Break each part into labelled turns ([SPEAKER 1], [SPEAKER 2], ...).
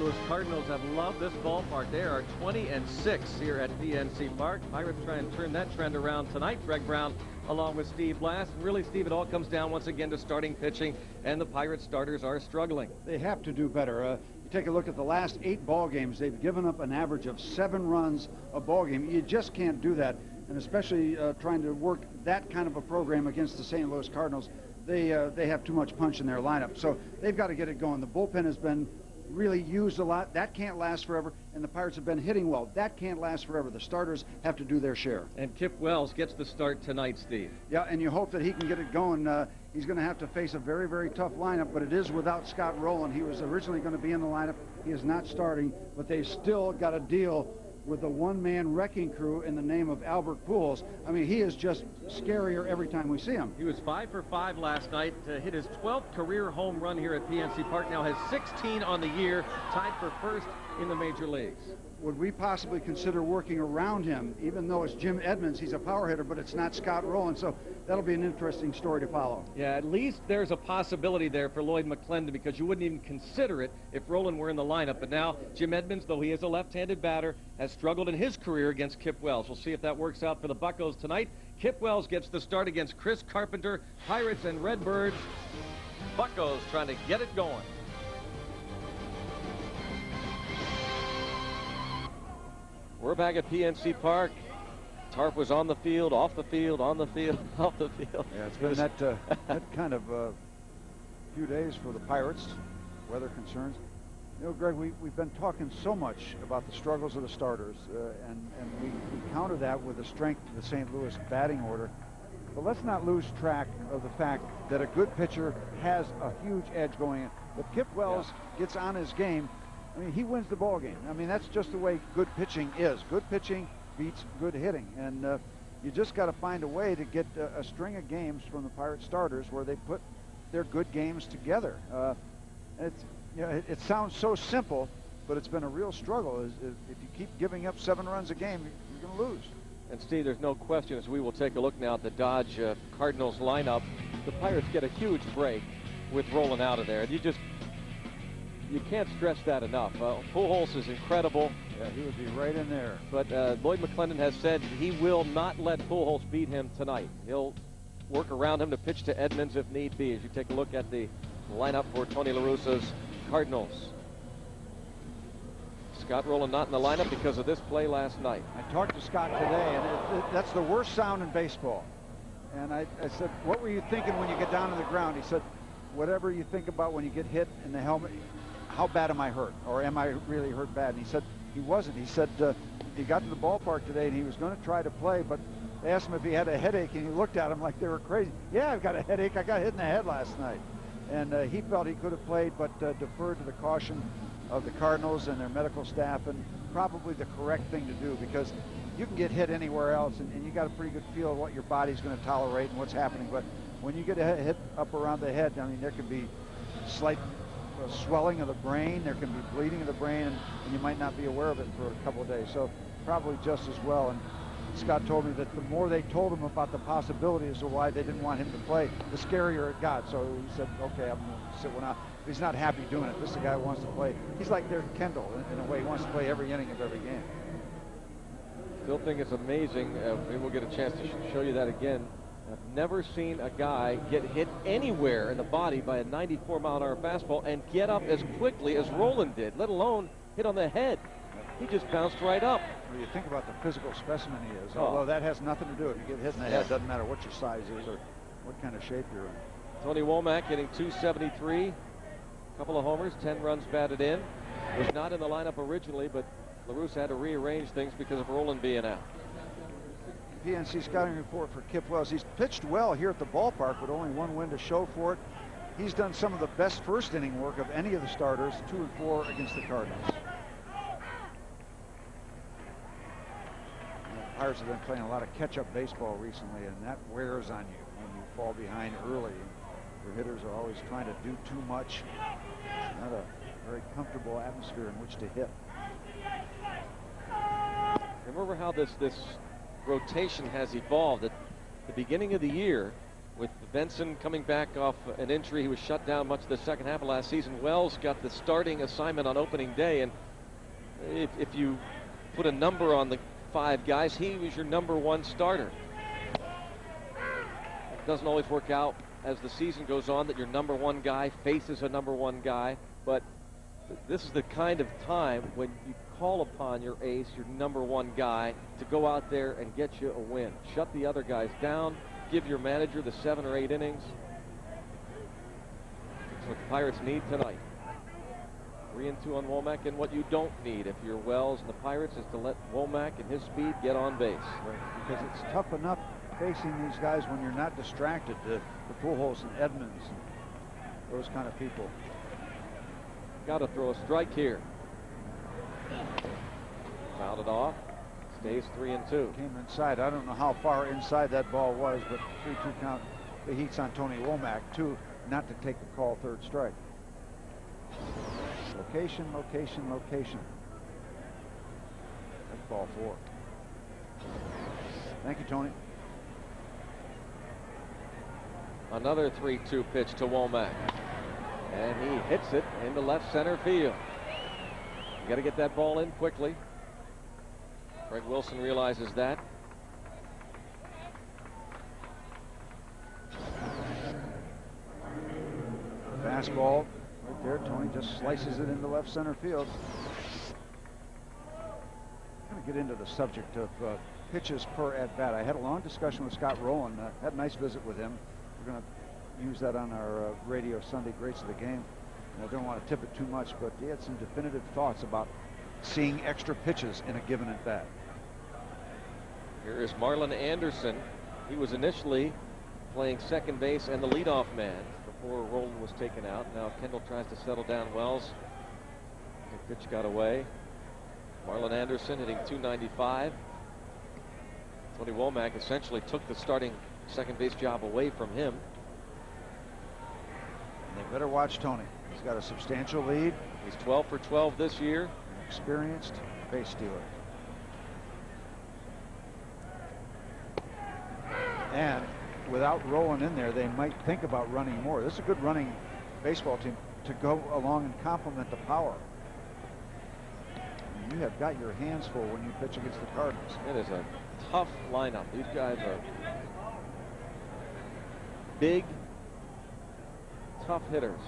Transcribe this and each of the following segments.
[SPEAKER 1] Louis Cardinals have loved this ballpark. They are 20-6 here at PNC Park. Pirates try and turn that trend around tonight. Greg Brown along with Steve Blass. And really, Steve, it all comes down once again to starting pitching, and the Pirates starters are struggling.
[SPEAKER 2] They have to do better. You take a look at the last 8 ball games. They've given up an average of 7 runs a ball game. You just can't do that, and especially trying to work that kind of a program against the St. Louis Cardinals. They have too much punch in their lineup, so they've got to get it going. The bullpen has been really used a lot. That can't last forever, and the Pirates have been hitting well. That can't last forever. The starters have to do their share.
[SPEAKER 1] And Kip Wells gets the start tonight, Steve.
[SPEAKER 2] Yeah, and you hope that he can get it going. He's going to have to face a very, very tough lineup, but it is without Scott Rowland. He was originally going to be in the lineup. He is not starting, but they've still got to deal with the one-man wrecking crew in the name of Albert Pujols. I mean, he is just scarier every time we see him.
[SPEAKER 1] He was 5 for 5 last night to hit his 12th career home run here at PNC Park. Now has 16 on the year, tied for first in the major leagues.
[SPEAKER 2] Would we possibly consider working around him, even though it's Jim Edmonds? He's a power hitter, but it's not Scott Rowland, so that'll be an interesting story to follow.
[SPEAKER 1] Yeah, at least there's a possibility there for Lloyd McClendon, because you wouldn't even consider it if Rowland were in the lineup. But now Jim Edmonds, though he is a left-handed batter, has struggled in his career against Kip Wells. We'll see if that works out for the Buccos tonight. Kip Wells gets the start against Chris Carpenter. Pirates and Redbirds. Buccos trying to get it going. We're back at PNC Park. Tarp was on the field, off the field, on the field, off the field.
[SPEAKER 2] Yeah, it's been that kind of few days for the Pirates, weather concerns. You know, Greg, we've been talking so much about the struggles of the starters, and we counter that with the strength of the St. Louis batting order. But let's not lose track of the fact that a good pitcher has a huge edge going in. If Kip Wells gets on his game, I mean, he wins the ball game. I mean, that's just the way good pitching is. Good pitching beats good hitting, and you just got to find a way to get a string of games from the Pirate starters where they put their good games together. It sounds so simple, but it's been a real struggle. If you keep giving up 7 runs a game, you're going to lose.
[SPEAKER 1] And Steve, there's no question, as we will take a look now at the Dodge Cardinals lineup, the Pirates get a huge break with Rowland out of there. You can't stress that enough. Pujols is incredible.
[SPEAKER 2] Yeah, he would be right in there.
[SPEAKER 1] But Lloyd McClendon has said he will not let Pujols beat him tonight. He'll work around him to pitch to Edmonds if need be, as you take a look at the lineup for Tony La Russa's Cardinals. Scott Rowland not in the lineup because of this play last night.
[SPEAKER 2] I talked to Scott today, and that's the worst sound in baseball. And I said, what were you thinking when you get down on the ground? He said, whatever you think about when you get hit in the helmet. How bad am I hurt, or am I really hurt bad? And he said he wasn't. He said he got to the ballpark today and he was going to try to play, but they asked him if he had a headache, and he looked at him like they were crazy. Yeah, I've got a headache. I got hit in the head last night. And he felt he could have played, but deferred to the caution of the Cardinals and their medical staff, and probably the correct thing to do, because you can get hit anywhere else, and you got a pretty good feel of what your body's going to tolerate and what's happening. But when you get a hit up around the head, I mean, there could be slight swelling of the brain, there can be bleeding of the brain, and you might not be aware of it for a couple of days. So probably just as well. And Scott told me that the more they told him about the possibility as to why they didn't want him to play, the scarier it got. So he said, okay, I'm going to sit one out. He's not happy doing it. This is a guy who wants to play. He's like their Kendall in a way. He wants to play every inning of every game.
[SPEAKER 1] Still think it's amazing. Maybe we'll get a chance to show you that again. I've never seen a guy get hit anywhere in the body by a 94-mile-an-hour fastball and get up as quickly as Rowland did, let alone hit on the head. He just bounced right up.
[SPEAKER 2] Well, you think about the physical specimen he is, although that has nothing to do. If you get hit in the head, it doesn't matter what your size is or what kind of shape you're in.
[SPEAKER 1] Tony Womack hitting .273, a couple of homers, 10 runs batted in. Was not in the lineup originally, but La Russa had to rearrange things because of Rowland being out.
[SPEAKER 2] PNC scouting report for Kip Wells. He's pitched well here at the ballpark, but only 1 win to show for it. He's done some of the best first inning work of any of the starters, 2 and 4 against the Cardinals. The Pirates have been playing a lot of catch-up baseball recently, and that wears on you when you fall behind early. Your hitters are always trying to do too much. It's not a very comfortable atmosphere in which to hit.
[SPEAKER 1] Remember how this rotation has evolved. At the beginning of the year, With Benson coming back off an injury, he was shut down much of the second half of last season. Wells got the starting assignment on opening day, and if you put a number on the 5 guys, he was your #1 starter. It doesn't always work out as the season goes on that your #1 guy faces a #1 guy, but this is the kind of time when you call upon your ace, your #1 guy, to go out there and get you a win. Shut the other guys down. Give your manager the 7 or 8 innings. That's what the Pirates need tonight. 3-2 on Womack, and what you don't need if you're Wells and the Pirates is to let Womack and his speed get on base.
[SPEAKER 2] Right, because it's tough enough facing these guys when you're not distracted. The Pujols and Edmonds, and those kind of people.
[SPEAKER 1] Got to throw a strike here. Fouled it off. Stays 3-2.
[SPEAKER 2] Came inside. I don't know how far inside that ball was, but 3-2 count. The heat's on Tony Womack, too, not to take the call, 3rd strike. Location, location, location. That's ball 4. Thank you, Tony.
[SPEAKER 1] Another 3-2 pitch to Womack. And he hits it into left center field. You got to get that ball in quickly. Greg Wilson realizes that.
[SPEAKER 2] Fastball right there. Tony just slices it into left center field. I'm going to get into the subject of pitches per at bat. I had a long discussion with Scott Rowland. Had a nice visit with him. We're going to use that on our radio Sunday Greats of the Game. And I don't want to tip it too much, but he had some definitive thoughts about seeing extra pitches in a given at bat.
[SPEAKER 1] Here is Marlon Anderson. He was initially playing second base and the leadoff man before Rowland was taken out. Now Kendall tries to settle down Wells. The pitch got away. Marlon Anderson hitting .295. Tony Womack essentially took the starting second base job away from him.
[SPEAKER 2] And they better watch Tony. He's got a substantial lead.
[SPEAKER 1] He's 12 for 12 this year.
[SPEAKER 2] An experienced base stealer. And without Rowland in there, they might think about running more. This is a good running baseball team to go along and complement the power. You have got your hands full when you pitch against the Cardinals.
[SPEAKER 1] It is a tough lineup. These guys are big, tough hitters.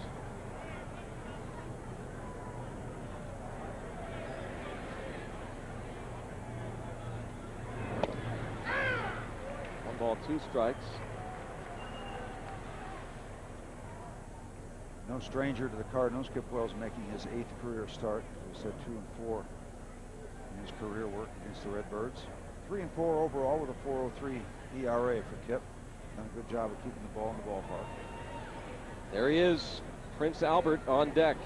[SPEAKER 1] One ball, 2 strikes.
[SPEAKER 2] No stranger to the Cardinals. Kip Wells making his 8th career start. He said 2 and 4 in his career work against the Redbirds. 3 and 4 overall with a 4.03 ERA for Kip. Done a good job of keeping the ball in the ballpark.
[SPEAKER 1] There he is, Prince Albert on deck.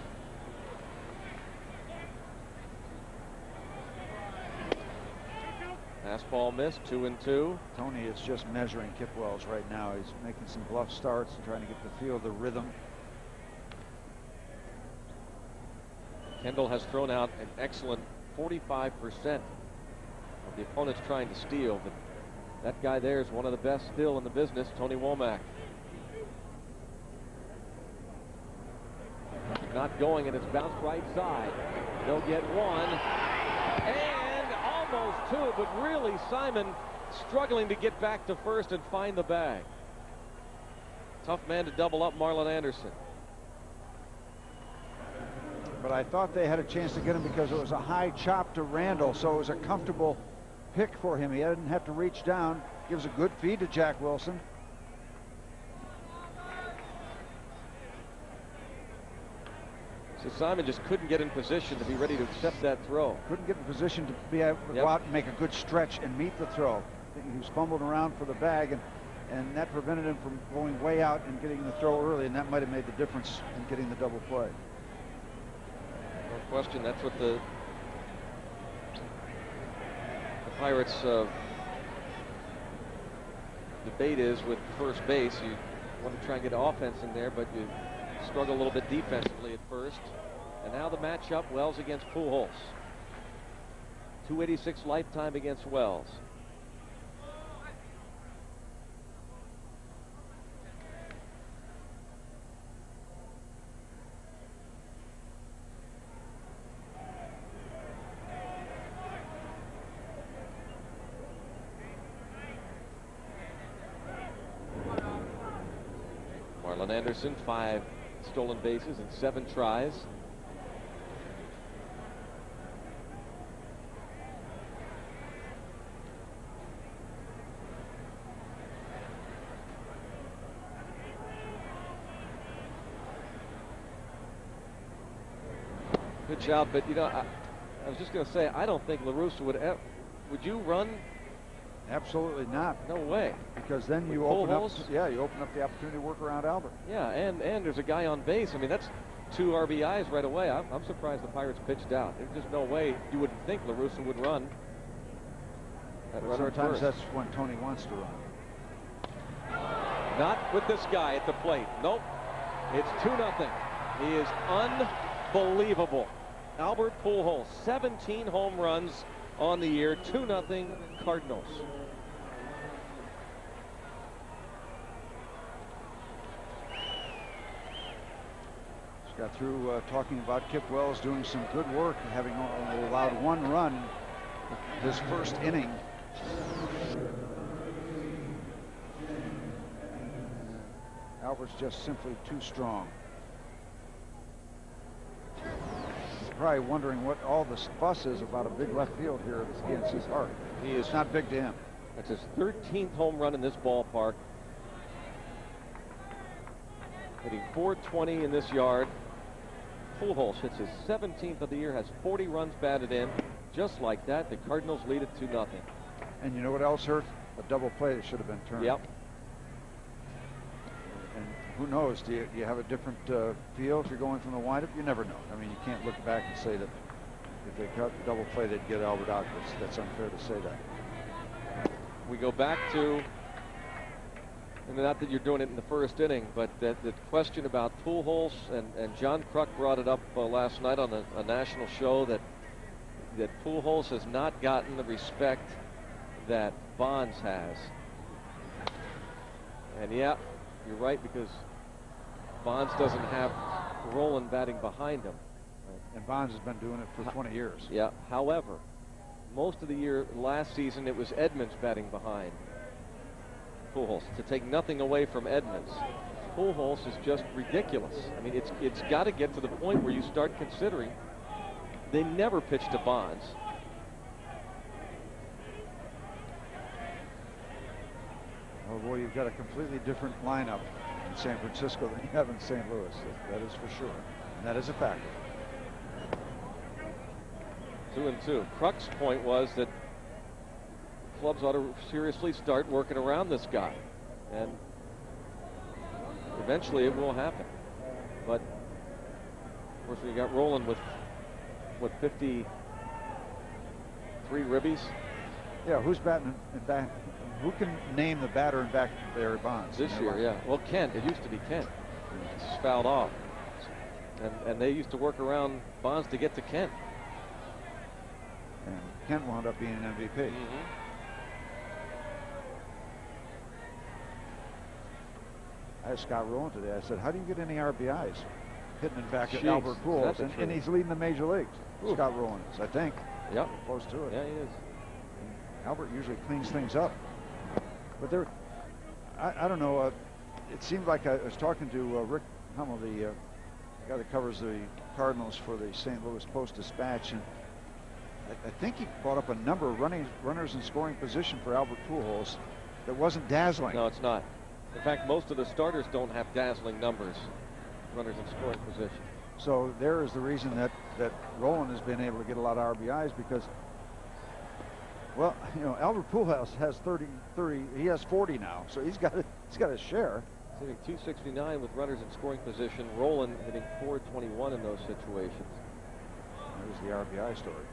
[SPEAKER 1] Fastball missed, 2 and 2.
[SPEAKER 2] Tony is just measuring Kip Wells right now. He's making some bluff starts and trying to get the feel of the rhythm.
[SPEAKER 1] Kendall has thrown out an excellent 45% of the opponents trying to steal, but that guy there is one of the best still in the business, Tony Womack. Not going, and it's bounced right side. They'll get 1 and almost 2, but really Simon struggling to get back to first and find the bag. Tough man to double up Marlon Anderson.
[SPEAKER 2] But I thought they had a chance to get him because it was a high chop to Randall, so it was a comfortable pick for him. He didn't have to reach down. Gives a good feed to Jack Wilson.
[SPEAKER 1] So Simon just couldn't get in position to be ready to accept that throw.
[SPEAKER 2] Couldn't get in position to be able to go out and make a good stretch and meet the throw. He was fumbling around for the bag, and that prevented him from going way out and getting the throw early, and that might have made the difference in getting the double play.
[SPEAKER 1] No question, that's what the Pirates debate is with first base. You want to try and get offense in there, but you struggle a little bit defensively at first. And now the matchup, Wells against Pujols. 286 lifetime against Wells. Arlen Anderson, 5 stolen bases in 7 tries. Pitch out, but you know, I was just going to say, I don't think La Russa would you run?
[SPEAKER 2] Absolutely not.
[SPEAKER 1] No way.
[SPEAKER 2] Because then you open up, you open up the opportunity to work around Albert.
[SPEAKER 1] Yeah, and there's a guy on base. I mean, that's 2 RBIs right away. I'm surprised the Pirates pitched out. There's just no way you wouldn't think La Russa would run.
[SPEAKER 2] Sometimes that's when Tony wants to run.
[SPEAKER 1] Not with this guy at the plate. Nope. It's 2-0. He is unbelievable. Albert Pujols, 17 home runs on the year. 2-0 Cardinals.
[SPEAKER 2] Just got through talking about Kip Wells doing some good work, having only allowed 1 run this first inning. Albert's just simply too strong. Probably wondering what all this fuss is about a big left field here against his heart. It's not big to him.
[SPEAKER 1] That's his 13th home run in this ballpark. Hitting .420 in this yard. Pujols hits his 17th of the year, has 40 runs batted in. Just like that, the Cardinals lead it 2-0.
[SPEAKER 2] And you know what else hurt? A double play that should have been turned.
[SPEAKER 1] Yep.
[SPEAKER 2] And who knows? Do you have a different feel if you're going from the windup? You never know. I mean, you can't look back and say that if they cut the double play, they'd get Albert out. That's unfair to say that.
[SPEAKER 1] We go back to, and not that you're doing it in the first inning, but the question about Pujols, and John Kruk brought it up last night on a national show that Pujols has not gotten the respect that Bonds has. And yeah, you're right, because Bonds doesn't have Rolen batting behind him.
[SPEAKER 2] And Bonds has been doing it for 20 years.
[SPEAKER 1] Yeah, however, most of the year last season it was Edmonds batting behind Pujols. To take nothing away from Edmonds, Pujols is just ridiculous. I mean, it's got to get to the point where you start considering they never pitch to Bonds.
[SPEAKER 2] Oh boy, you've got a completely different lineup in San Francisco than you have in St. Louis. That is for sure. And that is a factor.
[SPEAKER 1] 2-2. Kruk's point was that clubs ought to seriously start working around this guy, and eventually it will happen. But of course, we got Rolen with what, 53 ribbies.
[SPEAKER 2] Yeah, who's batting in back? Who can name the batter in back Barry Bonds
[SPEAKER 1] this year? Yeah, well, Kent. It used to be Kent. It's fouled off, and they used to work around Bonds to get to Kent.
[SPEAKER 2] And Kent wound up being an MVP. I asked Scott Rolen today. I said, "How do you get any RBIs hitting in back at Albert Pujols?" And he's leading the major leagues. Ooh. Scott Rolen is, I think.
[SPEAKER 1] Yep.
[SPEAKER 2] Close to it.
[SPEAKER 1] Yeah, he is.
[SPEAKER 2] And Albert usually cleans things up. But there, I don't know. It seemed like I was talking to Rick Hummel, the guy that covers the Cardinals for the St. Louis Post-Dispatch, and I think he brought up a number of runners in scoring position for Albert Pujols that wasn't dazzling.
[SPEAKER 1] No, it's not. In fact, most of the starters don't have dazzling numbers, runners in scoring position.
[SPEAKER 2] So there is the reason that Rolen has been able to get a lot of RBIs, because, well, you know, Albert Pujols has 30. He has 40 now, so he's got a share.
[SPEAKER 1] He's hitting 269 with runners in scoring position. Rolen hitting 421 in those situations.
[SPEAKER 2] There's the RBI story.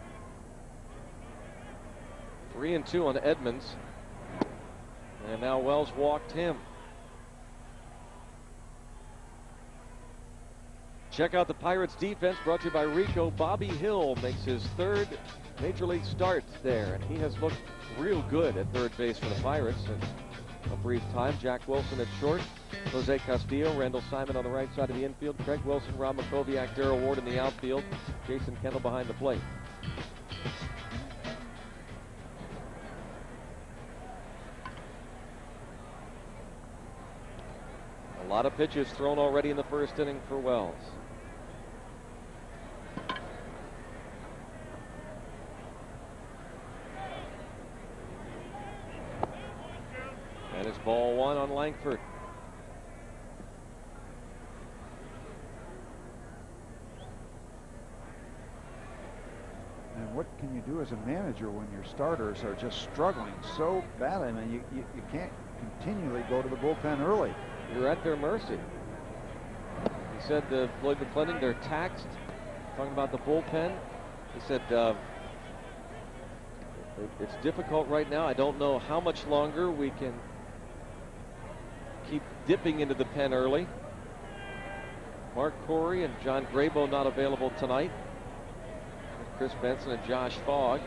[SPEAKER 1] 3-2 on Edmonds, and now Wells walked him. Check out the Pirates defense, brought to you by Rico. Bobby Hill makes his 3rd major league start there, and he has looked real good at third base for the Pirates in a brief time. Jack Wilson at short, Jose Castillo, Randall Simon on the right side of the infield, Craig Wilson, Rob Makoviak, Darrell Ward in the outfield, Jason Kendall behind the plate. lot of pitches thrown already in the first inning for Wells. And it's ball one on Langford.
[SPEAKER 2] And what can you do as a manager when your starters are just struggling so badly? I mean, you can't continually go to the bullpen early.
[SPEAKER 1] You're at their mercy. He said Lloyd McClendon, they're taxed. Talking about the bullpen. He said it's difficult right now. I don't know how much longer we can keep dipping into the pen early. Mark Corey and John Grabo not available tonight. Chris Benson and Josh Fogg,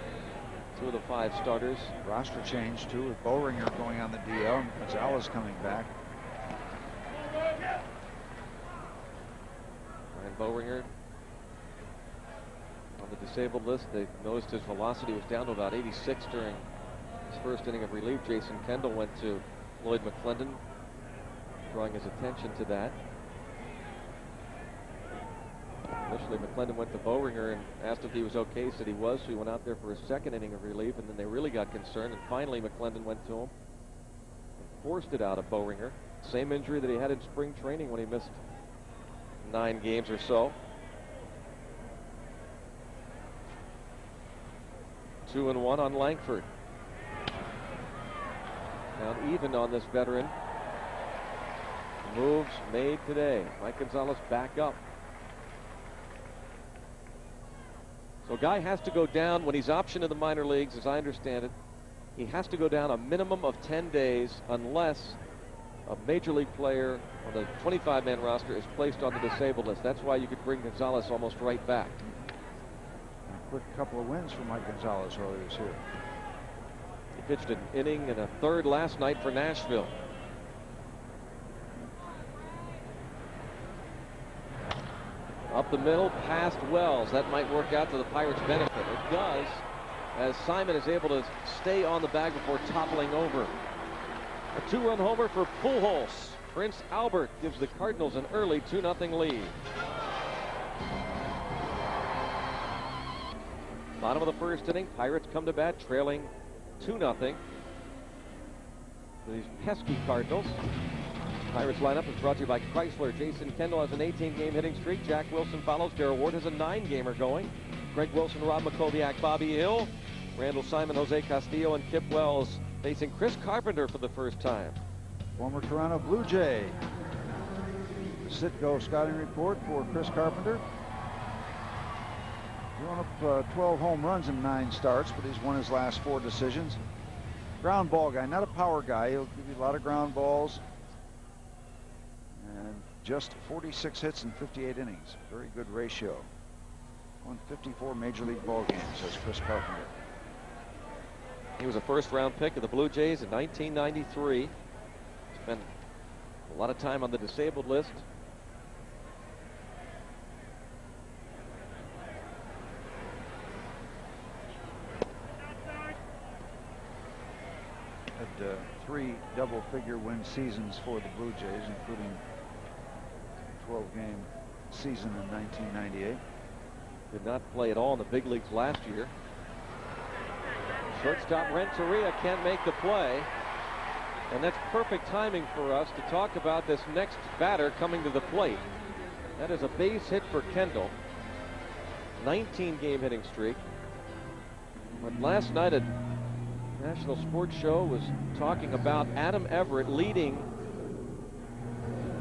[SPEAKER 1] two of the 5 starters.
[SPEAKER 2] Roster change too, with Bowringer going on the DL and Gonzalez coming back.
[SPEAKER 1] Ryan Bowringer on the disabled list. They noticed his velocity was down to about 86 during his first inning of relief. Jason Kendall went to Lloyd McClendon, drawing his attention to that. Initially, McClendon went to Bowringer and asked if he was okay. He said he was, so he went out there for his second inning of relief, and then they really got concerned, and finally McClendon went to him and forced it out of Bowringer. Same injury that he had in spring training when he missed 9 games or so. 2-1 on Langford. Down even on this veteran. Moves made today. Mike Gonzalez back up. So a guy has to go down when he's optioned in the minor leagues, as I understand it. He has to go down a minimum of 10 days unless a major league player on the 25-man roster is placed on the disabled list. That's why you could bring Gonzalez almost right back.
[SPEAKER 2] A quick couple of wins for Mike Gonzalez earlier this year.
[SPEAKER 1] He pitched an inning and a third last night for Nashville. Up the middle, past Wells. That might work out to the Pirates' benefit. It does, as Simon is able to stay on the bag before toppling over. A 2-run homer for Pujols. Prince Albert gives the Cardinals an early 2-0 lead. Bottom of the first inning, Pirates come to bat trailing 2-0. These pesky Cardinals. Pirates lineup is brought to you by Chrysler. Jason Kendall has an 18-game hitting streak. Jack Wilson follows. Darrell Ward has a 9-gamer going. Greg Wilson, Rob McCoviac, Bobby Hill, Randall Simon, Jose Castillo, and Kip Wells facing Chris Carpenter for the first time.
[SPEAKER 2] Former Toronto Blue Jay. Sitco scouting report for Chris Carpenter. Thrown up 12 home runs in 9 starts, but he's won his last 4 decisions. Ground ball guy, not a power guy. He'll give you a lot of ground balls. And just 46 hits in 58 innings. Very good ratio. Won 54 Major League ball games, says Chris Carpenter.
[SPEAKER 1] He was a first-round pick of the Blue Jays in 1993. Spent a lot of time on the disabled list.
[SPEAKER 2] Had 3 double-figure win seasons for the Blue Jays, including a 12-game season in 1998.
[SPEAKER 1] Did not play at all in the big leagues last year. Shortstop Renteria can't make the play. And that's perfect timing for us to talk about this next batter coming to the plate. That is a base hit for Kendall. 19-game hitting streak. But last night a National Sports Show was talking about Adam Everett leading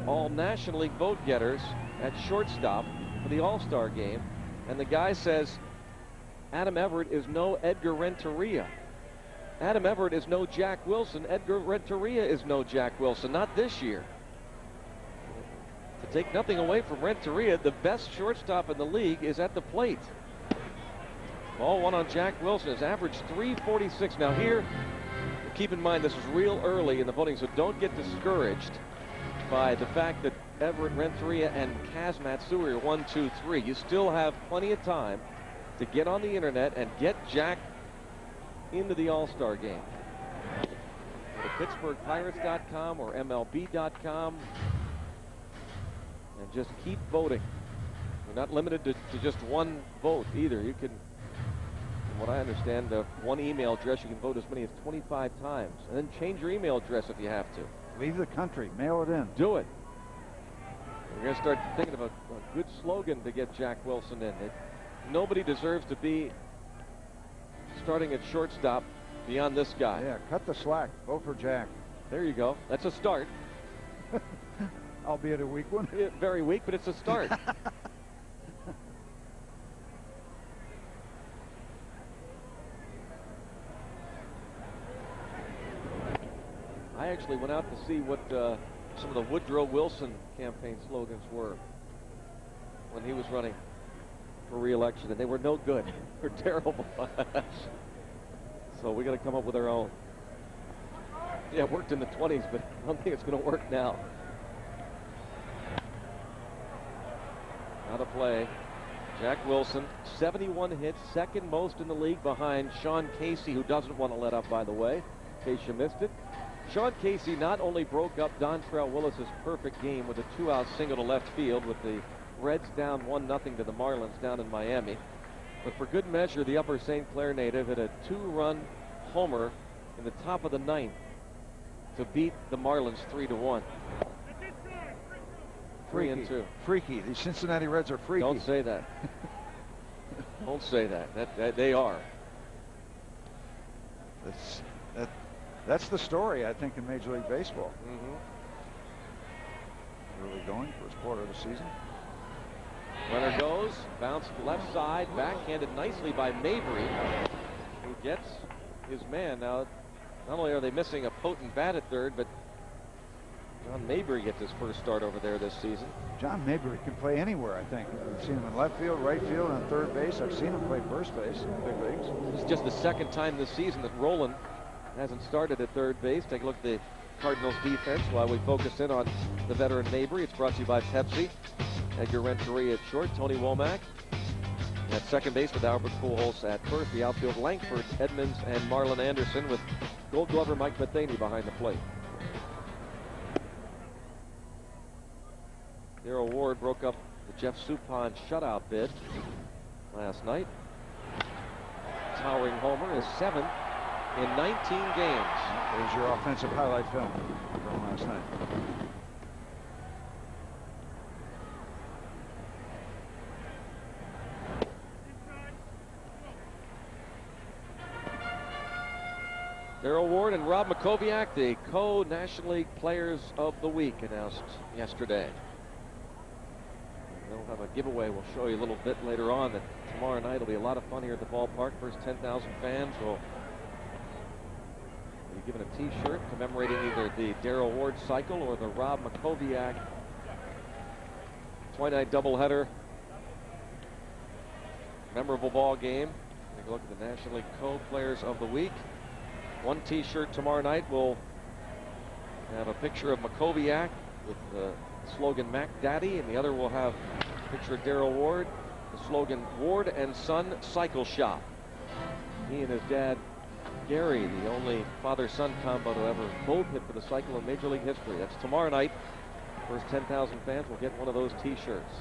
[SPEAKER 1] all National League vote getters at shortstop for the All-Star game. And the guy says Adam Everett is no Edgar Renteria. Adam Everett is no Jack Wilson. Edgar Renteria is no Jack Wilson. Not this year. To take nothing away from Renteria, the best shortstop in the league is at the plate. Ball one on Jack Wilson. His average 346. Now here, keep in mind this is real early in the voting, so don't get discouraged by the fact that Everett, Renteria, and Kaz Matsui are 1, 2, 3. You still have plenty of time to get on the internet and get Jack into the All-Star game. Go to PittsburghPirates.com or MLB.com. just keep voting. You're not limited to just one vote either. You can, from what I understand, one email address, you can vote as many as 25 times. And then change your email address if you have to.
[SPEAKER 2] Leave the country. Mail it in.
[SPEAKER 1] Do it. We're going to start thinking of a good slogan to get Jack Wilson in. Nobody deserves to be starting at shortstop beyond this guy.
[SPEAKER 2] Yeah, cut the slack. Vote for Jack.
[SPEAKER 1] There you go. That's a start.
[SPEAKER 2] Albeit a weak one.
[SPEAKER 1] Yeah, very weak, but it's a start. I actually went out to see what some of the Woodrow Wilson campaign slogans were when he was running for re-election, and they were no good. They were terrible. So we got to come up with our own. Yeah, it worked in the 20s, but I don't think it's going to work now. Now to play, Jack Wilson, 71 hits, second most in the league behind Sean Casey, who doesn't want to let up, by the way, in case you missed it. Sean Casey not only broke up Dontrell Willis's perfect game with a 2-out single to left field with the Reds down 1-0 to the Marlins down in Miami, but for good measure, the Upper St. Clair native hit a 2-run homer in the top of the 9th to beat the Marlins 3-1. 3-2.
[SPEAKER 2] Freaky. The Cincinnati Reds are freaky.
[SPEAKER 1] Don't say that. Don't say that. They are.
[SPEAKER 2] That's the story, I think, in Major League Baseball. Early going, first quarter of the season.
[SPEAKER 1] Runner goes, bounced left side, backhanded nicely by Mabry, who gets his man. Now, not only are they missing a potent bat at third, but John Mabry gets his first start over there this season.
[SPEAKER 2] John Mabry can play anywhere, I think. I've seen him in left field, right field, and third base. I've seen him play first base in the big leagues.
[SPEAKER 1] It's just the second time this season that Roland hasn't started at third base. Take a look at the Cardinals defense while we focus in on the veteran Mabry. It's brought to you by Pepsi. Edgar Renteria at short, Tony Womack at second base with Albert Pujols at first. The outfield, Langford, Edmonds, and Marlon Anderson with Gold Glover Mike Matheny behind the plate. Darrell Ward broke up the Jeff Suppan shutout bid last night. Towering homer, his 7th in 19 games.
[SPEAKER 2] There's your offensive highlight film from last night.
[SPEAKER 1] Darrell Ward and Rob Makoviak, the co-National League Players of the Week, announced yesterday. They'll have a giveaway we'll show you a little bit later on. That tomorrow night will be a lot of fun here at the ballpark. First 10,000 fans will be given a T-shirt commemorating either the Darrell Ward cycle or the Rob Makoviak 20-night doubleheader. Memorable ball game. Take a look at the National League Co-Players of the Week. One T-shirt tomorrow night will have a picture of Makoviak with the slogan Mac Daddy, and the other will have a picture of Darrell Ward, the slogan Ward and Son Cycle Shop. He and his dad Gary, the only father-son combo to ever both hit for the cycle in Major League history. That's tomorrow night. First 10,000 fans will get one of those T-shirts.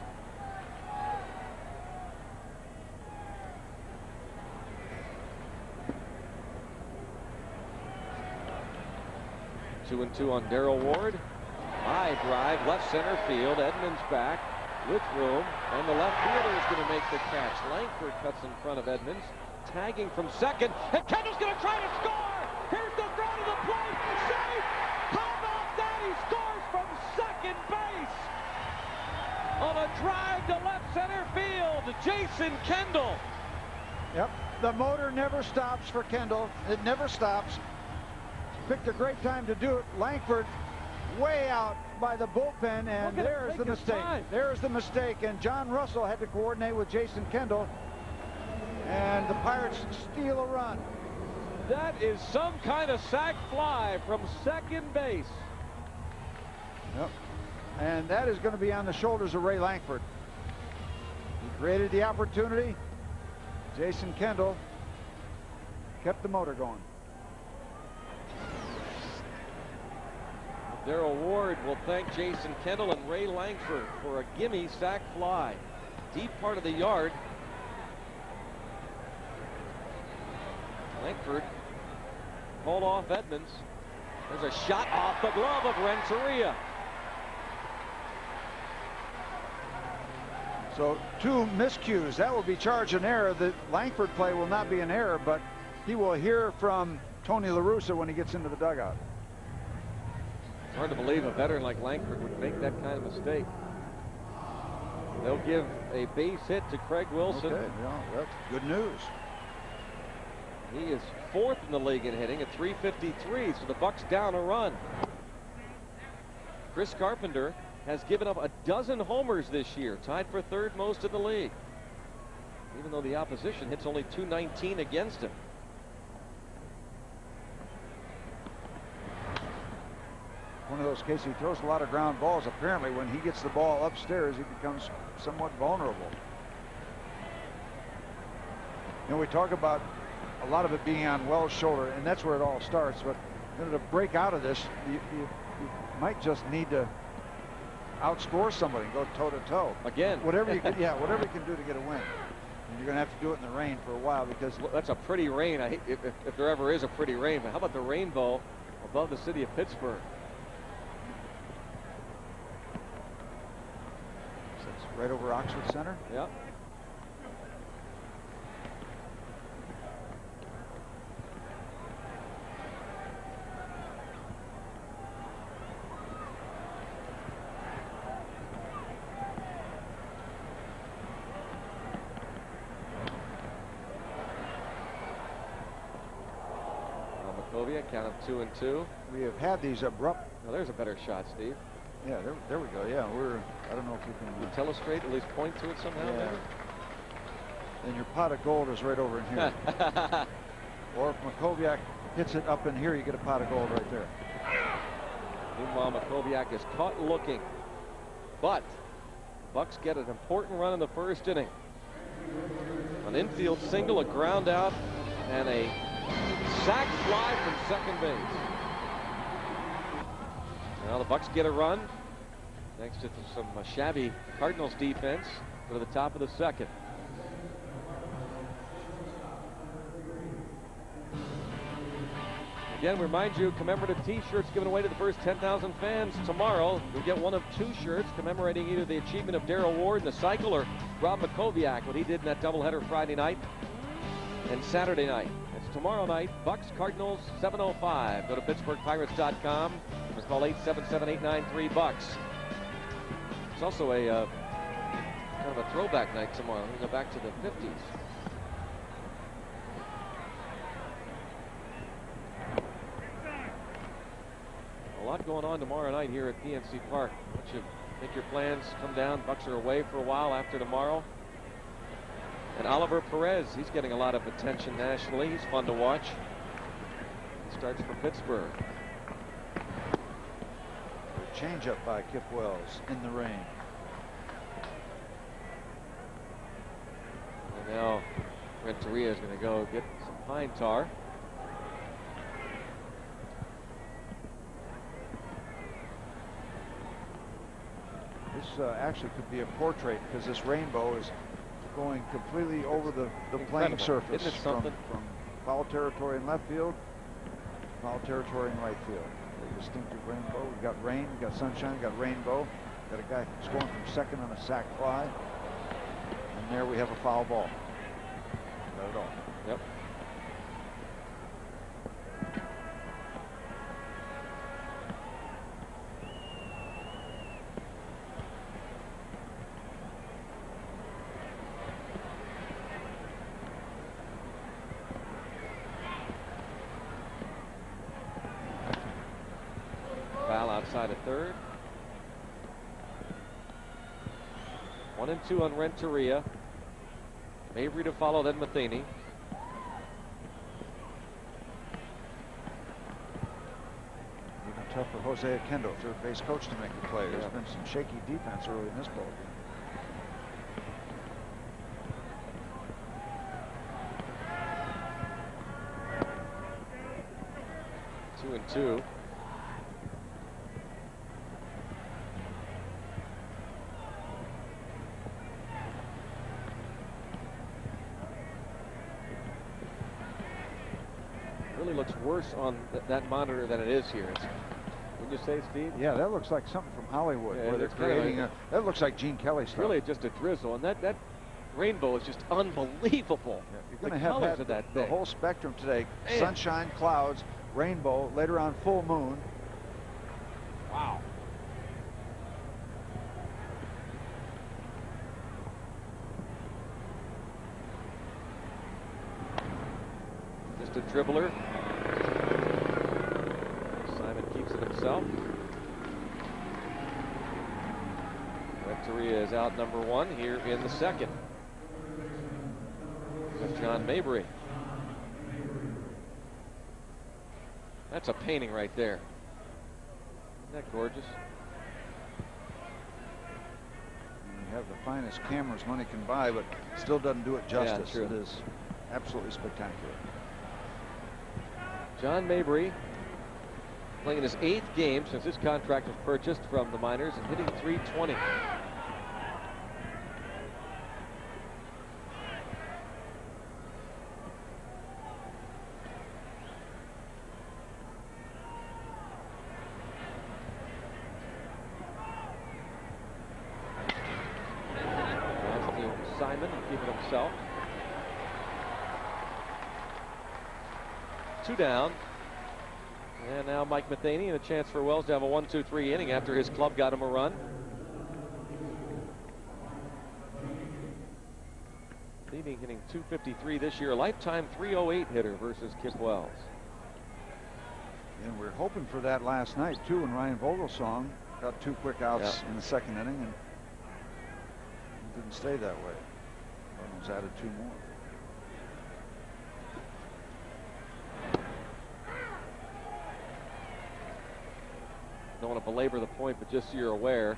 [SPEAKER 1] Two and two on Darrell Ward. High drive, left center field. Edmonds back with room, and the left fielder is going to make the catch. Langford cuts in front of Edmonds, tagging from second, and Kendall's going to try to score. Here's the throw to the plate. Safe. How about that? He scores from second base on a drive to left center field. Jason Kendall.
[SPEAKER 2] Yep, the motor never stops for Kendall. It never stops. Picked a great time to do it. Langford way out by the bullpen, and there's the mistake. There's the mistake, and John Russell had to coordinate with Jason Kendall, and the Pirates steal a run.
[SPEAKER 1] That is some kind of sac fly from second base.
[SPEAKER 2] Yep. And that is going to be on the shoulders of Ray Langford. He created the opportunity. Jason Kendall kept the motor going.
[SPEAKER 1] Darrell Ward will thank Jason Kendall and Ray Langford for a gimme sac fly. Deep part of the yard. Langford pulled off Edmonds. There's a shot off the glove of Renteria.
[SPEAKER 2] So 2 miscues. That will be charged an error. The Langford play will not be an error, but he will hear from Tony La Russa when he gets into the dugout.
[SPEAKER 1] It's hard to believe a veteran like Langford would make that kind of mistake. They'll give a base hit to Craig Wilson.
[SPEAKER 2] Okay, yeah, that's good news.
[SPEAKER 1] He is 4th in the league in hitting at .353, so the Bucks down a run. Chris Carpenter has given up 12 homers this year, tied for 3rd most in the league, even though the opposition hits only .219 against him.
[SPEAKER 2] One of those cases, he throws a lot of ground balls. Apparently, when he gets the ball upstairs, he becomes somewhat vulnerable. You know, we talk about a lot of it being on Wells' shoulder, and that's where it all starts. But to break out of this, you might just need to outscore somebody and go toe-to-toe.
[SPEAKER 1] Again.
[SPEAKER 2] Whatever you can, yeah, whatever you can do to get a win. And you're going to have to do it in the rain for a while because...
[SPEAKER 1] Well, that's a pretty rain. I hate if there ever is a pretty rain. But how about the rainbow above the city of Pittsburgh?
[SPEAKER 2] It's right over Oxford Center.
[SPEAKER 1] Yeah. Count of 2-2.
[SPEAKER 2] We have had these abrupt.
[SPEAKER 1] Now there's a better shot, Steve.
[SPEAKER 2] Yeah, there we go. Yeah, I don't know if we can
[SPEAKER 1] illustrate, at least point to it somehow.
[SPEAKER 2] Yeah.
[SPEAKER 1] There.
[SPEAKER 2] And your pot of gold is right over in here. Or if Makoviak hits it up in here, you get a pot of gold right there.
[SPEAKER 1] Meanwhile, Makoviak is caught looking, but Bucks get an important run in the 1st inning. An infield single, a ground out, and a sac fly from second base. Now the Bucks get a run thanks to some shabby Cardinals defense. Go to the top of the 2nd. Again, we remind you, commemorative T-shirts given away to the first 10,000 fans tomorrow. You'll get one of 2 shirts commemorating either the achievement of Darrell Ward in the cycle or Rob Makoviak, what he did in that doubleheader Friday night and Saturday night. It's tomorrow night, Bucks Cardinals 7:05. Go to PittsburghPirates.com. Just call 877-893-BUCKS. It's also a kind of a throwback night tomorrow. We go back to the 50s. A lot going on tomorrow night here at PNC Park. Why don't you make your plans, come down. Bucks are away for a while after tomorrow. And Oliver Perez, he's getting a lot of attention nationally. He's fun to watch. He starts for Pittsburgh.
[SPEAKER 2] Change up by Kip Wells in the rain.
[SPEAKER 1] And now Renteria is going to go get some pine tar.
[SPEAKER 2] This actually could be a portrait because this rainbow is going completely over the playing surface.
[SPEAKER 1] Isn't it something?
[SPEAKER 2] From foul territory in left field, foul territory in right field. A distinctive rainbow. We've got rain, we've got sunshine, we've got rainbow. Got a guy scoring from second on a sac fly. And there we have a foul ball. Got it all.
[SPEAKER 1] Yep. Outside of third. 1-2 on Renteria. Mabry to follow, then Matheny.
[SPEAKER 2] Even tough for Jose Akendo, third base coach, to make the play. There's been some shaky defense early in this ball game.
[SPEAKER 1] 2-2. really looks worse on that monitor than it is here. Wouldn't you say, Steve?
[SPEAKER 2] Yeah, that looks like something from Hollywood,
[SPEAKER 1] Yeah,
[SPEAKER 2] where they're creating that looks like Gene Kelly stuff.
[SPEAKER 1] Really just a drizzle, and that rainbow is just unbelievable.
[SPEAKER 2] Yeah, you're going to
[SPEAKER 1] colors
[SPEAKER 2] have
[SPEAKER 1] of that
[SPEAKER 2] the
[SPEAKER 1] thing.
[SPEAKER 2] whole spectrum today.
[SPEAKER 1] Man.
[SPEAKER 2] Sunshine, clouds, rainbow, later on full moon.
[SPEAKER 1] Wow. Just a dribbler. Simon keeps it himself. Renteria is out number 1 here in the second. With John Mabry. That's a painting right there. Isn't that gorgeous?
[SPEAKER 2] You have the finest cameras money can buy, but still doesn't do it justice.
[SPEAKER 1] Yeah,
[SPEAKER 2] it is absolutely spectacular.
[SPEAKER 1] John Mabry playing in his 8th game since his contract was purchased from the minors and hitting .320. Simon keeping himself. 2 down. And now Mike Matheny, and a chance for Wells to have a 1-2-3 inning after his club got him a run. Leading hitting .253 this year, a lifetime .308 hitter versus Kip Wells.
[SPEAKER 2] And we're hoping for that last night too, when Ryan Vogelsong got 2 quick outs in the second inning, and it didn't stay that way. Cardinals added 2 more.
[SPEAKER 1] Don't want to belabor the point, but just so you're aware,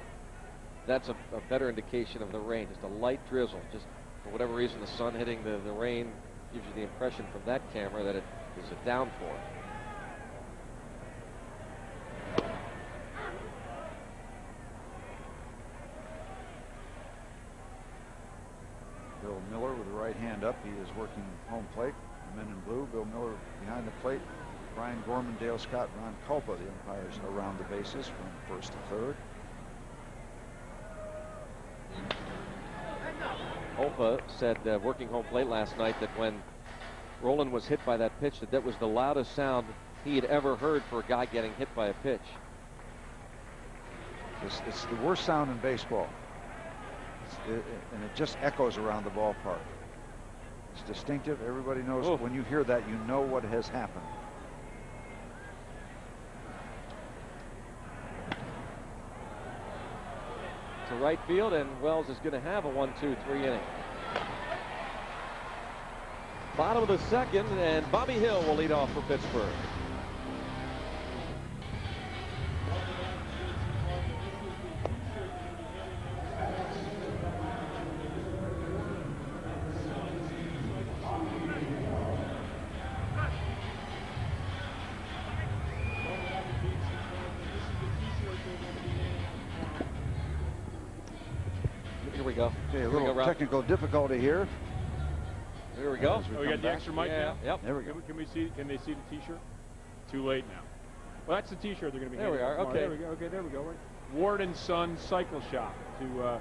[SPEAKER 1] that's a better indication of the rain. Just a light drizzle. Just for whatever reason, the sun hitting the rain gives you the impression from that camera that it is a downpour.
[SPEAKER 2] Bill Miller with the right hand up. He is working home plate. The men in blue. Bill Miller behind the plate. Brian Gorman, Dale Scott, Ron Culpa, the umpires around the bases from first to third.
[SPEAKER 1] Culpa said working home plate last night that when Rolen was hit by that pitch, that was the loudest sound he had ever heard for a guy getting hit by a pitch.
[SPEAKER 2] It's the worst sound in baseball. And it just echoes around the ballpark. It's distinctive. Everybody knows when you hear that, you know what has happened.
[SPEAKER 1] To right field, and Wells is going to have a 1-2-3 inning. Bottom of the second, and Bobby Hill will lead off for Pittsburgh. Here we go.
[SPEAKER 2] Okay, a little technical difficulty here.
[SPEAKER 1] Here we go.
[SPEAKER 3] We got the extra mic now?
[SPEAKER 1] Yep.
[SPEAKER 2] There we go.
[SPEAKER 3] Can we see? Can they see the T-shirt? Too late now. Well, that's the T-shirt they're going to be.
[SPEAKER 1] There we are. Okay.
[SPEAKER 3] There we go. Okay, there we go. Ward and Son Cycle Shop to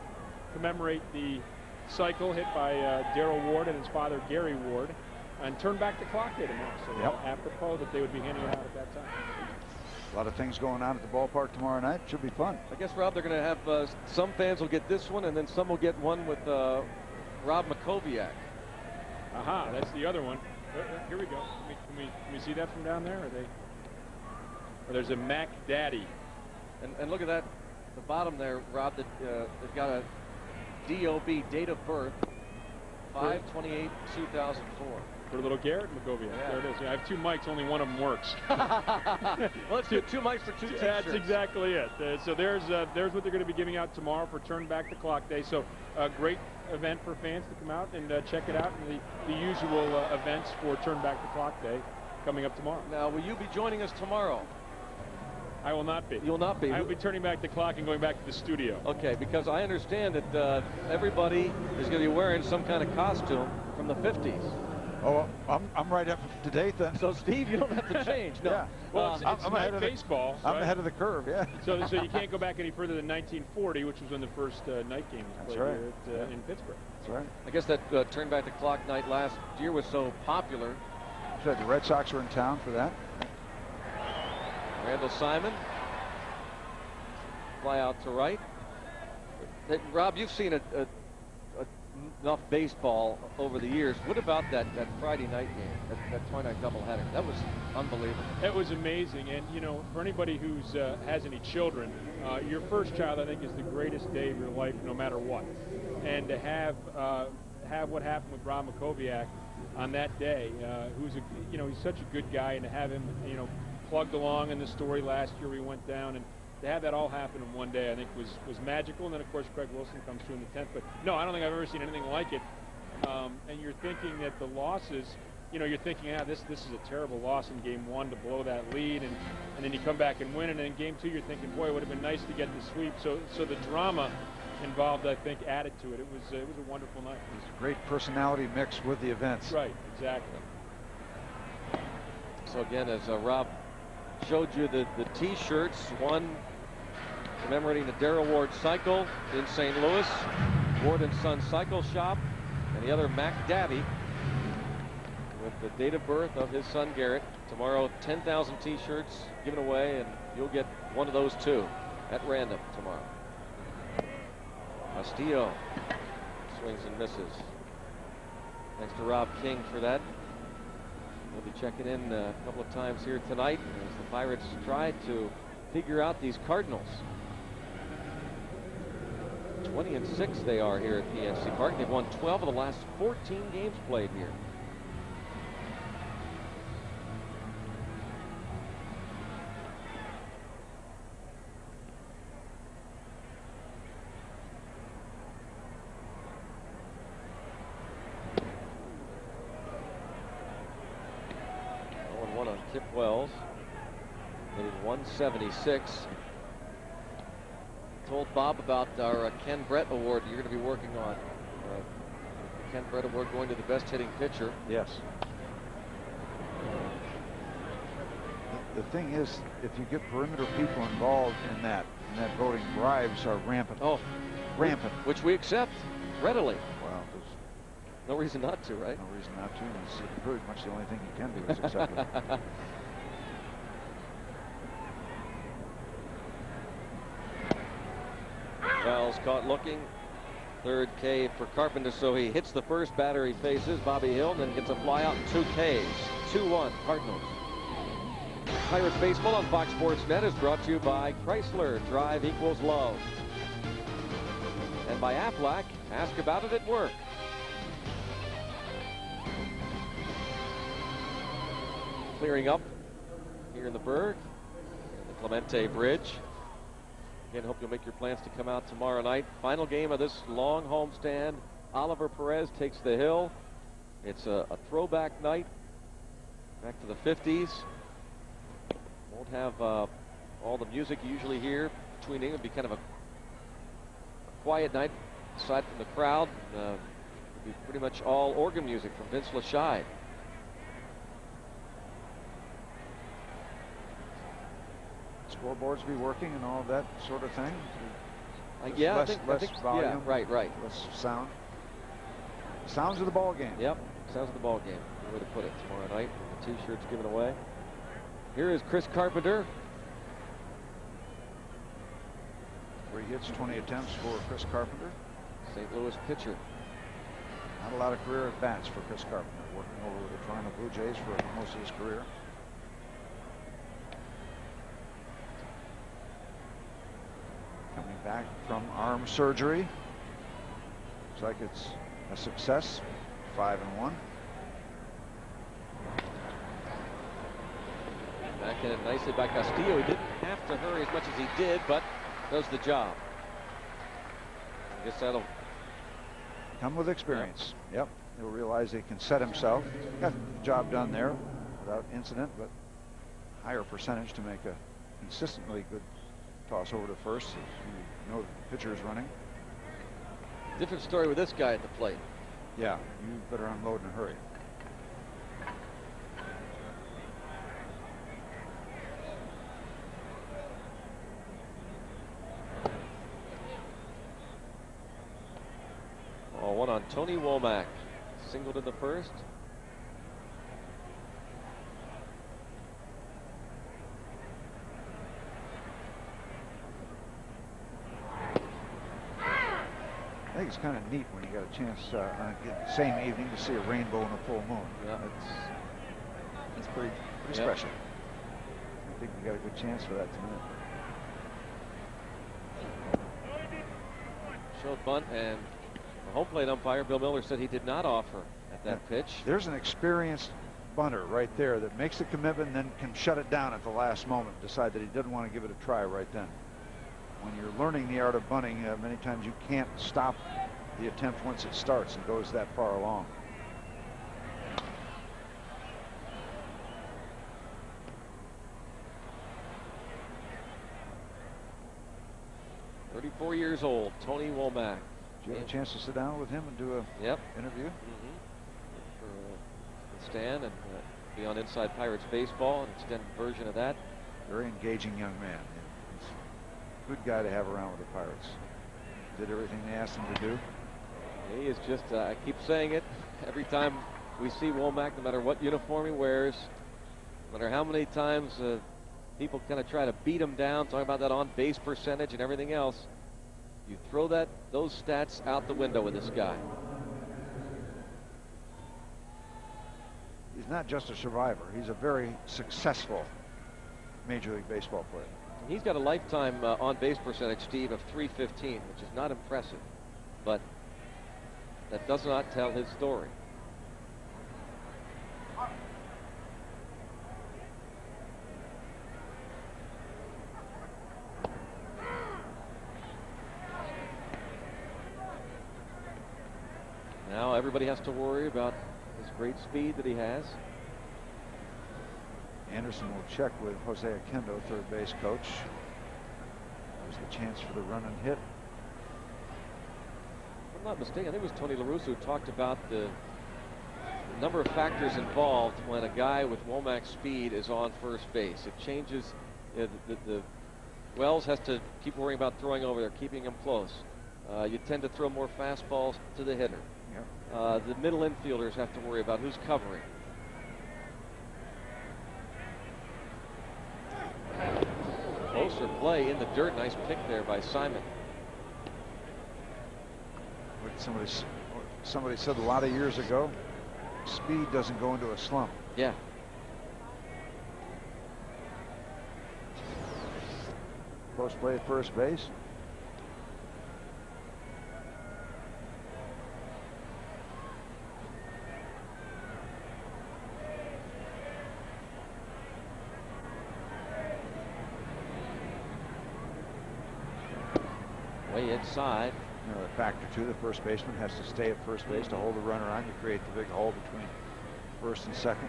[SPEAKER 3] commemorate the cycle hit by Darrell Ward and his father Gary Ward, and turn back the clock day tomorrow. So apropos that they would be handing it out at that time.
[SPEAKER 2] A lot of things going on at the ballpark tomorrow night. Should be fun.
[SPEAKER 1] I guess, Rob, they're going to have some fans will get this one, and then some will get one with Rob Makoviak.
[SPEAKER 3] Aha, that's the other one. Here we go. Can we see that from down there? Or there's a Mac Daddy.
[SPEAKER 1] And look at that, the bottom there, Rob. That they've got a DOB, date of birth, 5/28/2004.
[SPEAKER 3] For little Garrett Magovia.
[SPEAKER 1] Yeah.
[SPEAKER 3] There it is. Yeah, I have 2 mics. Only one of them works.
[SPEAKER 1] Well, let's do 2 mics for 2 t-shirts.
[SPEAKER 3] That's exactly it. So there's what they're going to be giving out tomorrow for Turn Back the Clock Day. So a great event for fans to come out and check it out, and the usual events for Turn Back the Clock Day coming up tomorrow.
[SPEAKER 1] Now, will you be joining us tomorrow?
[SPEAKER 3] I will not be.
[SPEAKER 1] You'll not be.
[SPEAKER 3] I will be turning back the clock and going back to the studio.
[SPEAKER 1] Okay, because I understand that everybody is going to be wearing some kind of costume from the 50s.
[SPEAKER 2] Oh, I'm right up to date then.
[SPEAKER 1] So, Steve, you don't have to change. No.
[SPEAKER 2] Yeah.
[SPEAKER 3] Well, it's
[SPEAKER 2] I'm
[SPEAKER 3] night
[SPEAKER 2] ahead of the-
[SPEAKER 3] baseball.
[SPEAKER 2] I'm
[SPEAKER 3] right?
[SPEAKER 2] ahead of the curve, yeah.
[SPEAKER 3] So you can't go back any further than 1940, which was when the first night game was
[SPEAKER 2] That's
[SPEAKER 3] played
[SPEAKER 2] right.
[SPEAKER 3] here in Pittsburgh.
[SPEAKER 2] That's right.
[SPEAKER 1] I guess that turn back the clock night last year was so popular.
[SPEAKER 2] Said the Red Sox were in town for that.
[SPEAKER 1] Randall Simon. Fly out to right. Hey, Rob, you've seen enough baseball over the years. What about that Friday night game, that twilight doubleheader? That was unbelievable.
[SPEAKER 3] It was amazing, and you know, for anybody who's has any children, your first child, I think, is the greatest day of your life, no matter what. And to have what happened with Rob Makoviak on that day, he's such a good guy, and to have him, plugged along in the story last year we went down, and to have that all happen in one day, I think was magical. And then, of course, Craig Wilson comes through in the 10th. But no, I don't think I've ever seen anything like it. And you're thinking that the losses, you're thinking, this is a terrible loss in Game 1 to blow that lead, and then you come back and win it. And in Game 2, you're thinking, boy, it would have been nice to get the sweep. So the drama involved, I think, added to it. It was a wonderful night.
[SPEAKER 2] It's a great personality mix with the events.
[SPEAKER 3] Right, exactly.
[SPEAKER 1] So again, as Rob showed you the T-shirts, one commemorating the Darrell Ward cycle in St. Louis, Ward & Son Cycle Shop, and the other Mac Daddy with the date of birth of his son Garrett. Tomorrow, 10,000 T-shirts given away, and you'll get one of those too at random tomorrow. Castillo swings and misses. Thanks to Rob King for that. We'll be checking in a couple of times here tonight as the Pirates try to figure out these Cardinals. 20-6 they are here at PNC Park. They've won 12 of the last 14 games played here. On Kip Wells, hitting 176. Told Bob about our Ken Brett Award you're going to be working on. The Ken Brett Award going to the best hitting pitcher.
[SPEAKER 2] Yes. The thing is, if you get perimeter people involved in that voting, bribes are rampant.
[SPEAKER 1] Oh,
[SPEAKER 2] rampant.
[SPEAKER 1] Which we accept readily.
[SPEAKER 2] Well, there's
[SPEAKER 1] no reason not to, right?
[SPEAKER 2] no reason not to. It's pretty much the only thing you can do is accept it.
[SPEAKER 1] Wells caught looking. Third K for Carpenter, so he hits the first batter he faces, Bobby Hill, then gets a fly out and 2 Ks. 2-1 Cardinals. Pirates Baseball on Fox Sports Net is brought to you by Chrysler. Drive equals love. And by Aflac. Ask about it at work. Clearing up here in the Berg, the Clemente Bridge. Again, hope you'll make your plans to come out tomorrow night. Final game of this long homestand. Oliver Perez takes the hill. It's a throwback night back to the 50s. Won't have all the music you usually hear between innings. It'll be kind of a quiet night aside from the crowd. It'll be pretty much all organ music from Vince Lashide.
[SPEAKER 2] Scoreboards be working and all that sort of thing.
[SPEAKER 1] Yeah,
[SPEAKER 2] less,
[SPEAKER 1] I think
[SPEAKER 2] volume,
[SPEAKER 1] yeah, right.
[SPEAKER 2] Less sound. Sounds of the ball game.
[SPEAKER 1] Yep, sounds of the ball game. Good way to put it. Tomorrow night, the T-shirts given away. Here is Chris Carpenter.
[SPEAKER 2] 3 hits, 20 attempts for Chris Carpenter.
[SPEAKER 1] St. Louis pitcher.
[SPEAKER 2] Not a lot of career at bats for Chris Carpenter, working over with the Toronto Blue Jays for most of his career. Coming back from arm surgery. Looks like it's a success. 5-1.
[SPEAKER 1] Back in it nicely by Castillo. He didn't have to hurry as much as he did, but does the job. I guess that'll
[SPEAKER 2] come with experience. Yep. He'll realize he can set himself. Got the job done there without incident, but higher percentage to make a consistently good toss over to first. As you know, the pitcher is running.
[SPEAKER 1] Different story with this guy at the plate.
[SPEAKER 2] Yeah, you better unload in a hurry.
[SPEAKER 1] 1 on Tony Womack. Singled in the first.
[SPEAKER 2] I think it's kind of neat when you got a chance on the same evening to see a rainbow and a full moon.
[SPEAKER 1] Yeah.
[SPEAKER 2] It's pretty special. I think we got a good chance for that tonight.
[SPEAKER 1] Showed bunt, and the home plate umpire, Bill Miller, said he did not offer at that pitch.
[SPEAKER 2] There's an experienced bunter right there that makes the commitment and then can shut it down at the last moment, decide that he doesn't want to give it a try right then. When you're learning the art of bunting, many times you can't stop the attempt once it starts and goes that far along.
[SPEAKER 1] "34 years old, Tony Womack."
[SPEAKER 2] Did you have a chance to sit down with him and do a interview?
[SPEAKER 1] For Stan and be on Inside Pirates Baseball, an extended version of that.
[SPEAKER 2] Very engaging young man. He's a good guy to have around with the Pirates. Did everything they asked him to do.
[SPEAKER 1] He is just, I keep saying it, every time we see Womack, no matter what uniform he wears, no matter how many times people kind of try to beat him down, talking about that on-base percentage and everything else, you throw those stats out the window with this guy.
[SPEAKER 2] He's not just a survivor. He's a very successful Major League Baseball player.
[SPEAKER 1] He's got a lifetime on-base percentage, Steve, of .315, which is not impressive, but that does not tell his story. Now everybody has to worry about his great speed that he has.
[SPEAKER 2] Anderson will check with Jose Akendo, third base coach. There's the chance for the run and hit.
[SPEAKER 1] If I'm not mistaken, I think it was Tony La Russa who talked about the number of factors involved when a guy with Womack's speed is on first base. It changes. The Wells has to keep worrying about throwing over there, keeping him close. You tend to throw more fastballs to the hitter.
[SPEAKER 2] Yep.
[SPEAKER 1] The middle infielders have to worry about who's covering. Closer play in the dirt. Nice pick there by Simon.
[SPEAKER 2] What somebody said a lot of years ago, speed doesn't go into a slump.
[SPEAKER 1] Yeah.
[SPEAKER 2] Close play at first base.
[SPEAKER 1] Way inside.
[SPEAKER 2] A factor too, the first baseman has to stay at first base to hold the runner on. You create the big hole between first and second.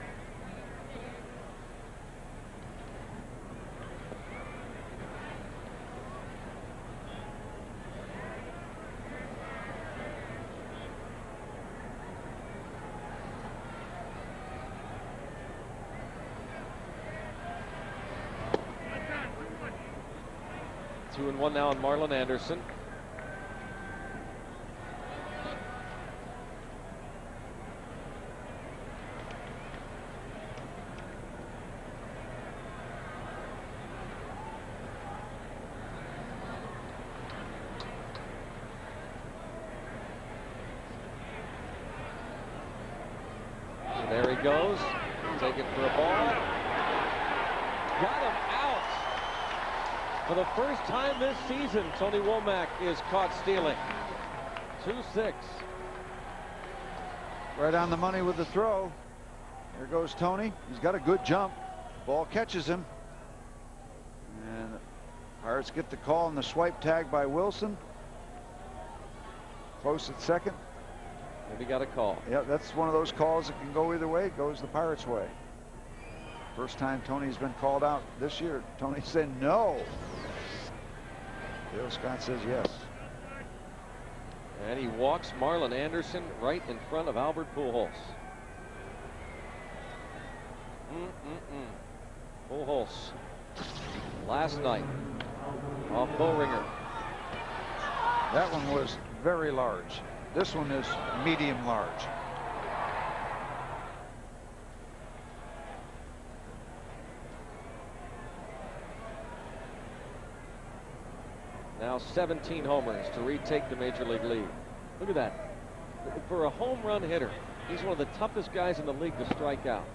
[SPEAKER 1] Two and one now on Marlon Anderson. And there he goes. Take it for a ball. Got him out. For the first time this season, Tony Womack is caught stealing. 2-6.
[SPEAKER 2] Right on the money with the throw. There goes Tony. He's got a good jump. Ball catches him. And the Pirates get the call on the swipe tag by Wilson. Close at second.
[SPEAKER 1] Maybe got a call.
[SPEAKER 2] Yeah, that's one of those calls that can go either way. It goes the Pirates' way. First time Tony's been called out this year. Tony said no. Bill Scott says yes.
[SPEAKER 1] And he walks Marlon Anderson right in front of Albert Pujols. Pujols last night off Bowringer.
[SPEAKER 2] That one was very large. This one is medium large.
[SPEAKER 1] Now 17 homers to retake the major league lead. Look at that. For a home run hitter, he's one of the toughest guys in the league to strike out.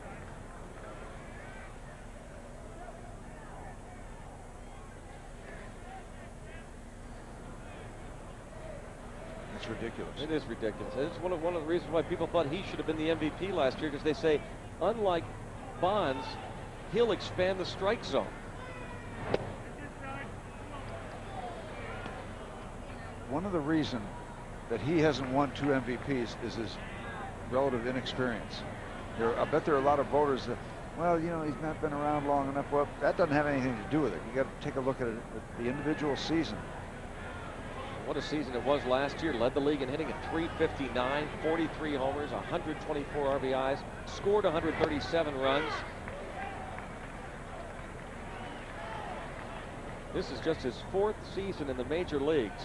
[SPEAKER 2] It's ridiculous.
[SPEAKER 1] It is ridiculous. It's one of the reasons why people thought he should have been the MVP last year, because they say, unlike Bonds, he'll expand the strike zone.
[SPEAKER 2] One of the reasons that he hasn't won 2 MVPs is his relative inexperience. I bet there are a lot of voters that, well, you know, he's not been around long enough. Well, that doesn't have anything to do with it. You got to take a look at it, at the individual season.
[SPEAKER 1] What a season it was last year. Led the league in hitting at 359, 43 homers, 124 RBIs, scored 137 runs. This is just his 4th season in the major leagues.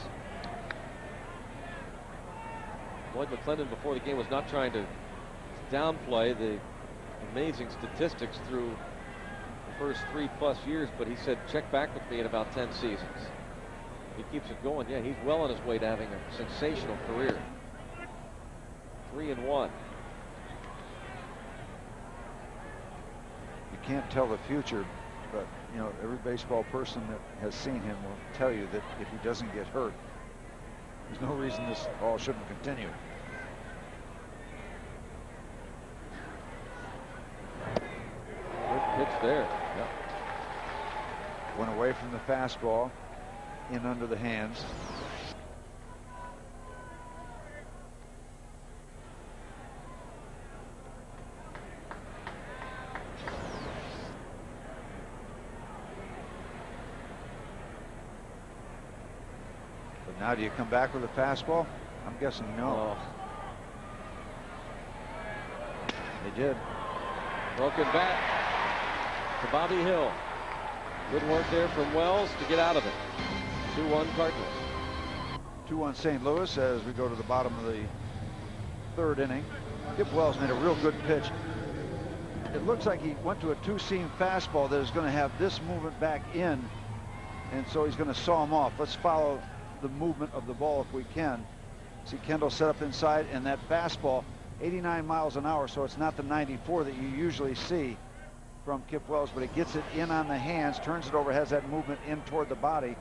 [SPEAKER 1] Lloyd McClendon before the game was not trying to downplay the amazing statistics through the first 3+ years, but he said, check back with me in about 10 seasons. He keeps it going. Yeah, he's well on his way to having a sensational career. 3-1.
[SPEAKER 2] You can't tell the future, but you know, every baseball person that has seen him will tell you that if he doesn't get hurt, there's no reason this ball shouldn't continue.
[SPEAKER 1] Good pitch there.
[SPEAKER 2] Yep. Went away from the fastball, in under the hands. But now do you come back with a fastball? I'm guessing no.
[SPEAKER 1] Oh.
[SPEAKER 2] They did.
[SPEAKER 1] Broken bat to Bobby Hill. Good work there from Wells to get out of it. 2-1 Cardinals.
[SPEAKER 2] 2-1 St. Louis as we go to the bottom of the 3rd inning. Kip Wells made a real good pitch. It looks like he went to a 2-seam fastball that is going to have this movement back in, and so he's going to saw him off. Let's follow the movement of the ball if we can. See Kendall set up inside, and that fastball, 89 miles an hour, so it's not the 94 that you usually see from Kip Wells, but it gets it in on the hands, turns it over, has that movement in toward the body,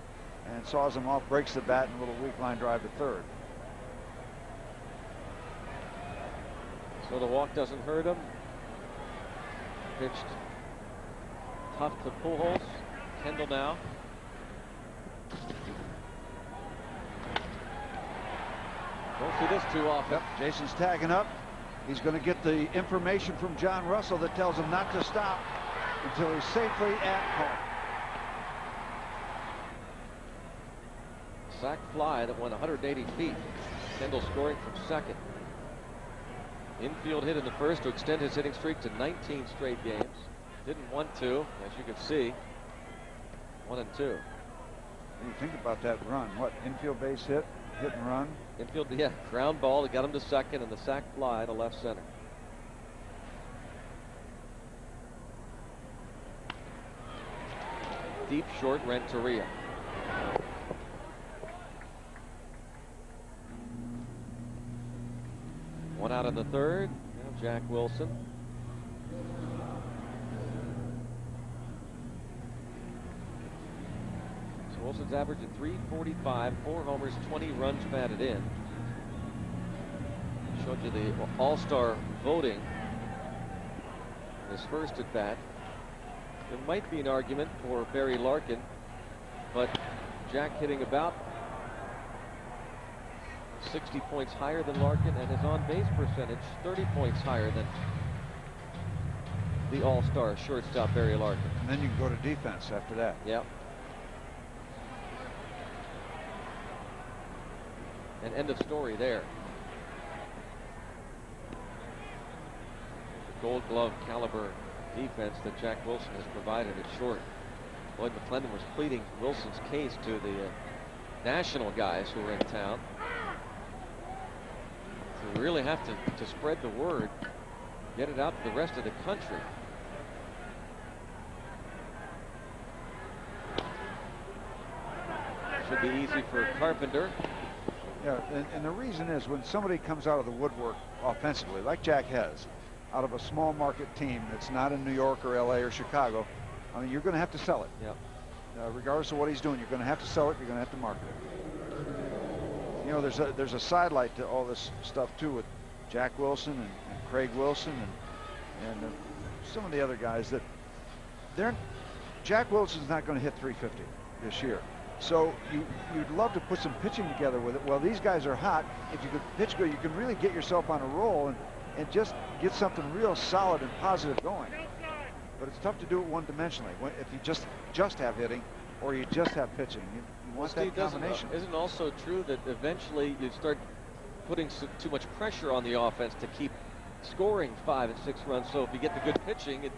[SPEAKER 2] and saws him off, breaks the bat, and a little weak line drive to 3rd.
[SPEAKER 1] So the walk doesn't hurt him. Pitched tough to Pujols. Kendall now. Don't see this too often.
[SPEAKER 2] Yep, Jason's tagging up. He's going to get the information from John Russell that tells him not to stop until he's safely at home.
[SPEAKER 1] Sac fly that went 180 feet. Kendall scoring from 2nd. Infield hit in the 1st to extend his hitting streak to 19 straight games. Didn't want to, as you can see. 1-2.
[SPEAKER 2] When you think about that run, what, infield base hit and run?
[SPEAKER 1] Infield, yeah, ground ball that got him to 2nd, and the sac fly to left center. Deep short Renteria. One out in the 3rd. Now Jack Wilson. So Wilson's averaging .345, 4 homers, 20 runs batted in. Showed you the all-star voting. His first at bat. There might be an argument for Barry Larkin, but Jack hitting about 60 points higher than Larkin, and his on-base percentage 30 points higher than the all-star shortstop Barry Larkin.
[SPEAKER 2] And then you can go to defense after that.
[SPEAKER 1] Yep. And end of story there. The Gold Glove caliber defense that Jack Wilson has provided at short. Lloyd McClendon was pleading Wilson's case to the national guys who were in town. really have to spread the word, get it out to the rest of the country. Should be easy for Carpenter.
[SPEAKER 2] Yeah, and the reason is when somebody comes out of the woodwork offensively, like Jack has, out of a small market team that's not in New York or LA or Chicago, I mean, you're going to have to sell it.
[SPEAKER 1] Yep.
[SPEAKER 2] Regardless of what he's doing, you're going to have to sell it. You're going to have to market it. You know, there's a sidelight to all this stuff too with Jack Wilson and Craig Wilson and some of the other guys that Jack Wilson's not going to hit 350 this year. So you'd love to put some pitching together with it. Well, these guys are hot. If you could pitch good, you can really get yourself on a roll and just get something real solid and positive going. But it's tough to do it one-dimensionally if you just have hitting or you just have pitching. You want that combination.
[SPEAKER 1] Isn't also true that eventually you start putting too much pressure on the offense to keep scoring 5 and 6 runs? So if you get the good pitching, it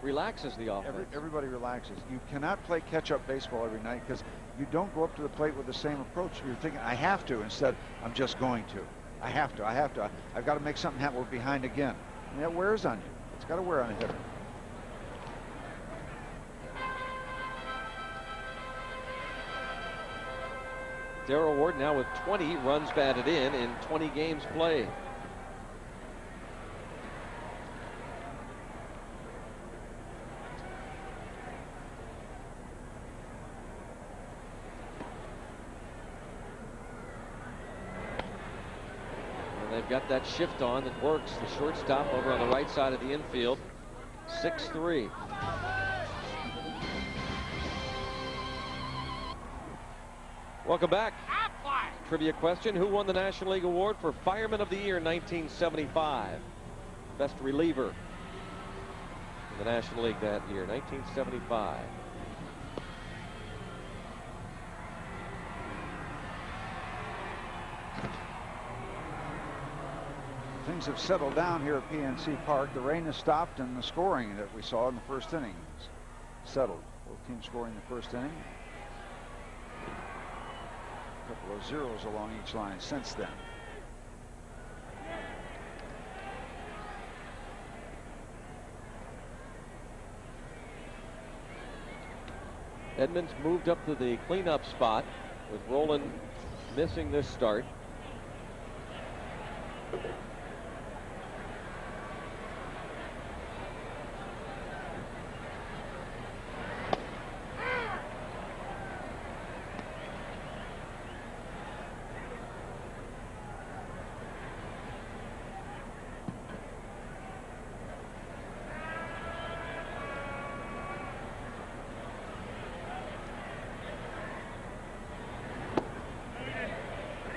[SPEAKER 1] relaxes the offense.
[SPEAKER 2] Everybody relaxes. You cannot play catch-up baseball every night because you don't go up to the plate with the same approach. You're thinking, I have to, instead, I'm just going to. I have to. I've got to make something happen. We're behind again. And that wears on you. It's got to wear on a hitter.
[SPEAKER 1] Darrell Ward now with 20 runs batted in 20 games played. And they've got that shift on that works. The shortstop over on the right side of the infield, 6'3". Welcome back. Trivia question: who won the National League Award for Fireman of the Year in 1975? Best reliever in the National League that year, 1975.
[SPEAKER 2] Things have settled down here at PNC Park. The rain has stopped, and the scoring that we saw in the first inning is settled. Both teams scoring the first inning. A couple of zeros along each line since then.
[SPEAKER 1] Edmonds moved up to the cleanup spot with Rolen missing this start.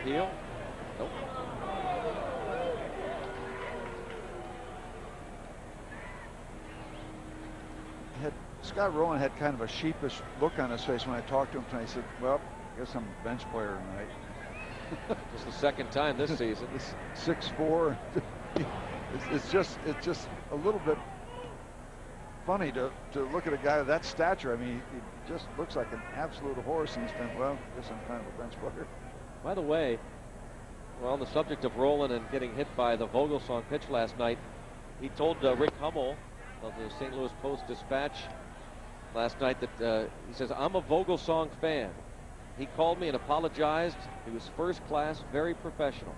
[SPEAKER 1] Nope.
[SPEAKER 2] Scott Rolen had kind of a sheepish look on his face when I talked to him tonight. He said, well, I guess I'm a bench player tonight.
[SPEAKER 1] Just the second time this season.
[SPEAKER 2] 6'4". It's just a little bit funny to look at a guy of that stature. I mean, he just looks like an absolute horse, and he's been, well, I guess I'm kind of a bench player.
[SPEAKER 1] By the way, well, on the subject of Rolen and getting hit by the Vogelsong pitch last night, he told Rick Hummel of the St. Louis Post-Dispatch last night that he says, I'm a Vogelsong fan. He called me and apologized. He was first class, very professional.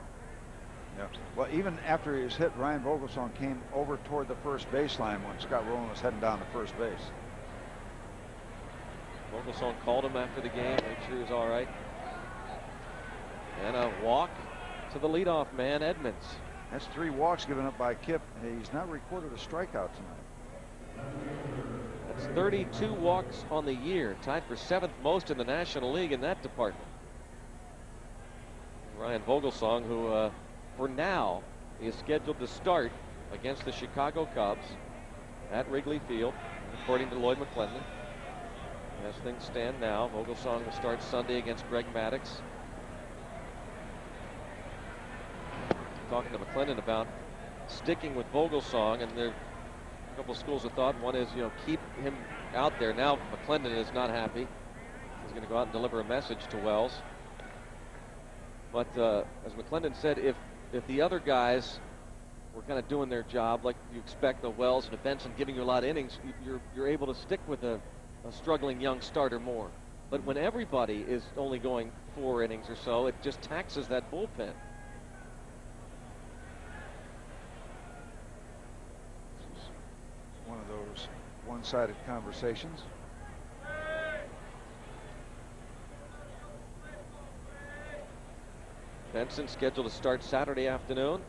[SPEAKER 2] Yeah. Well, even after he was hit, Ryan Vogelsong came over toward the first baseline when Scott Rolen was heading down to first base.
[SPEAKER 1] Vogelsong called him after the game, made sure he was all right. And a walk to the leadoff man, Edmonds.
[SPEAKER 2] That's 3 walks given up by Kip. He's not recorded a strikeout tonight.
[SPEAKER 1] That's 32 walks on the year, tied for 7th most in the National League in that department. Ryan Vogelsong, who for now is scheduled to start against the Chicago Cubs at Wrigley Field, according to Lloyd McClendon. As things stand now, Vogelsong will start Sunday against Greg Maddux. Talking to McClendon about sticking with Vogelsong, and there are a couple schools of thought. One is, keep him out there. Now McClendon is not happy. He's going to go out and deliver a message to Wells. But as McClendon said, if if the other guys were kind of doing their job like you expect, the Wells and the Benson giving you a lot of innings, you're able to stick with a struggling young starter more. But when everybody is only going 4 innings or so, it just taxes that bullpen.
[SPEAKER 2] This is one of those one-sided conversations.
[SPEAKER 1] Benson scheduled to start Saturday afternoon.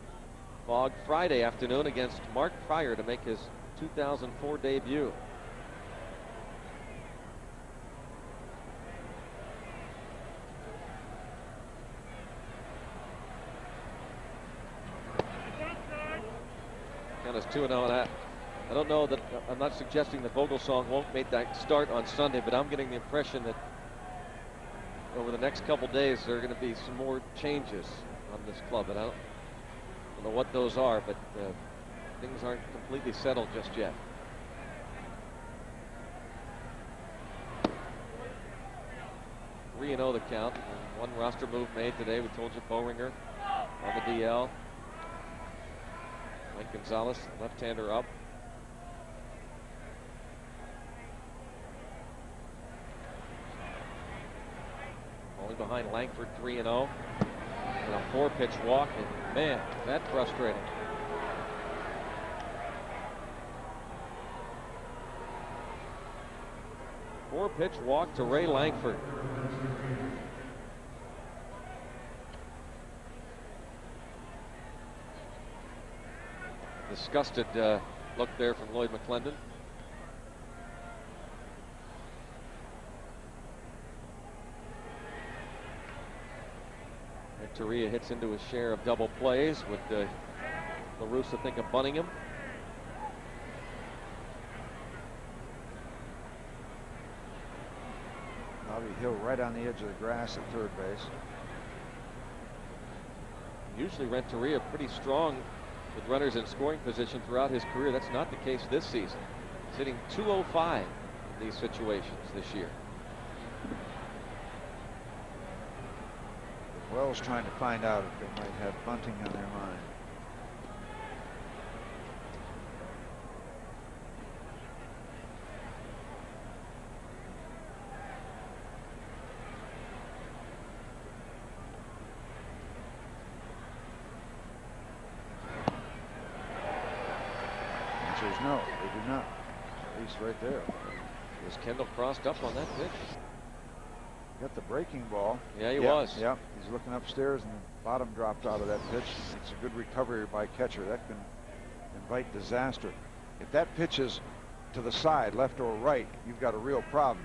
[SPEAKER 1] Fogg Friday afternoon against Mark Pryor to make his 2004 debut. Count is 2-0 on that. I don't know that, I'm not suggesting that Vogelsong won't make that start on Sunday, but I'm getting the impression that over the next couple days there are going to be some more changes on this club, and I don't know what those are, but things aren't completely settled just yet. (3-0) the count. One roster move made today. We told you Boehringer on the DL. Mike Gonzalez, left-hander, up. Only behind Langford, 3-0. And a 4-pitch walk, and man, that's frustrating. Four-pitch walk to Ray Langford. Disgusted look there from Lloyd McClendon. Renteria hits into his share of double plays with La Russa think of bunting him.
[SPEAKER 2] Bobby Hill right on the edge of the grass at third base.
[SPEAKER 1] Usually Renteria pretty strong with runners in scoring position throughout his career. That's not the case this season. He's hitting .205 in these situations this year.
[SPEAKER 2] Wells trying to find out if they might have bunting on their mind. Answer is no, they do not. At least right there.
[SPEAKER 1] Was Kendall crossed up on that pitch?
[SPEAKER 2] Got the breaking ball.
[SPEAKER 1] Yeah, he was.
[SPEAKER 2] Yep. He's looking upstairs, and the bottom dropped out of that pitch. It's a good recovery by catcher. That can invite disaster. If that pitch is to the side, left or right, you've got a real problem.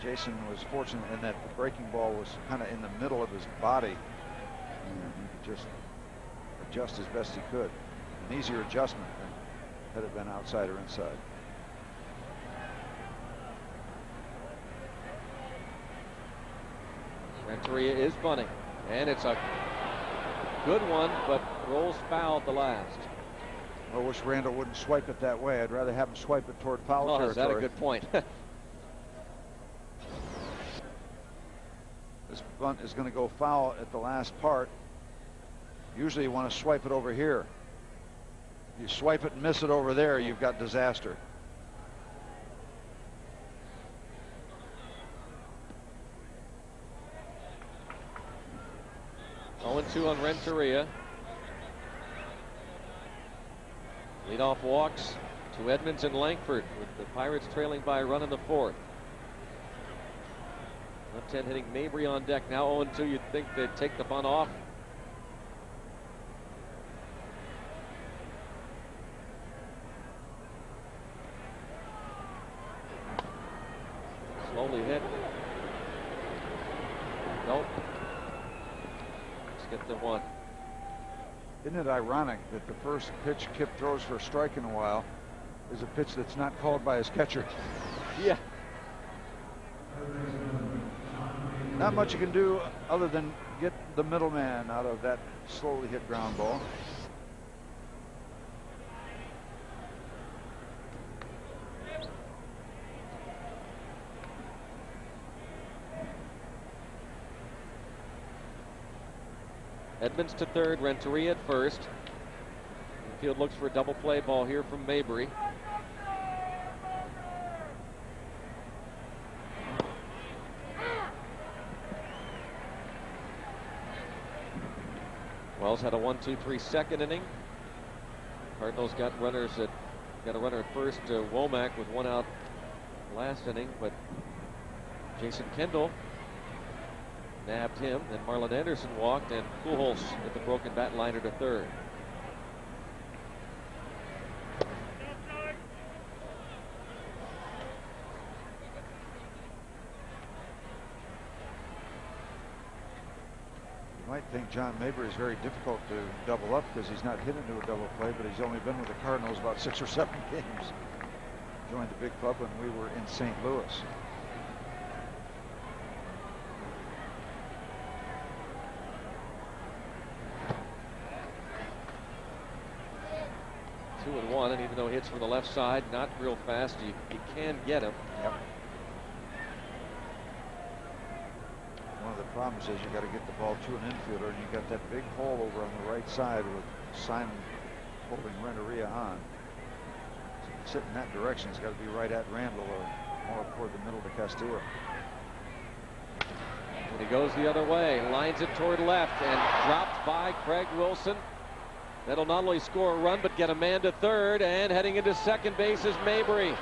[SPEAKER 2] Jason was fortunate in that the breaking ball was kind of in the middle of his body, and he could just adjust as best he could. An easier adjustment than had it been outside or inside.
[SPEAKER 1] Renteria is bunting, and it's a good one, but rolls foul at the last.
[SPEAKER 2] I wish Randall wouldn't swipe it that way. I'd rather have him swipe it toward foul territory.
[SPEAKER 1] Is that a good point?
[SPEAKER 2] This bunt is going to go foul at the last part. Usually you want to swipe it over here. You swipe it and miss it over there, you've got disaster.
[SPEAKER 1] (0-2) on Renteria. Leadoff walks to Edmonds and Langford, with the Pirates trailing by a run in the fourth. Left-hand hitting Mabry on deck. Now 0-2. You'd think they'd take the bunt off. Slowly hit. Nope. Let's get the one.
[SPEAKER 2] Isn't it ironic that the first pitch Kip throws for a strike in a while is a pitch that's not called by his catcher?
[SPEAKER 1] Yeah.
[SPEAKER 2] Not much you can do other than get the middleman out of that slowly hit ground ball.
[SPEAKER 1] Edmonds to third, Renteria at first. Infield looks for a double play ball here from Mabry. Wells had a 1-2-3 second inning. Cardinals got a runner at first. Womack with one out last inning, but Jason Kendall nabbed him. Then Marlon Anderson walked, and Pujols with the broken bat liner to third.
[SPEAKER 2] You might think John Mabry is very difficult to double up because he's not hit into a double play, but he's only been with the Cardinals about 6 or 7 games. Joined the big club when we were in St. Louis.
[SPEAKER 1] Two and one, and even though he hits from the left side, not real fast, you can get him.
[SPEAKER 2] Yep. One of the problems is you got to get the ball to an infielder, and you got that big hole over on the right side with Simon holding Renteria on. So sit in that direction. It's got to be right at Randall or more toward the middle to Castillo.
[SPEAKER 1] And he goes the other way, lines it toward left, and dropped by Craig Wilson. That'll not only score a run, but get a man to third, and heading into second base is Mabry.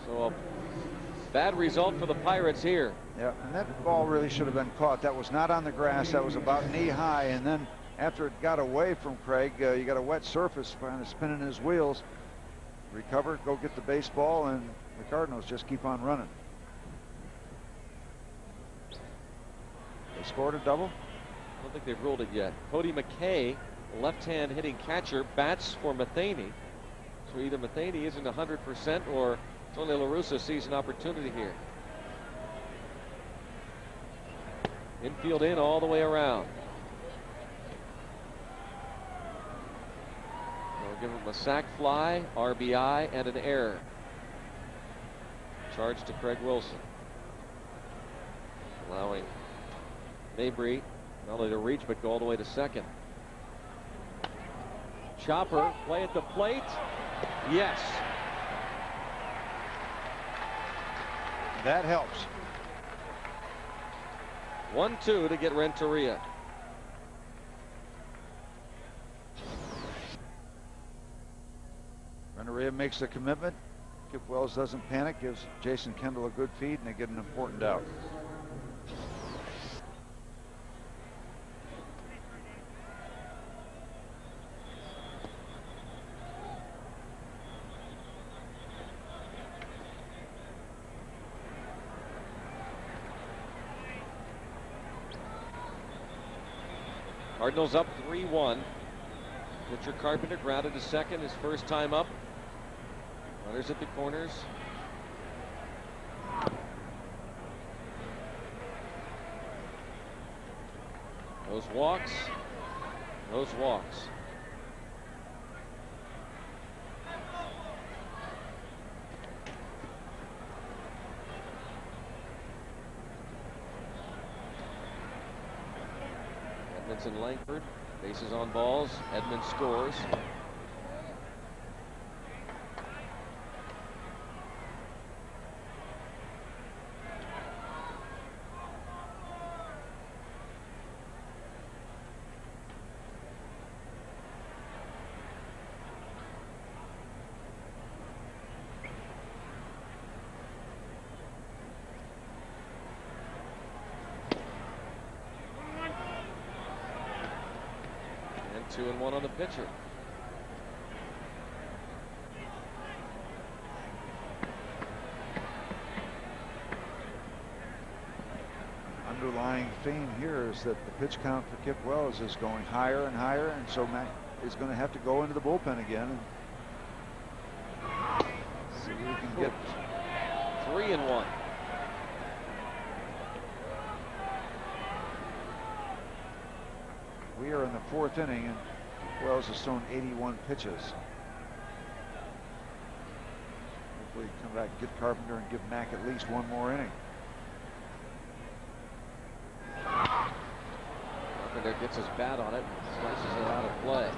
[SPEAKER 1] So a bad result for the Pirates here.
[SPEAKER 2] Yeah, and that ball really should have been caught. That was not on the grass. That was about knee high, and then after it got away from Craig, you got a wet surface, kind of spinning his wheels. Recover, go get the baseball, and the Cardinals just keep on running. They scored a double?
[SPEAKER 1] I don't think they've ruled it yet. Cody McKay, left-hand hitting catcher, bats for Matheny. So either Matheny isn't 100% or Tony La Russa sees an opportunity here. Infield in all the way around. They'll give him a sac fly, RBI, and an error. Charge to Craig Wilson. Allowing Mabry not only to reach, but go all the way to second. Chopper, play at the plate. Yes.
[SPEAKER 2] That helps.
[SPEAKER 1] 1-2 to get Renteria.
[SPEAKER 2] Renteria makes the commitment. Kip Wells doesn't panic, gives Jason Kendall a good feed, and they get an important out.
[SPEAKER 1] Cardinals up 3-1. Pitcher Carpenter grounded to second, his first time up. Runners at the corners. Those walks. Those walks. Edmonds and Langford. Bases on balls. Edmonds scores. And 2-1 on the pitcher.
[SPEAKER 2] Underlying theme here is that the pitch count for Kip Wells is going higher and higher, and so Matt is going to have to go into the bullpen again and see if he can get
[SPEAKER 1] 3-1.
[SPEAKER 2] We are in the 4th inning, and Wells has thrown 81 pitches. Hopefully come back and get Carpenter and give Mack at least one more inning.
[SPEAKER 1] Carpenter gets his bat on it and slices it out of play.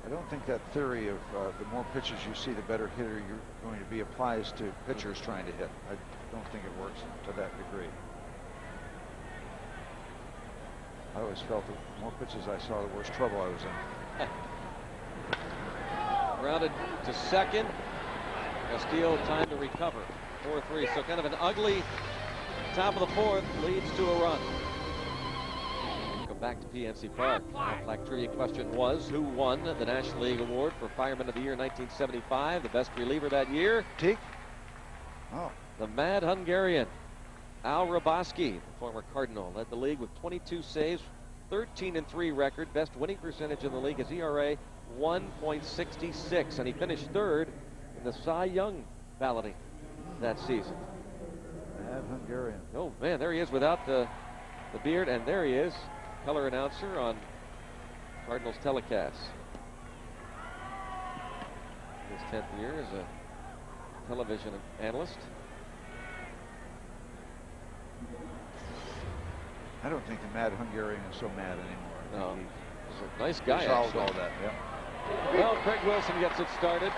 [SPEAKER 2] I don't think that theory of the more pitches you see, the better hitter you're going to be applies to pitchers trying to hit. I don't think it works to that degree. I always felt that the more pitches I saw, the worse trouble I was in.
[SPEAKER 1] Grounded to second. Castillo time to recover. 4-3. So kind of an ugly top of the 4th leads to a run. Back to PNC Park. Our Black Trivia question was, who won the National League Award for Fireman of the Year 1975? The best reliever that year?
[SPEAKER 2] Teak? Oh.
[SPEAKER 1] The Mad Hungarian. Al Raboski, the former Cardinal, led the league with 22 saves, 13-3 record. Best winning percentage in the league is ERA 1.66. And he finished 3rd in the Cy Young balloting that season.
[SPEAKER 2] Mad Hungarian.
[SPEAKER 1] Oh, man, there he is without the beard, and there he is. Color announcer on Cardinals telecasts. His 10th year as a television analyst.
[SPEAKER 2] I don't think the Mad Hungarian is so mad anymore.
[SPEAKER 1] No, he's a nice guy.
[SPEAKER 2] Resolved
[SPEAKER 1] actually.
[SPEAKER 2] all that. Yeah.
[SPEAKER 1] Well, Craig Wilson gets it started.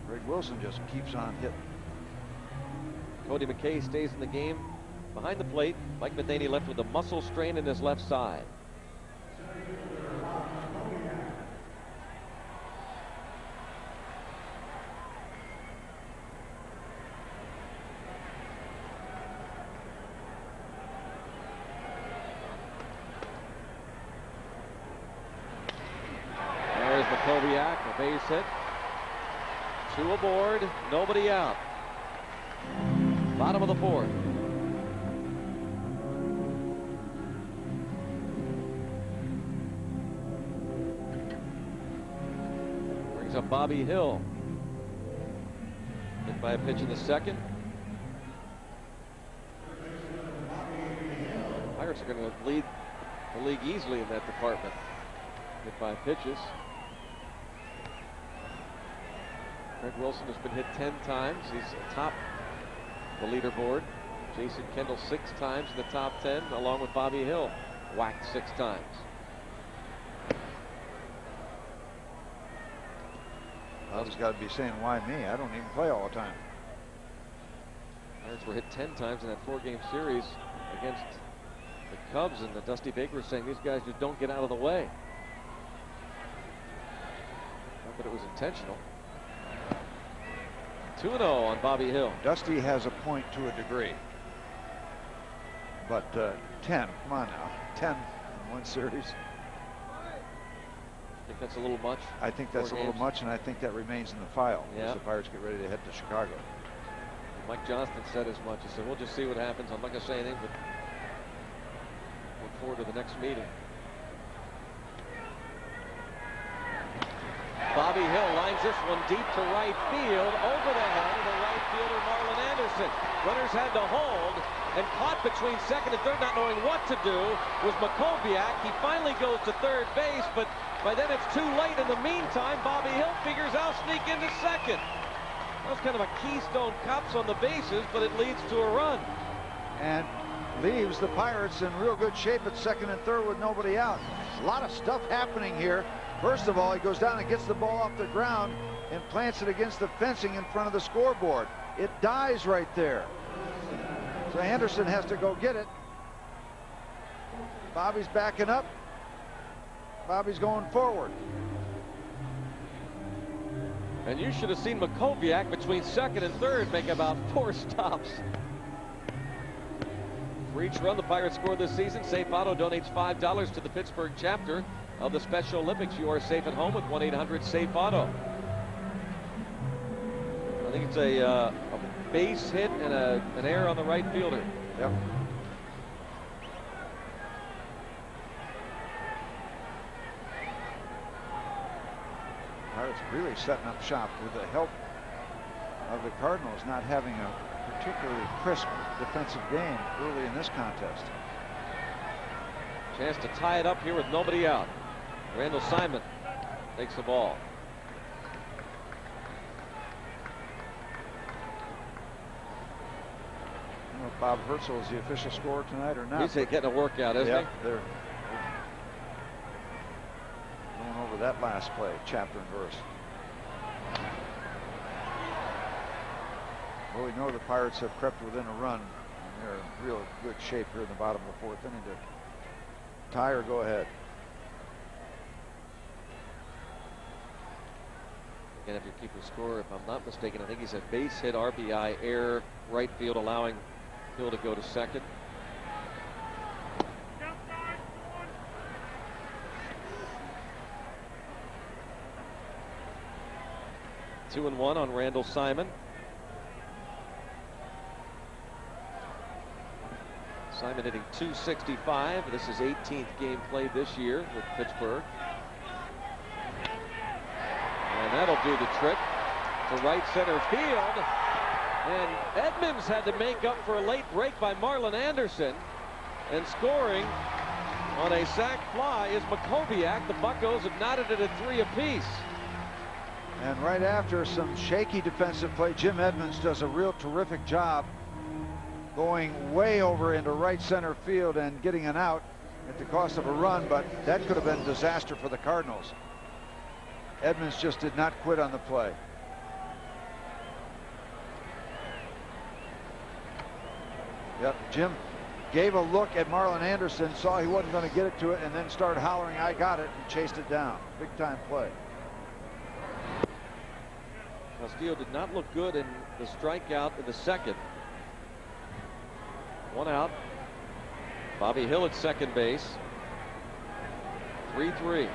[SPEAKER 2] Craig Wilson just keeps on hitting.
[SPEAKER 1] Cody McKay stays in the game behind the plate. Mike Matheny left with a muscle strain in his left side. There's Makoviak, a base hit. 2 aboard, nobody out. Bottom of the 4th. Brings up Bobby Hill. Hit by a pitch in the 2nd. Pirates are going to lead the league easily in that department. Hit by pitches. Craig Wilson has been hit 10 times. He's atop the leaderboard. Jason Kendall 6 times in the top 10, along with Bobby Hill, whacked 6 times.
[SPEAKER 2] Bobby's got to be saying, why me? I don't even play all the time.
[SPEAKER 1] Pirates were hit 10 times in that 4-game series against the Cubs, and the Dusty Baker was saying these guys just don't get out of the way. Not that it was intentional. 2-0 on Bobby Hill.
[SPEAKER 2] Dusty has a point to a degree. But 10, come on now. 10 in one series.
[SPEAKER 1] I think that's a little much.
[SPEAKER 2] I think that's a little much, and I think that remains in the file as the Pirates get ready to head to Chicago.
[SPEAKER 1] Mike Johnston said as much. He said, we'll just see what happens. I'm not going to say anything, but look forward to the next meeting. Bobby Hill lines this one deep to right field, over the head of the right fielder Marlon Anderson. Runners had to hold, and caught between second and third, not knowing what to do, was Makoviak. He finally goes to third base, but by then it's too late. In the meantime, Bobby Hill figures out sneak into second. That was kind of a keystone cops on the bases, but it leads to a run.
[SPEAKER 2] And leaves the Pirates in real good shape at second and third with nobody out. A lot of stuff happening here. First of all, he goes down and gets the ball off the ground and plants it against the fencing in front of the scoreboard. It dies right there. So Anderson has to go get it. Bobby's backing up. Bobby's going forward.
[SPEAKER 1] And you should have seen Makoviak between second and third make about 4 stops. For each run the Pirates scored this season, Safe Auto donates $5 to the Pittsburgh chapter of the Special Olympics. You are safe at home with 1-800-SAFE-AUTO. I think it's a base hit and an error on the right fielder.
[SPEAKER 2] Yep. Pirates really setting up shop with the help of the Cardinals not having a particularly crisp defensive game early in this contest.
[SPEAKER 1] Chance to tie it up here with nobody out. Randall Simon takes the ball.
[SPEAKER 2] I don't know if Bob Herzl is the official scorer tonight or not.
[SPEAKER 1] He's getting a workout, isn't
[SPEAKER 2] he? They're going over that last play, chapter and verse. Well, we know the Pirates have crept within a run, and they're in real good shape here in the bottom of the 4th inning to tie or go ahead.
[SPEAKER 1] Again, if you're keeping score, if I'm not mistaken, I think he's a base hit, RBI, error, right field, allowing Hill to go to second. Two and one on Randall Simon. Simon hitting .265. This is 18th game played this year with Pittsburgh. And that'll do the trick to right center field. And Edmonds had to make up for a late break by Marlon Anderson. And scoring on a sac fly is Makoviak. The Buccos have knotted it at 3 apiece.
[SPEAKER 2] And right after some shaky defensive play, Jim Edmonds does a real terrific job going way over into right center field and getting an out at the cost of a run, but that could have been a disaster for the Cardinals. Edmonds just did not quit on the play. Yep, Jim gave a look at Marlon Anderson, saw he wasn't going to get it to it, and then started hollering, "I got it," and chased it down. Big time play.
[SPEAKER 1] Castillo did not look good in the strikeout in the second. 1 out. Bobby Hill at second base. 3-3.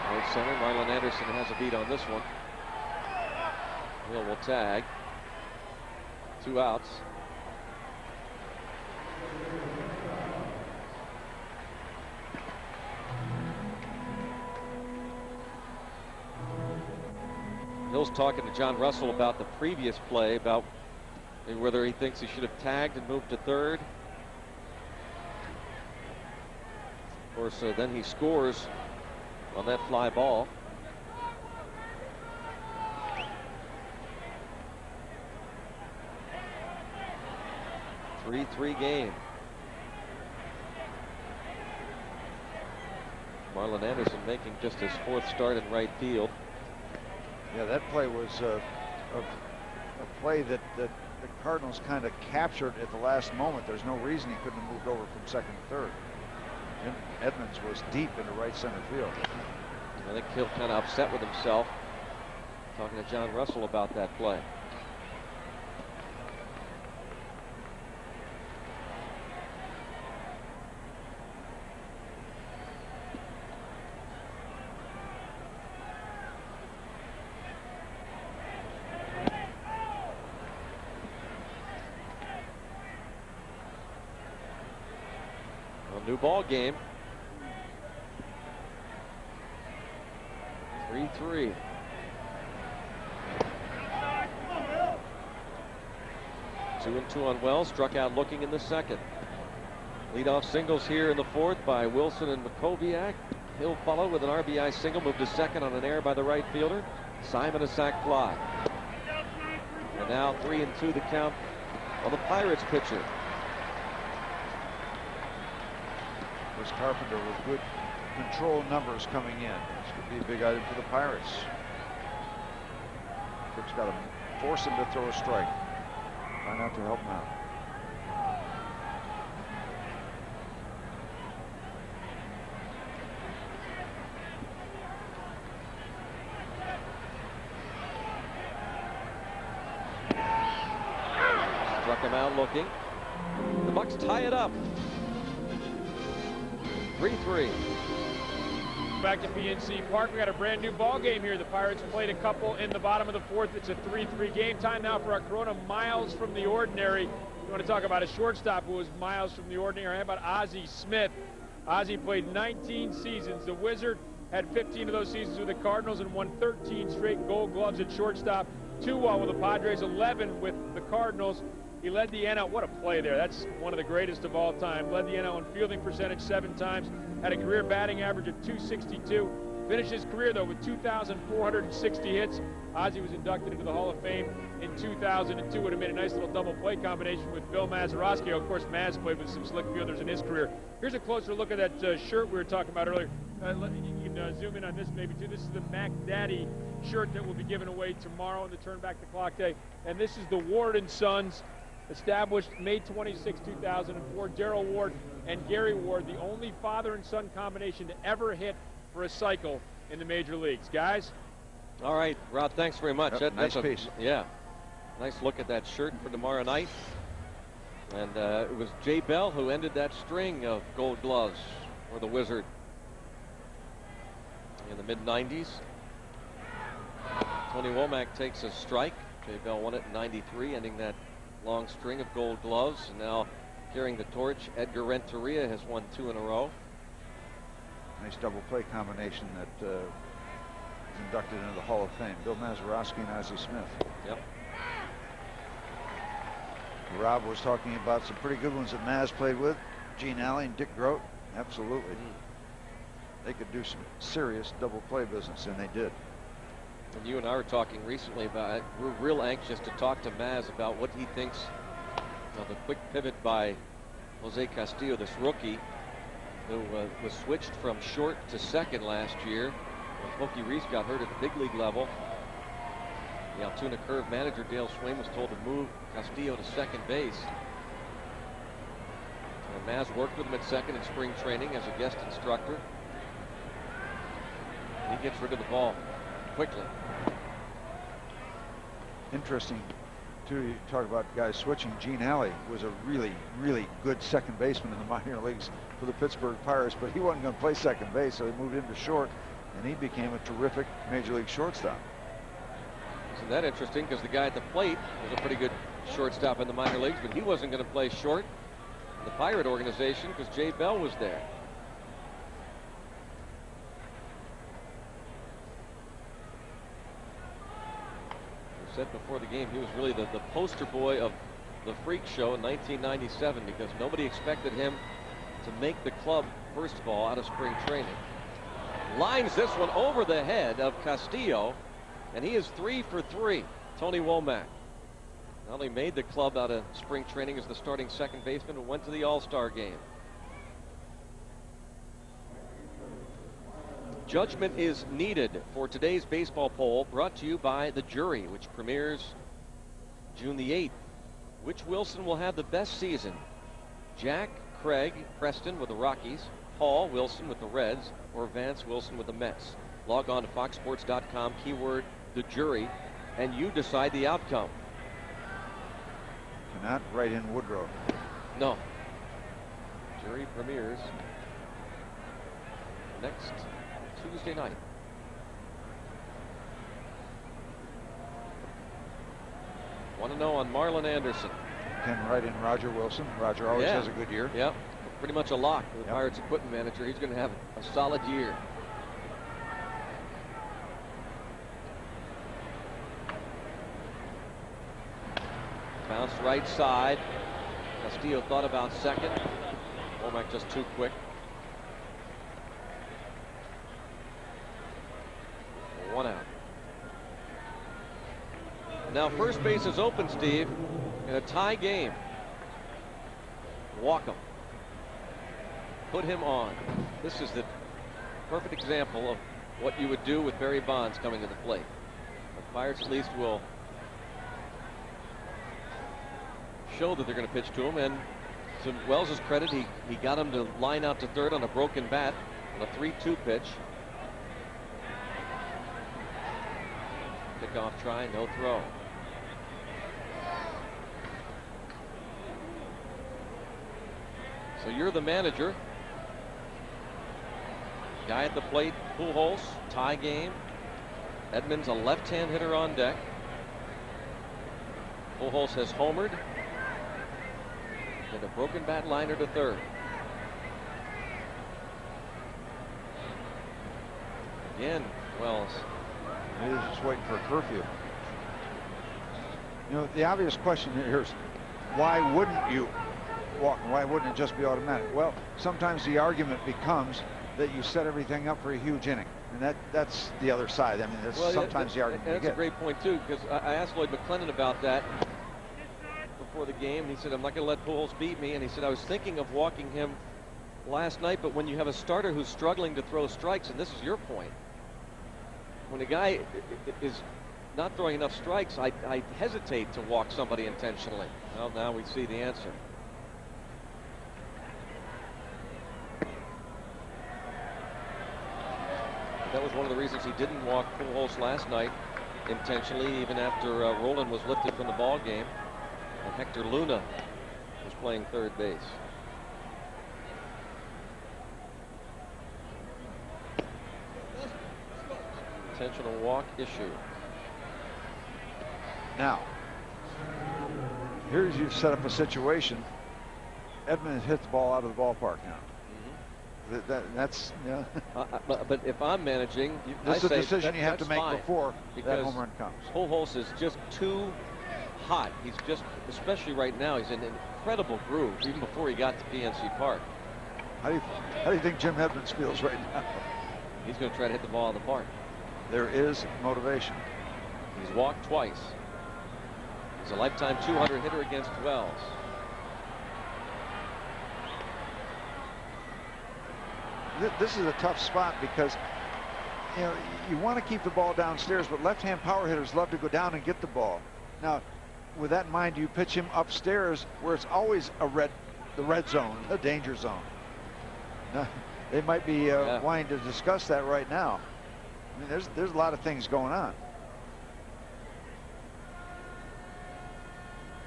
[SPEAKER 1] Right center, Marlon Anderson has a beat on this one. Hill will tag. 2 outs. Hill's talking to John Russell about the previous play, about whether he thinks he should have tagged and moved to third. Of course, then he scores on that fly ball. Three game. Marlon Anderson making just his 4th start in right field.
[SPEAKER 2] Yeah, that play was a play that the Cardinals kind of captured at the last moment. There's no reason he couldn't have moved over from second to third. Jim Edmonds was deep into right center field.
[SPEAKER 1] I think Hill kind of upset with himself, talking to John Russell about that play. New ball game. 3-3. Two and two on Wells. Struck out looking in the second. Leadoff singles here in the 4th by Wilson and Makoviak. Hill followed with an RBI single. Moved to second on an error by the right fielder. Simon a sac fly. And now 3-2 the count on the Pirates pitcher.
[SPEAKER 2] Chris Carpenter with good control numbers coming in. This could be a big item for the Pirates. Kip's got to force him to throw a strike. Try not to help him out.
[SPEAKER 1] Struck him out looking. The Bucs tie it up. 3-3.
[SPEAKER 3] Welcome back to PNC Park. We got a brand new ball game here. The Pirates played a couple in the bottom of the fourth. It's a 3-3 game. Time now for our Corona miles from the ordinary. You want to talk about a shortstop who was miles from the ordinary? How about Ozzie Smith? Ozzie played 19 seasons. The Wizard had 15 of those seasons with the Cardinals and won 13 straight Gold Gloves at shortstop. 2 with the Padres, 11 with the Cardinals. He led the NL. What a play there. That's one of the greatest of all time. Led the NL in fielding percentage 7 times. Had a career batting average of .262. Finished his career, though, with 2,460 hits. Ozzie was inducted into the Hall of Fame in 2002. Would have made a nice little double play combination with Bill Mazeroski. Of course, Maz played with some slick fielders in his career. Here's a closer look at that shirt we were talking about earlier. You can zoom in on this maybe, too. This is the Mac Daddy shirt that will be given away tomorrow on the Turn Back the Clock Day. And this is the Ward and Sons, established May 26, 2004. Darrell Ward and Gary Ward, the only father and son combination to ever hit for a cycle in the major leagues. Guys?
[SPEAKER 1] All right, Rod, thanks very much.
[SPEAKER 2] Yep, nice piece.
[SPEAKER 1] Yeah, nice look at that shirt for tomorrow night. And it was Jay Bell who ended that string of Gold Gloves for the Wizard in the mid-90s. Tony Womack takes a strike. Jay Bell won it in '93, ending that long string of Gold Gloves. And now carrying the torch, Edgar Renteria has won 2 in a row.
[SPEAKER 2] Nice double play combination that is inducted into the Hall of Fame. Bill Mazeroski and Ozzie Smith.
[SPEAKER 1] Yep.
[SPEAKER 2] Rob was talking about some pretty good ones that Maz played with. Gene Alley and Dick Grote. Absolutely. They could do some serious double play business, and they did.
[SPEAKER 1] And you and I were talking recently about it. We're real anxious to talk to Maz about what he thinks of the quick pivot by Jose Castillo, this rookie who was switched from short to second last year when Pokey Reese got hurt at the big league level. The Altoona Curve manager Dale Swain was told to move Castillo to second base. And Maz worked with him at second in spring training as a guest instructor. He gets rid of the ball quickly.
[SPEAKER 2] Interesting, too, you talk about guys switching. Gene Alley was a really, really good second baseman in the minor leagues for the Pittsburgh Pirates, but he wasn't going to play second base, so they moved him to short, and he became a terrific major league shortstop.
[SPEAKER 1] Isn't that interesting? Because the guy at the plate was a pretty good shortstop in the minor leagues, but he wasn't going to play short in the Pirate organization because Jay Bell was there. We said before the game he was really the poster boy of the freak show in 1997 because nobody expected him to make the club first of all out of spring training. Lines this one over the head of Castillo, and he is 3 for 3. Tony Womack not only made the club out of spring training as the starting second baseman, but went to the All-Star game. Judgment is needed for today's baseball poll, brought to you by The Jury, which premieres June the 8th. Which Wilson will have the best season? Jack, Craig, Preston with the Rockies, Paul Wilson with the Reds, or Vance Wilson with the Mets? Log on to foxsports.com, keyword The Jury, and you decide the outcome.
[SPEAKER 2] Cannot write in Woodrow.
[SPEAKER 1] No. Jury premieres next Tuesday night. Want to know on Marlon Anderson.
[SPEAKER 2] Can write in Roger Wilson. Roger always has a good year.
[SPEAKER 1] Yep. Pretty much a lock. The Pirates equipment manager. He's going to have a solid year. Bounced right side. Castillo thought about second. Womack just too quick. 1 out. Now first base is open, Steve, in a tie game. Walk him. Put him on. This is the perfect example of what you would do with Barry Bonds coming to the plate. The Pirates at least will show that they're going to pitch to him, and to Wells' credit, he got him to line out to third on a broken bat on a 3-2 pitch. Pickoff try, no throw. So you're the manager. Guy at the plate Pujols, tie game. Edmonds, a left-hand hitter on deck. Pujols has homered. And a broken bat liner to third. Again, Wells.
[SPEAKER 2] He's just waiting for a curfew. You know, the obvious question here is, why wouldn't you walk? Why wouldn't it just be automatic? Well, sometimes the argument becomes that you set everything up for a huge inning. And that's the other side. I mean, that's sometimes the argument you
[SPEAKER 1] That's
[SPEAKER 2] get.
[SPEAKER 1] a great point, too, because I asked Lloyd McClendon about that before the game, and he said, I'm not going to let Pujols beat me. And he said, I was thinking of walking him last night, but when you have a starter who's struggling to throw strikes, and this is your point, when a guy is not throwing enough strikes, I hesitate to walk somebody intentionally. Well, now we see the answer. That was one of the reasons he didn't walk Pujols last night intentionally, even after Rolen was lifted from the ball game. And Hector Luna was playing third base. Intentional walk issue.
[SPEAKER 2] Now, here's you've set up a situation. Edmonds hit the ball out of the ballpark now. That's yeah.
[SPEAKER 1] But if I'm managing,
[SPEAKER 2] this is a decision you have to make before that home run comes.
[SPEAKER 1] Pujols is just too hot. He's just, especially right now, he's in an incredible groove. Even before he got to PNC Park.
[SPEAKER 2] How do you think Jim Edmonds feels right now?
[SPEAKER 1] He's going to try to hit the ball out of the park.
[SPEAKER 2] There is motivation.
[SPEAKER 1] He's walked twice. He's a lifetime 200 hitter against Wells.
[SPEAKER 2] This is a tough spot because, you know, you want to keep the ball downstairs, but left-hand power hitters love to go down and get the ball. Now, with that in mind, do you pitch him upstairs where it's always the red zone, the danger zone? Now, they might be wanting to discuss that right now. I mean, there's a lot of things going on.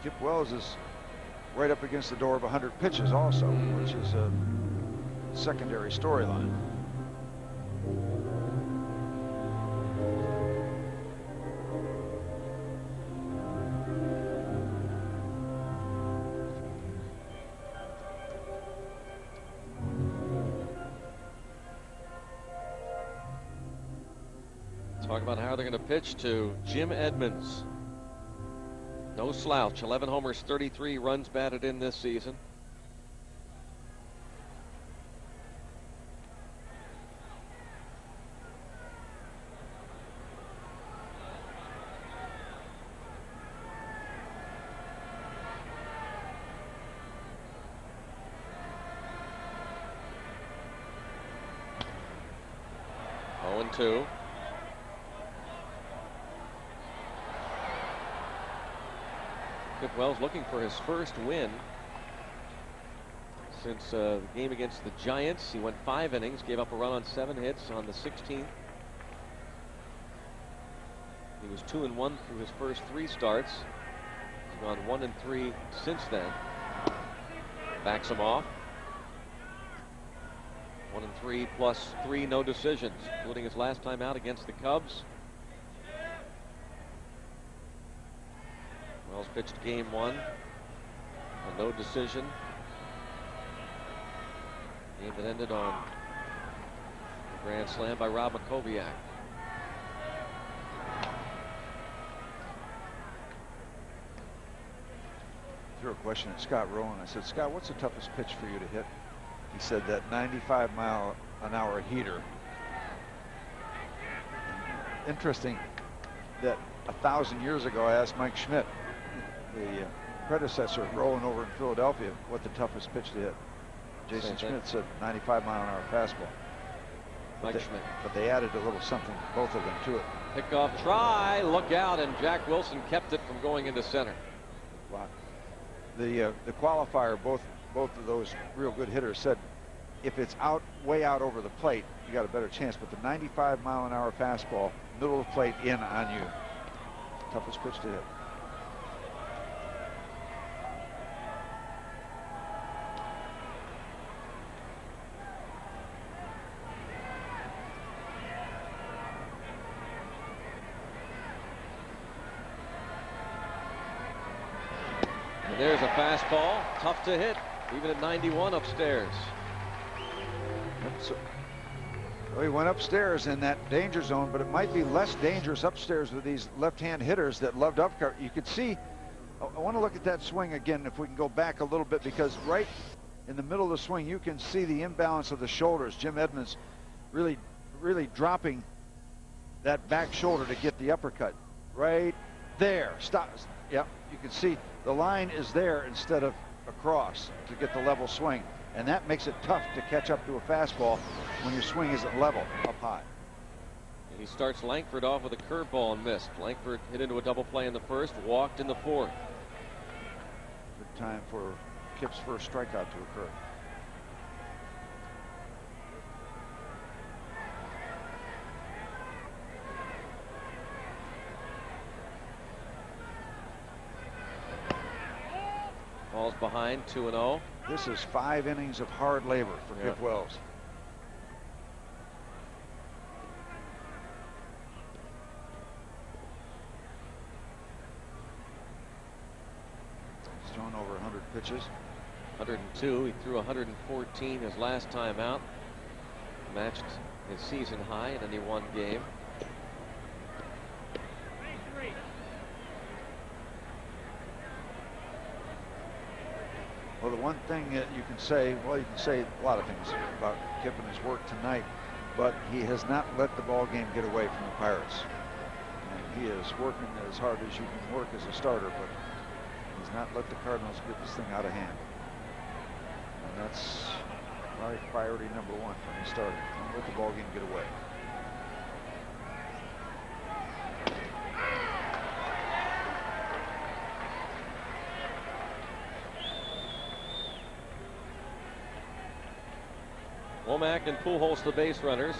[SPEAKER 2] Kip Wells is right up against the door of 100 pitches also, which is a secondary storyline.
[SPEAKER 1] Talk about how they're going to pitch to Jim Edmonds. No slouch. 11 homers, 33 runs batted in this season. Oh, 0-2. Kip Wells looking for his first win since the game against the Giants. He went 5 innings, gave up a run on 7 hits on the 16th. He was 2-1 through his first 3 starts. He's gone 1-3 since then. Backs him off. 1-3 plus 3 no decisions, including his last time out against the Cubs. Wells pitched game 1, a no decision. Game that ended on a grand slam by Rob Makoviak.
[SPEAKER 2] Threw a question at Scott Rowan. I said, Scott, what's the toughest pitch for you to hit? He said that 95-mile-an-hour heater. Interesting that 1,000 years ago I asked Mike Schmidt, the predecessor of Rowan over in Philadelphia, what the toughest pitch to hit. Jason Schmidt said 95-mile-an-hour fastball.
[SPEAKER 1] Mike Schmidt.
[SPEAKER 2] But they added a little something, both of them, to it.
[SPEAKER 1] Pickoff try, look out, and Jack Wilson kept it from going into center.
[SPEAKER 2] Wow. The qualifier, both of those real good hitters said, if it's way out over the plate, you got a better chance. But the 95-mile-an-hour fastball, middle of the plate, in on you. Toughest pitch to hit.
[SPEAKER 1] And there's a fastball, tough to hit, even at 91 upstairs.
[SPEAKER 2] Well, he went upstairs in that danger zone, but it might be less dangerous upstairs with these left-hand hitters that loved upcut. You could see, I want to look at that swing again if we can go back a little bit, because right in the middle of the swing you can see the imbalance of the shoulders. Jim Edmonds really dropping that back shoulder to get the uppercut. Right there. Stop. Yep, you can see the line is there instead of across to get the level swing. And that makes it tough to catch up to a fastball when your swing isn't level up high.
[SPEAKER 1] And he starts Langford off with a curveball and missed. Langford hit into a double play in the first, walked in the fourth.
[SPEAKER 2] Good time for Kip's first strikeout to occur.
[SPEAKER 1] Ball's behind, 2-0.
[SPEAKER 2] This is 5 innings of hard labor for Kip Wells. He's thrown over 100 pitches.
[SPEAKER 1] 102. He threw 114 his last time out. Matched his season high in any one game.
[SPEAKER 2] Well, the one thing that you can say, well, you can say a lot of things about Kip and his work tonight, but he has not let the ball game get away from the Pirates. And he is working as hard as you can work as a starter, but he's not let the Cardinals get this thing out of hand. And that's probably priority number one for any starter. Don't let the ball game get away.
[SPEAKER 1] Womack and Pujols the base runners.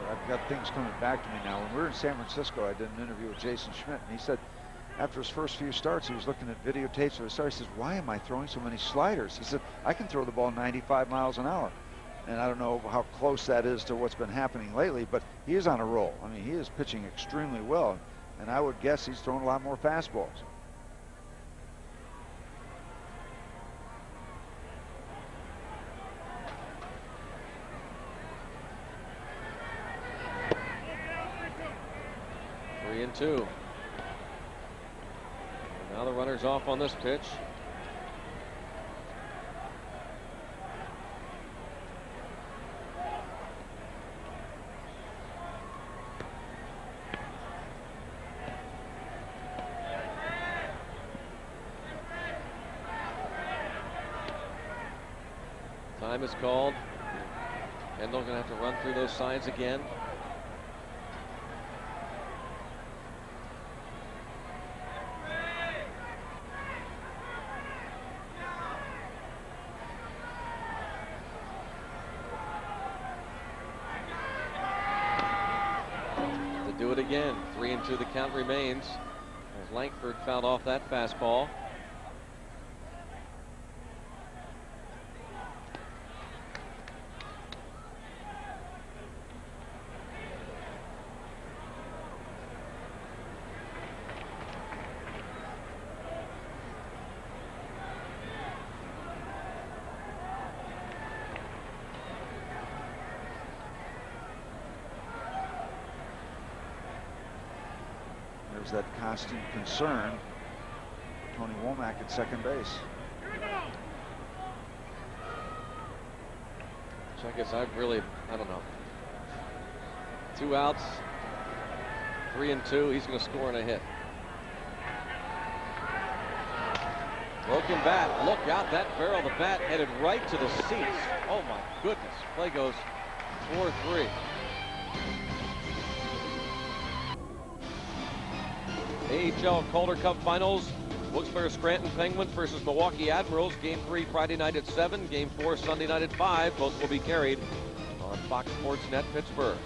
[SPEAKER 2] I've got things coming back to me now. When we were in San Francisco, I did an interview with Jason Schmidt, and he said after his first few starts, he was looking at videotapes of his start. He says, "Why am I throwing so many sliders?" He said, "I can throw the ball 95 miles an hour." And I don't know how close that is to what's been happening lately, but he is on a roll. I mean, he is pitching extremely well, and I would guess he's throwing a lot more fastballs.
[SPEAKER 1] Three and two. And now the runner's off on this pitch. Time is called. Kendall's going to have to run through those signs again. To do it again. 3-2 the count remains as Langford fouled off that fastball.
[SPEAKER 2] There's that constant concern. Tony Womack at second base.
[SPEAKER 1] So I guess I don't know. 2 outs, 3-2. He's going to score and a hit. Broken bat. Look out, that barrel of the bat headed right to the seats. Oh my goodness. Play goes 4-3. AHL Calder Cup Finals. Wilkes-Barre Scranton Penguins versus Milwaukee Admirals. Game 3 Friday night at 7. Game 4 Sunday night at 5. Both will be carried on Fox Sports Net Pittsburgh.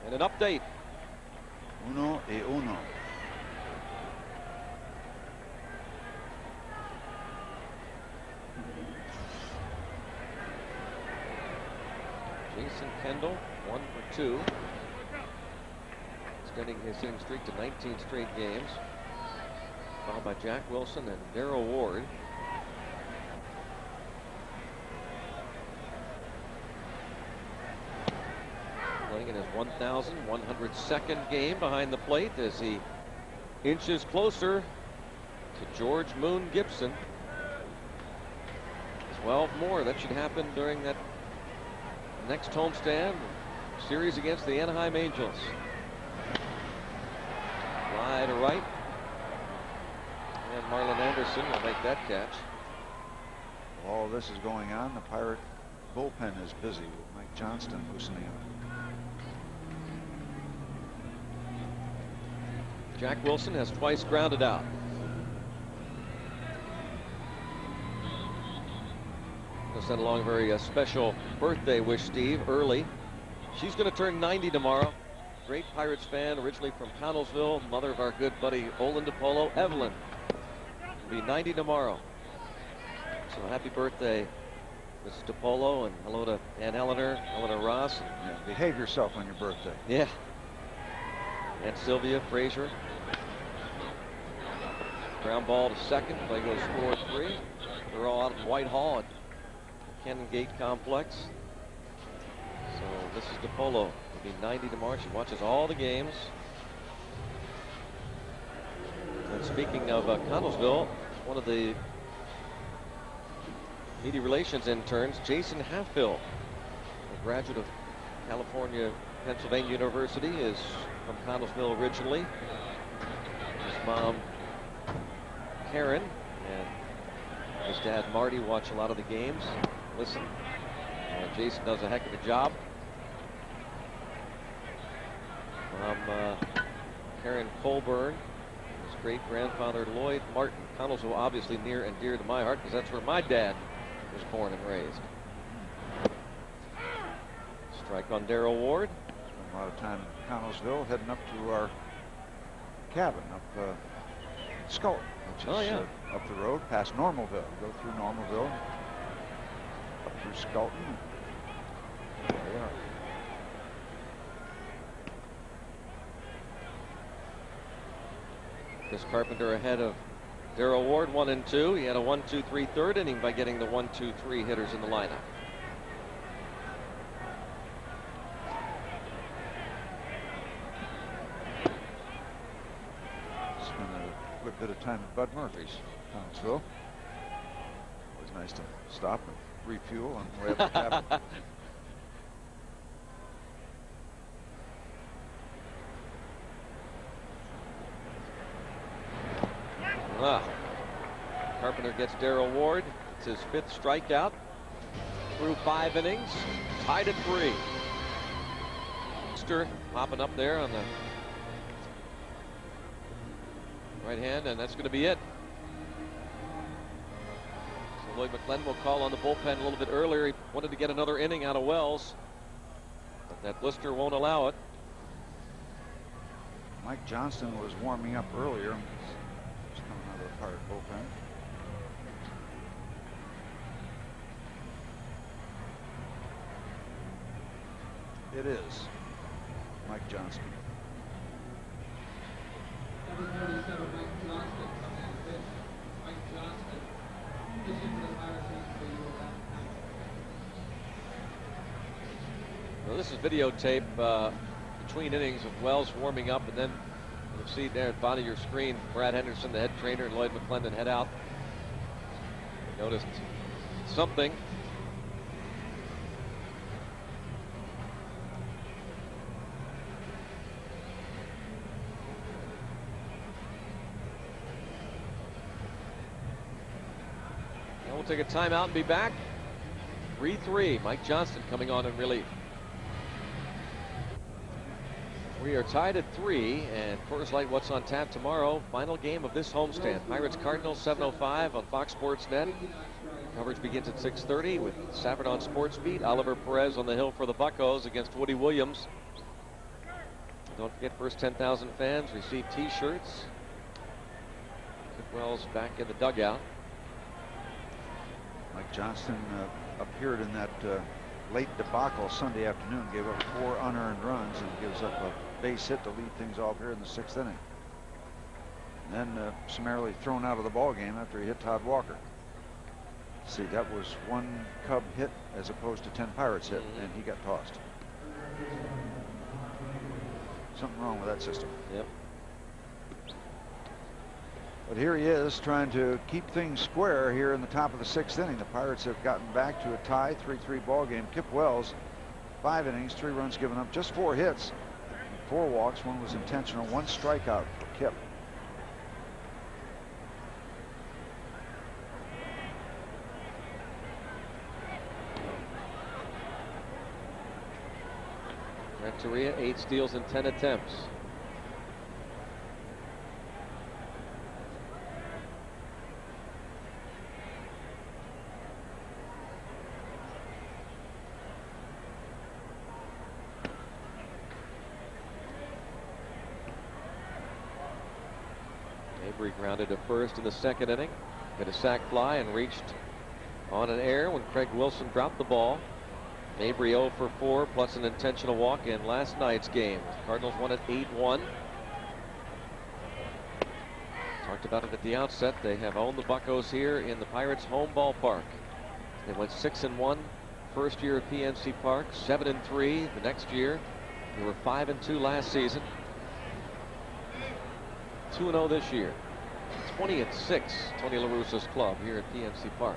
[SPEAKER 1] And an update.
[SPEAKER 2] 1-1.
[SPEAKER 1] Mason Kendall, 1 for 2. Extending his hitting streak to 19 straight games. Followed by Jack Wilson and Darryl Ward. Playing in his 1,102nd game behind the plate as he inches closer to George Moon Gibson. 12 more. That should happen during that next homestand series against the Anaheim Angels. Fly to right. And Marlon Anderson will make that catch.
[SPEAKER 2] While this is going on, the Pirate bullpen is busy with Mike Johnston loosening up.
[SPEAKER 1] Jack Wilson has twice grounded out. I'll send along a very special birthday wish, Steve, early. She's going to turn 90 tomorrow. Great Pirates fan, originally from Connellsville, mother of our good buddy Olin DePolo. Evelyn will be 90 tomorrow. So happy birthday, Mrs. DePolo, and hello to Aunt Eleanor Ross.
[SPEAKER 2] Yeah, behave yourself on your birthday.
[SPEAKER 1] Yeah. And Sylvia Frazier. Ground ball to second. Play goes 4-3. They're all out at Whitehall at Cannon Gate Complex. So this is DePolo. Will be 90 tomorrow. She watches all the games. And speaking of Connellsville, one of the media relations interns, Jason Halfhill, a graduate of California Pennsylvania University, is from Connellsville originally. His mom, Karen, and his dad, Marty, watch a lot of the games. Listen, Jason does a heck of a job. Karen Colburn, his great-grandfather Lloyd Martin. Connellsville obviously near and dear to my heart because that's where my dad was born and raised. Strike on Darryl Ward.
[SPEAKER 2] Spent a lot of time in Connellsville, heading up to our cabin up Scully, which is up the road past Normalville. Go through Normalville, up through Sculton. There we are.
[SPEAKER 1] Chris Carpenter ahead of Darryl Ward, 1 and 2. He had a 1-2-3 third inning by getting the 1-2-3 hitters in the lineup.
[SPEAKER 2] Spent a good bit of time at Bud Murphy's, Connellsville. Always nice to stop and refuel on the way up the cabin.
[SPEAKER 1] Carpenter gets Darryl Ward. It's his 5th strikeout through 5 innings. Tied at 3. Popping up there on the right hand, and that's going to be it. So Lloyd McClendon will call on the bullpen a little bit earlier. He wanted to get another inning out of Wells, but that blister won't allow it.
[SPEAKER 2] Mike Johnston was warming up earlier. He's coming out of the Pirate bullpen. It is Mike Johnston.
[SPEAKER 4] Number 37, Mike Johnston, coming in to pitch. Mike Johnston, pitching for the Pirates for you left now.
[SPEAKER 1] Well, this is videotape between innings of Wells warming up, and then you'll see there at the bottom of your screen, Brad Henderson, the head trainer, and Lloyd McClendon head out. Noticed something. We'll take a timeout and be back. 3-3. Mike Johnston coming on in relief. We are tied at 3, and Coors Light, what's on tap tomorrow? Final game of this homestand. Pirates Cardinals, 7:05 on Fox Sports Net. Coverage begins at 6:30 with Safford on Sports Beat. Oliver Perez on the hill for the Buccos against Woody Williams. Don't forget, first 10,000 fans receive T-shirts. Kip Wells back in the dugout.
[SPEAKER 2] Mike Johnston appeared in that late debacle Sunday afternoon. Gave up 4 unearned runs and gives up a base hit to lead things off here in the 6th inning. And then summarily thrown out of the ball game after he hit Todd Walker. See, that was 1 Cub hit as opposed to 10 Pirates hit, and he got tossed. Something wrong with that system.
[SPEAKER 1] Yep.
[SPEAKER 2] But here he is trying to keep things square here in the top of the 6th inning. The Pirates have gotten back to a tie, 3-3 ball game. Kip Wells, 5 innings, 3 runs given up, just 4 hits, 4 walks. 1 was intentional, 1 strikeout for Kip.
[SPEAKER 1] Renteria, 8 steals in 10 attempts. Mabry grounded to first in the 2nd inning. Hit a sac fly and reached on an error when Craig Wilson dropped the ball. Mabry 0 for 4 plus an intentional walk in last night's game. Cardinals won at 8-1. Talked about it at the outset. They have owned the Buccos here in the Pirates' home ballpark. They went 6-1 first year at PNC Park, 7-3 the next year. They were 5-2 last season. 2-0 this year. 20-6, Tony La Russa's club here at PNC Park.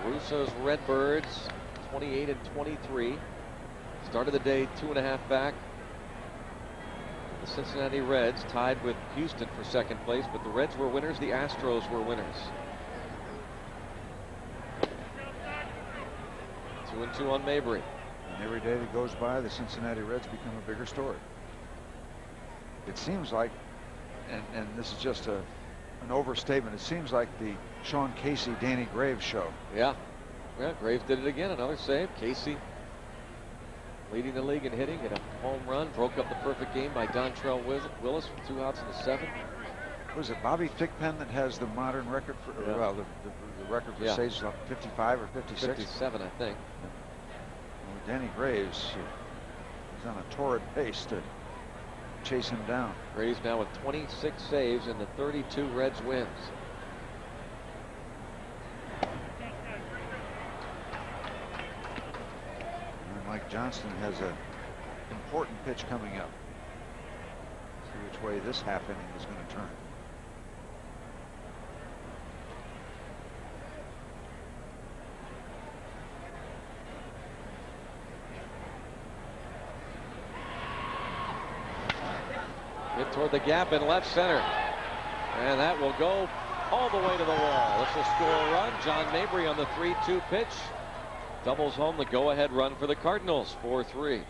[SPEAKER 1] Russo's Redbirds 28-23 started the day 2.5 back. The Cincinnati Reds tied with Houston for 2nd place, but the Reds were winners, the Astros were winners. 2-2 on Mabry.
[SPEAKER 2] And every day that goes by, the Cincinnati Reds become a bigger story. It seems like, and this is just an overstatement, it seems like the Sean Casey, Danny Graves show.
[SPEAKER 1] Yeah. Yeah, Graves did it again. Another save. Casey leading the league in hitting. Hit a home run. Broke up the perfect game by Dontrell Willis with 2 outs in the 7th.
[SPEAKER 2] Was it Bobby Thigpen that has the modern record for, well, the record for saves, 55 or 56?
[SPEAKER 1] 57, I think.
[SPEAKER 2] Well, Danny Graves is on a torrid pace to chase him down.
[SPEAKER 1] Graves now with 26 saves in the 32 Reds wins.
[SPEAKER 2] Mike Johnston has an important pitch coming up. See which way this half inning is going to turn.
[SPEAKER 1] Hit toward the gap in left center. And that will go all the way to the wall. This will score a run. John Mabry on the 3-2 pitch. Doubles home the go-ahead run for the Cardinals, 4-3.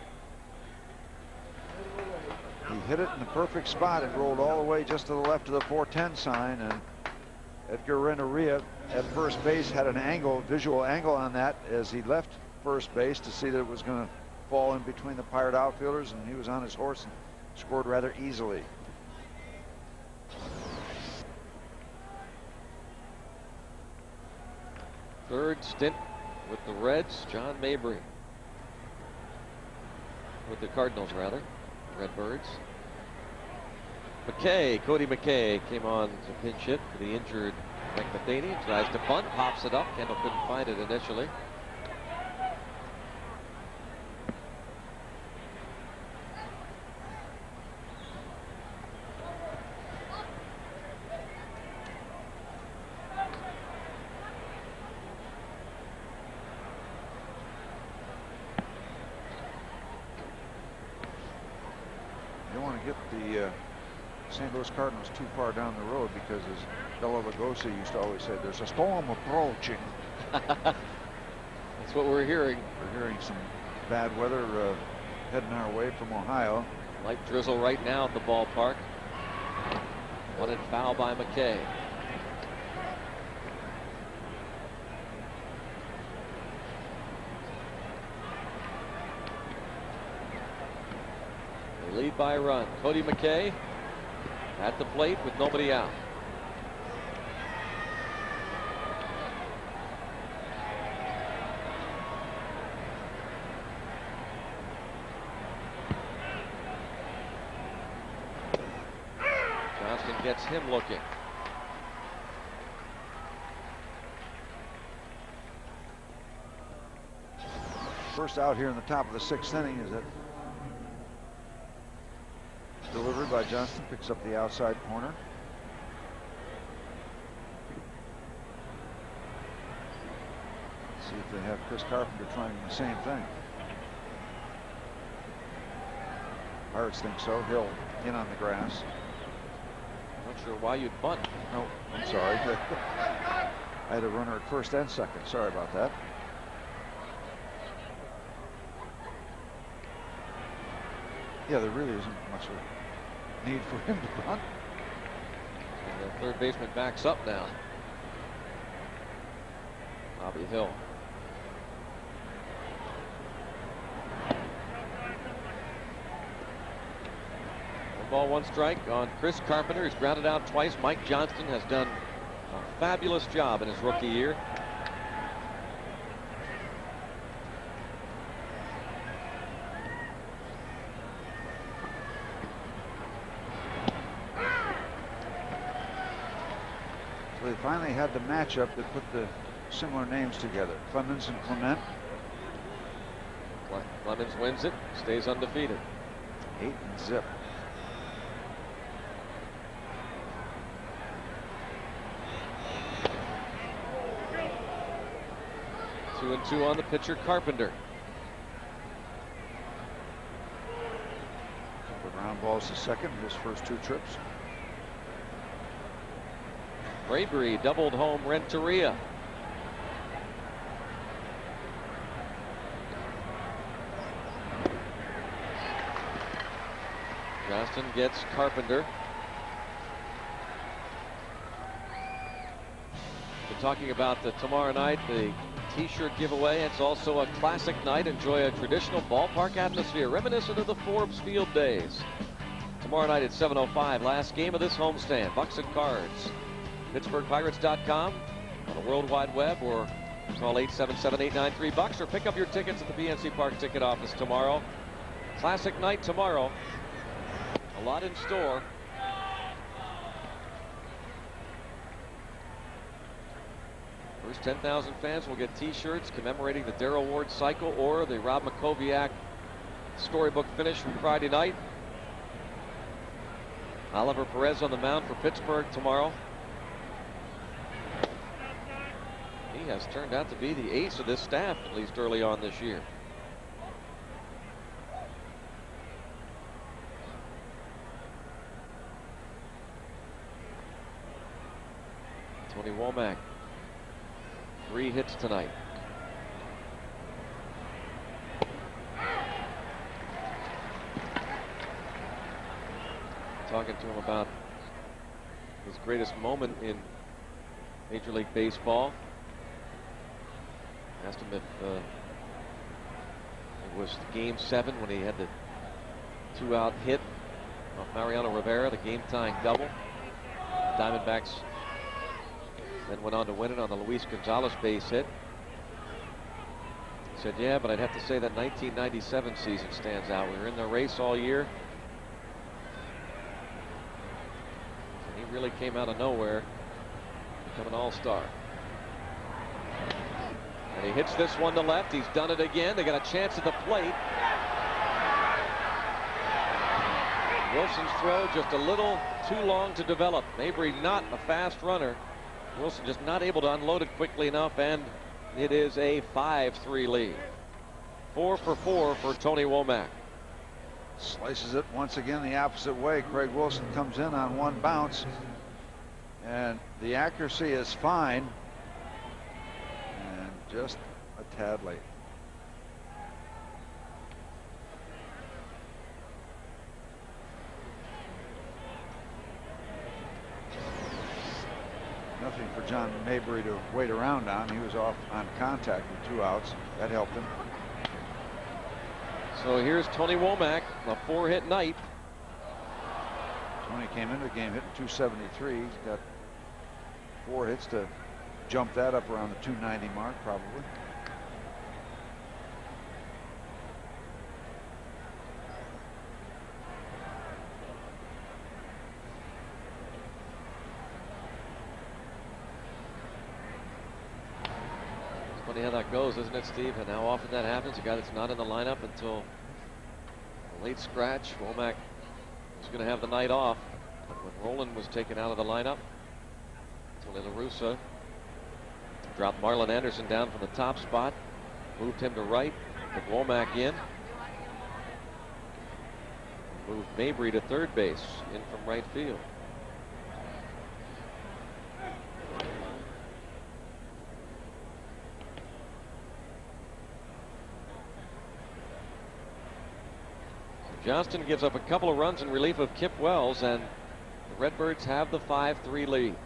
[SPEAKER 2] He hit it in the perfect spot. It rolled all the way just to the left of the 410 sign, and Edgar Renteria at first base had an angle, visual angle on that as he left first base to see that it was going to fall in between the Pirate outfielders, and he was on his horse and scored rather easily.
[SPEAKER 1] Third stint with the Reds, John Mabry. With the Cardinals, rather. Redbirds. McKay, Cody McKay came on to pinch hit for the injured Mike Matheny. Tries to bunt, pops it up. Kendall couldn't find it initially.
[SPEAKER 2] St. Louis Cardinals too far down the road, because as Bela Lugosi used to always say, there's a storm approaching.
[SPEAKER 1] That's what we're hearing.
[SPEAKER 2] We're hearing some bad weather heading our way from Ohio.
[SPEAKER 1] Light drizzle right now at the ballpark. Wanted foul by McKay. They lead by a run. Cody McKay at the plate with nobody out. Johnston gets him looking.
[SPEAKER 2] First out here in the top of the 6th inning is it delivered by Johnston, picks up the outside corner. See if they have Chris Carpenter trying the same thing. Pirates think so. Hill in on the grass.
[SPEAKER 1] Not sure why you'd bunt.
[SPEAKER 2] No, I'm sorry. I had a runner at first and second. Sorry about that. Yeah, there really isn't much of a need for him to bunt.
[SPEAKER 1] And the third baseman backs up now. Bobby Hill. 1 strike on Chris Carpenter. He's grounded out twice. Mike Johnston has done a fabulous job in his rookie year.
[SPEAKER 2] So they finally had the matchup that put the similar names together. Clemens and Clement.
[SPEAKER 1] Clemens wins it, stays undefeated.
[SPEAKER 2] 8-0.
[SPEAKER 1] 2-2 on the pitcher, Carpenter.
[SPEAKER 2] The ground balls to second, his first 2 trips.
[SPEAKER 1] Brabery doubled home Renteria. Johnston gets Carpenter. We're talking about tomorrow night, the T-shirt giveaway. It's also a classic night. Enjoy a traditional ballpark atmosphere reminiscent of the Forbes Field days. Tomorrow night at 7:05, last game of this homestand. Bucks and Cards. PittsburghPirates.com on the World Wide Web, or call 877-893-BUCKS, or pick up your tickets at the PNC Park ticket office tomorrow. Classic night tomorrow. A lot in store. First 10,000 fans will get T-shirts commemorating the Darrell Ward cycle or the Rob Makoviak storybook finish from Friday night. Oliver Perez on the mound for Pittsburgh tomorrow. He has turned out to be the ace of this staff, at least early on this year. Tony Womack, 3 hits tonight. Talking to him about his greatest moment in Major League Baseball. Asked him if it was Game 7 when he had the 2-out hit off Mariano Rivera, the game-tying double. Diamondbacks then went on to win it on the Luis Gonzalez base hit. He said, yeah, but I'd have to say that 1997 season stands out. We were in the race all year. And he really came out of nowhere, become an all-star. And he hits this one to left. He's done it again. They got a chance at the plate. Wilson's throw just a little too long to develop. Mabry not a fast runner. Wilson just not able to unload it quickly enough, and it is a 5-3 lead. 4 for 4 for Tony Womack.
[SPEAKER 2] Slices it once again the opposite way. Craig Wilson comes in on 1 bounce, and the accuracy is fine, and just a tad late. Nothing for John Mabry to wait around on. He was off on contact with 2 outs. That helped him.
[SPEAKER 1] So here's Tony Womack, a 4-hit night.
[SPEAKER 2] Tony came into the game hitting 273. He's got 4 hits to jump that up around the 290 mark, probably.
[SPEAKER 1] It's funny how that goes, isn't it, Steve? And how often that happens. A guy that's not in the lineup until a late scratch. Womack was going to have the night off. But when Roland was taken out of the lineup, Tony La Russa dropped Marlon Anderson down from the top spot, moved him to right, put Womack in, moved Mabry to third base, in from right field. Johnston gives up a couple of runs in relief of Kip Wells, and the Redbirds have the 5-3 lead.
[SPEAKER 2] And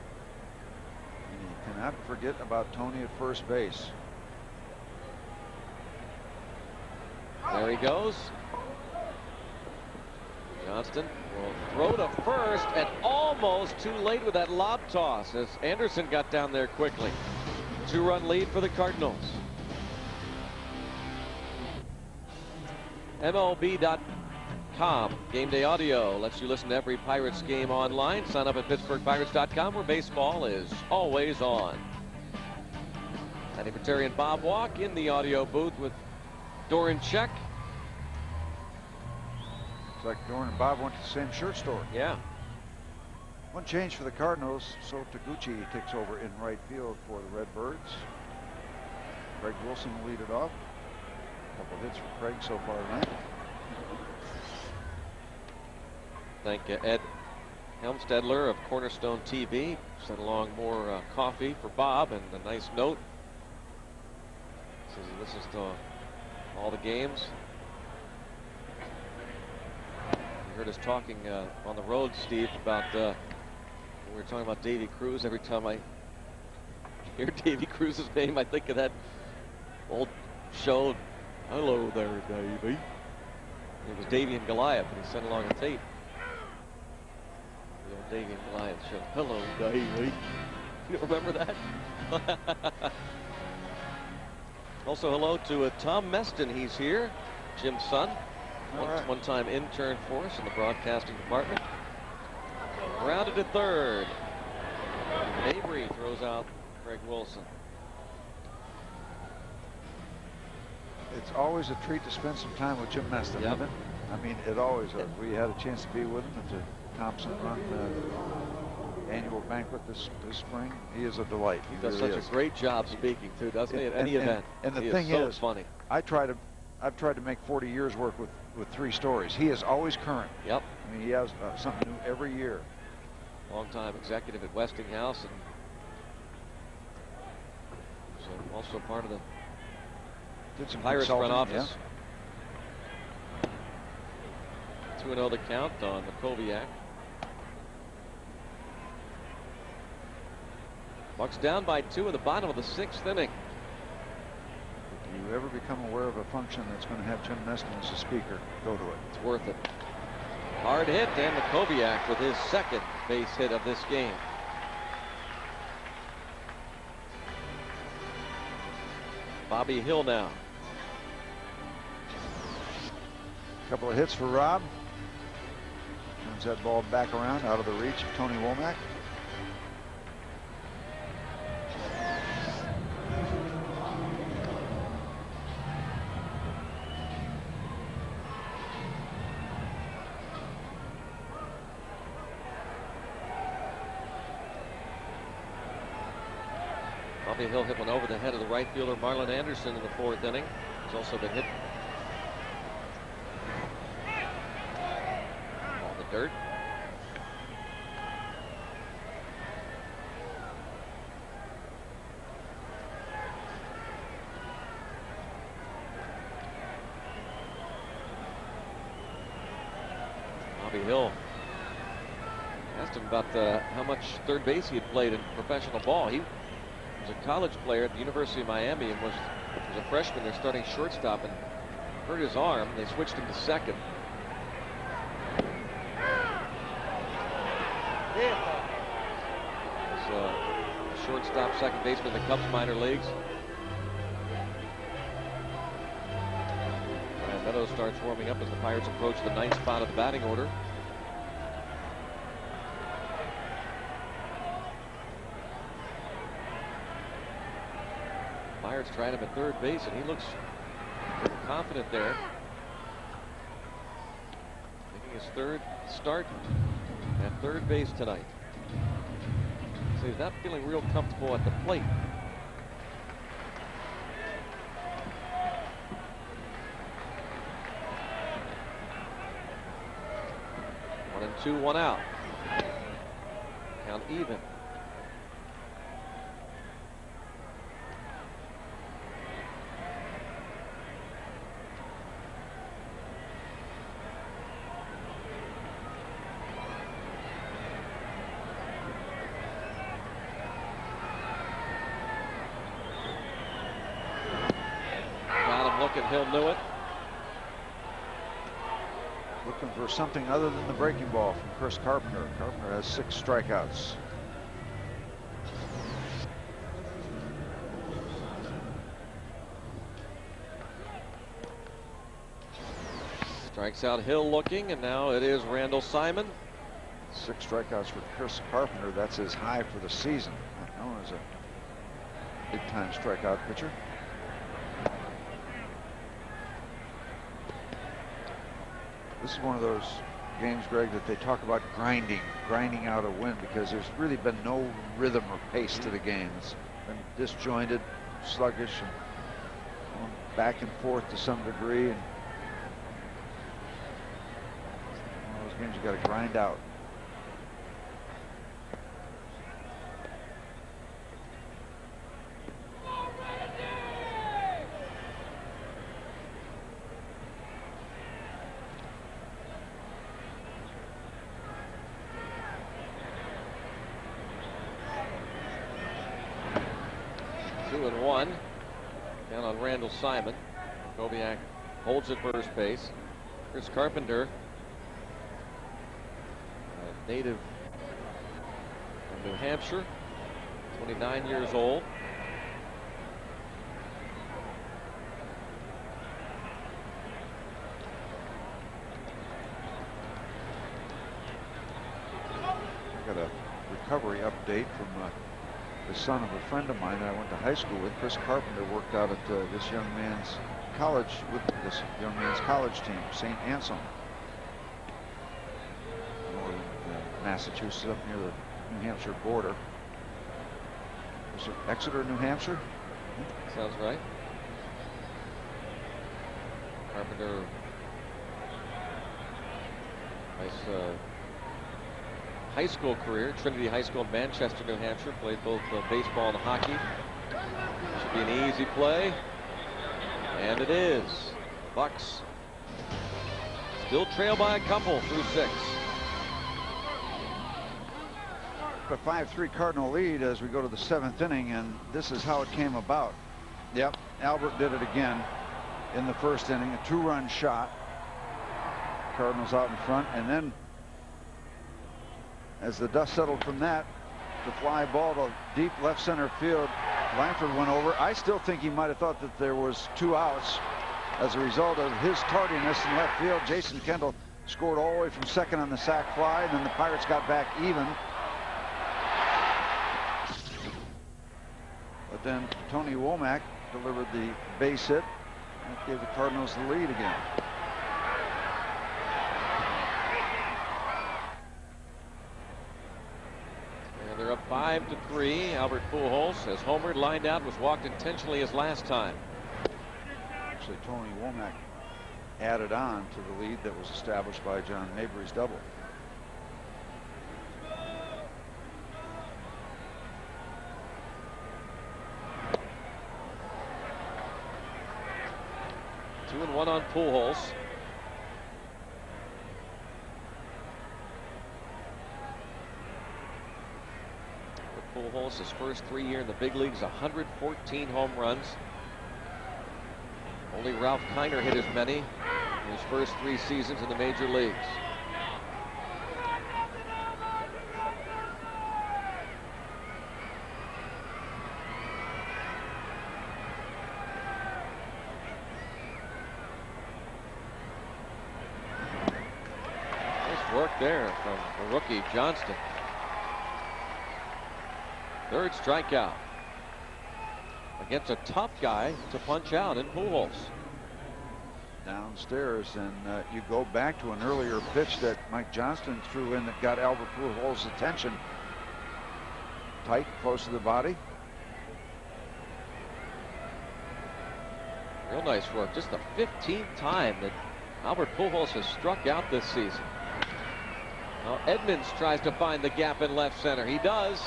[SPEAKER 2] you cannot forget about Tony at first base.
[SPEAKER 1] There he goes. Johnston will throw to first, and almost too late with that lob toss as Anderson got down there quickly. 2-run lead for the Cardinals. MLB.com Game Day Audio lets you listen to every Pirates game online. Sign up at PittsburghPirates.com, where baseball is always on. Danny Pateri and Bob Walk in the audio booth with Doran Check.
[SPEAKER 2] Looks like Doran and Bob went to the same shirt store.
[SPEAKER 1] Yeah.
[SPEAKER 2] One change for the Cardinals. So Taguchi takes over in right field for the Redbirds. Craig Wilson will lead it off. A couple hits for Craig so far tonight.
[SPEAKER 1] Thank Ed Helmstedler of Cornerstone TV. Sent along more coffee for Bob and a nice note. Says he listens to all the games. You heard us talking on the road, Steve, about we were talking about Davy Cruz. Every time I hear Davy Cruz's name, I think of that old show, Hello There, Davy. It was Davy and Goliath, and he sent along a tape. The old Davy and Goliath show. Hello, Davy. You remember that? Also, hello to Tom Meston. He's here. Jim's son. One-time intern for us in the broadcasting department. Grounded at third. Mabry throws out Craig Wilson.
[SPEAKER 2] It's always a treat to spend some time with Jim Meston,
[SPEAKER 1] Yep.
[SPEAKER 2] isn't it? I mean, it always is. We had a chance to be with him at the Thompson Run annual banquet this spring. He is a delight.
[SPEAKER 1] He does such a great job speaking too, doesn't he? At any event.
[SPEAKER 2] And the
[SPEAKER 1] He
[SPEAKER 2] thing
[SPEAKER 1] is so
[SPEAKER 2] is,
[SPEAKER 1] funny.
[SPEAKER 2] I've tried to make 40 years work with 3 stories. He is always current.
[SPEAKER 1] Yep.
[SPEAKER 2] I mean, he has something new every year.
[SPEAKER 1] Longtime executive at Westinghouse, and so also part of the
[SPEAKER 2] Did some
[SPEAKER 1] Pirates front
[SPEAKER 2] consulting,
[SPEAKER 1] office. 2-0 the count on Makoviak. Bucks down by 2 in the bottom of the 6th inning.
[SPEAKER 2] If you ever become aware of a function that's going to have Jim Meston as a speaker, go to it.
[SPEAKER 1] It's worth it. Hard hit, and Makoviak with his second base hit of this game. Bobby Hill now.
[SPEAKER 2] A couple of hits for Rob. Turns that ball back around out of the reach of Tony Womack.
[SPEAKER 1] Bobby Hill hit one over the head of the right fielder Marlon Anderson in the 4th inning. He's also been hit on the dirt. Bobby Hill asked him about how much third base he had played in professional ball. He was a college player at the University of Miami and was a freshman there starting shortstop and hurt his arm. They switched him to second. As shortstop, second baseman in the Cubs minor leagues. And Meadows starts warming up as the Pirates approach the 9th spot of the batting order. Pirates tried him at third base, and he looks confident there. Making his third start at third base tonight. So he's not feeling real comfortable at the plate. One and two, one out. Count even. Hill knew it.
[SPEAKER 2] Looking for something other than the breaking ball from Chris Carpenter. Carpenter has 6 strikeouts.
[SPEAKER 1] Strikes out Hill looking, and now it is Randall Simon.
[SPEAKER 2] 6 strikeouts for Chris Carpenter. That's his high for the season. Known as a big-time strikeout pitcher. This is one of those games, Greg, that they talk about grinding out a win, because there's really been no rhythm or pace to the game. It's been disjointed, sluggish, and going back and forth to some degree. And one of those games you got to grind out.
[SPEAKER 1] Down on Randall Simon. Kobiak holds at first base. Chris Carpenter, a native of New Hampshire, 29 years old.
[SPEAKER 2] I got a recovery update from the son of a friend of mine that I went to high school with. Chris Carpenter worked out at this young man's college with this young man's college team, St. Anselm, northern Massachusetts, up near the New Hampshire border. Was it Exeter, New Hampshire?
[SPEAKER 1] Sounds right. Carpenter, nice high school career. Trinity High School in Manchester, New Hampshire. Played both baseball and hockey. Should be an easy play. And it is. Bucks still trail by a couple through 6.
[SPEAKER 2] A 5-3 Cardinal lead as we go to the 7th inning, and this is how it came about. Yep, Albert did it again in the first inning. A 2-run shot. Cardinals out in front, and then as the dust settled from that, the fly ball to deep left center field. Langford went over. I still think he might have thought that there was 2 outs as a result of his tardiness in left field. Jason Kendall scored all the way from second on the sac fly, and then the Pirates got back even. But then Tony Womack delivered the base hit. That gave the Cardinals the lead again.
[SPEAKER 1] They're up 5-3. Albert Pujols has homered, lined out, was walked intentionally his last time.
[SPEAKER 2] Actually, Tony Womack added on to the lead that was established by John Mabry's double.
[SPEAKER 1] Two and one on Pujols. Pujols, his first 3 years in the big leagues, 114 home runs. Only Ralph Kiner hit as many in his first 3 seasons in the major leagues. work there from the rookie Johnston. Third strikeout against a tough guy to punch out in Pujols.
[SPEAKER 2] Downstairs, and you go back to an earlier pitch that Mike Johnston threw in that got Albert Pujols' attention. Tight, close to the body.
[SPEAKER 1] Real nice work. Just the 15th time that Albert Pujols has struck out this season. Now Edmonds tries to find the gap in left center. He does.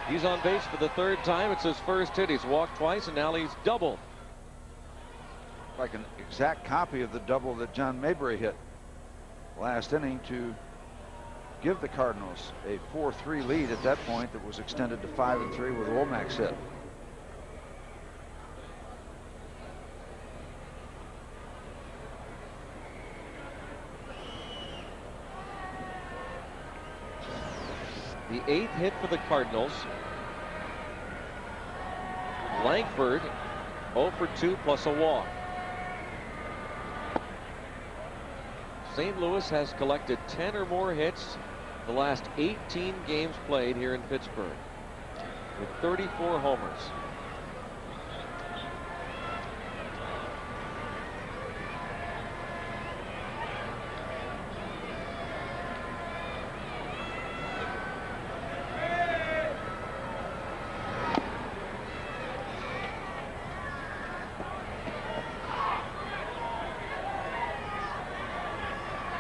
[SPEAKER 1] He's on base for the third time. It's his first hit. He's walked twice, and now he's doubled.
[SPEAKER 2] Like an exact copy of the double that John Mayberry hit last inning to give the Cardinals a 4-3 lead at that point that was extended to 5-3 with Womack's hit.
[SPEAKER 1] The 8th hit for the Cardinals. Langford 0 for 2 plus a walk. St. Louis has collected 10 or more hits the last 18 games played here in Pittsburgh, with 34 homers.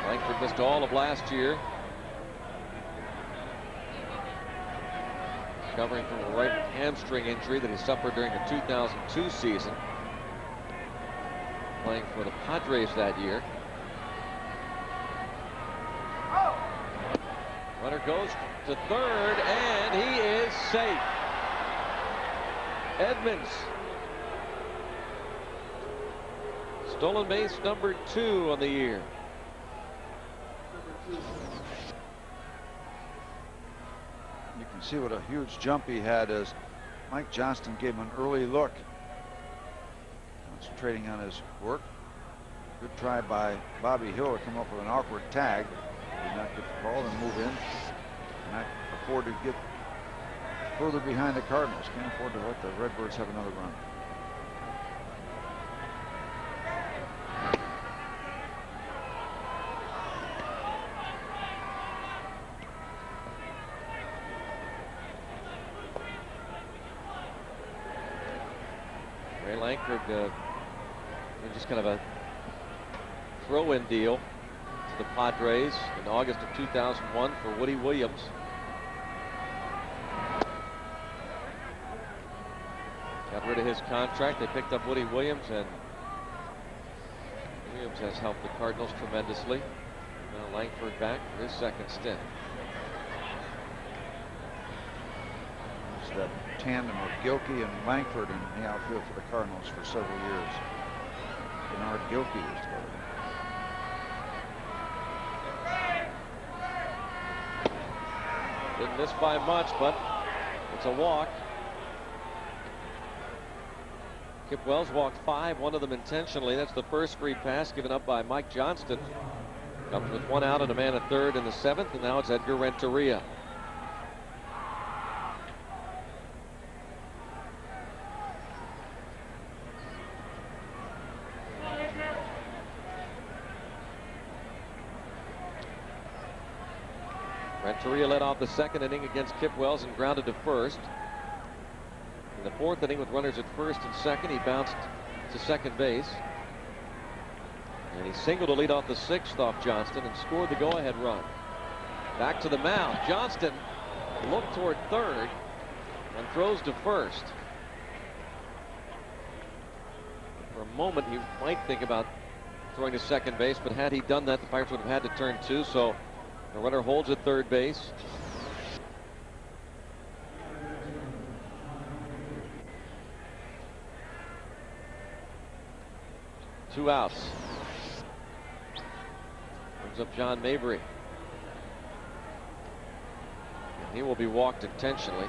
[SPEAKER 1] Langford missed all of last year, recovering from a right hamstring injury that he suffered during the 2002 season, playing for the Padres that year. Runner goes to third, and he is safe. Edmonds, stolen base number 2 on the year.
[SPEAKER 2] You can see what a huge jump he had as Mike Johnston gave him an early look, concentrating on his work. Good try by Bobby Hill to come up with an awkward tag. Did not get the call and move in. Cannot afford to get further behind the Cardinals. Can't afford to let the Redbirds have another run.
[SPEAKER 1] Langford, just kind of a throw-in deal to the Padres in August of 2001 for Woody Williams. Got rid of his contract. They picked up Woody Williams, and Williams has helped the Cardinals tremendously. Now Langford back for his second stint.
[SPEAKER 2] It's that tandem of Gilkey and Langford in the outfield for the Cardinals for several years. Bernard Gilkey was together.
[SPEAKER 1] Didn't miss by much, but it's a walk. Kip Wells walked 5, one of them intentionally. That's the first free pass given up by Mike Johnston. Comes with 1 out and a man at third in the 7th, and now it's Edgar Renteria. Renteria led off the second inning against Kip Wells and grounded to first. In the 4th inning, with runners at first and second, he bounced to second base. And he singled to lead off the 6th off Johnston and scored the go-ahead run. Back to the mound. Johnston looked toward third and throws to first. For a moment, you might think about throwing to second base, but had he done that, the Pirates would have had to turn 2, so the runner holds at third base. Two outs. Brings up John Mayberry. And he will be walked intentionally.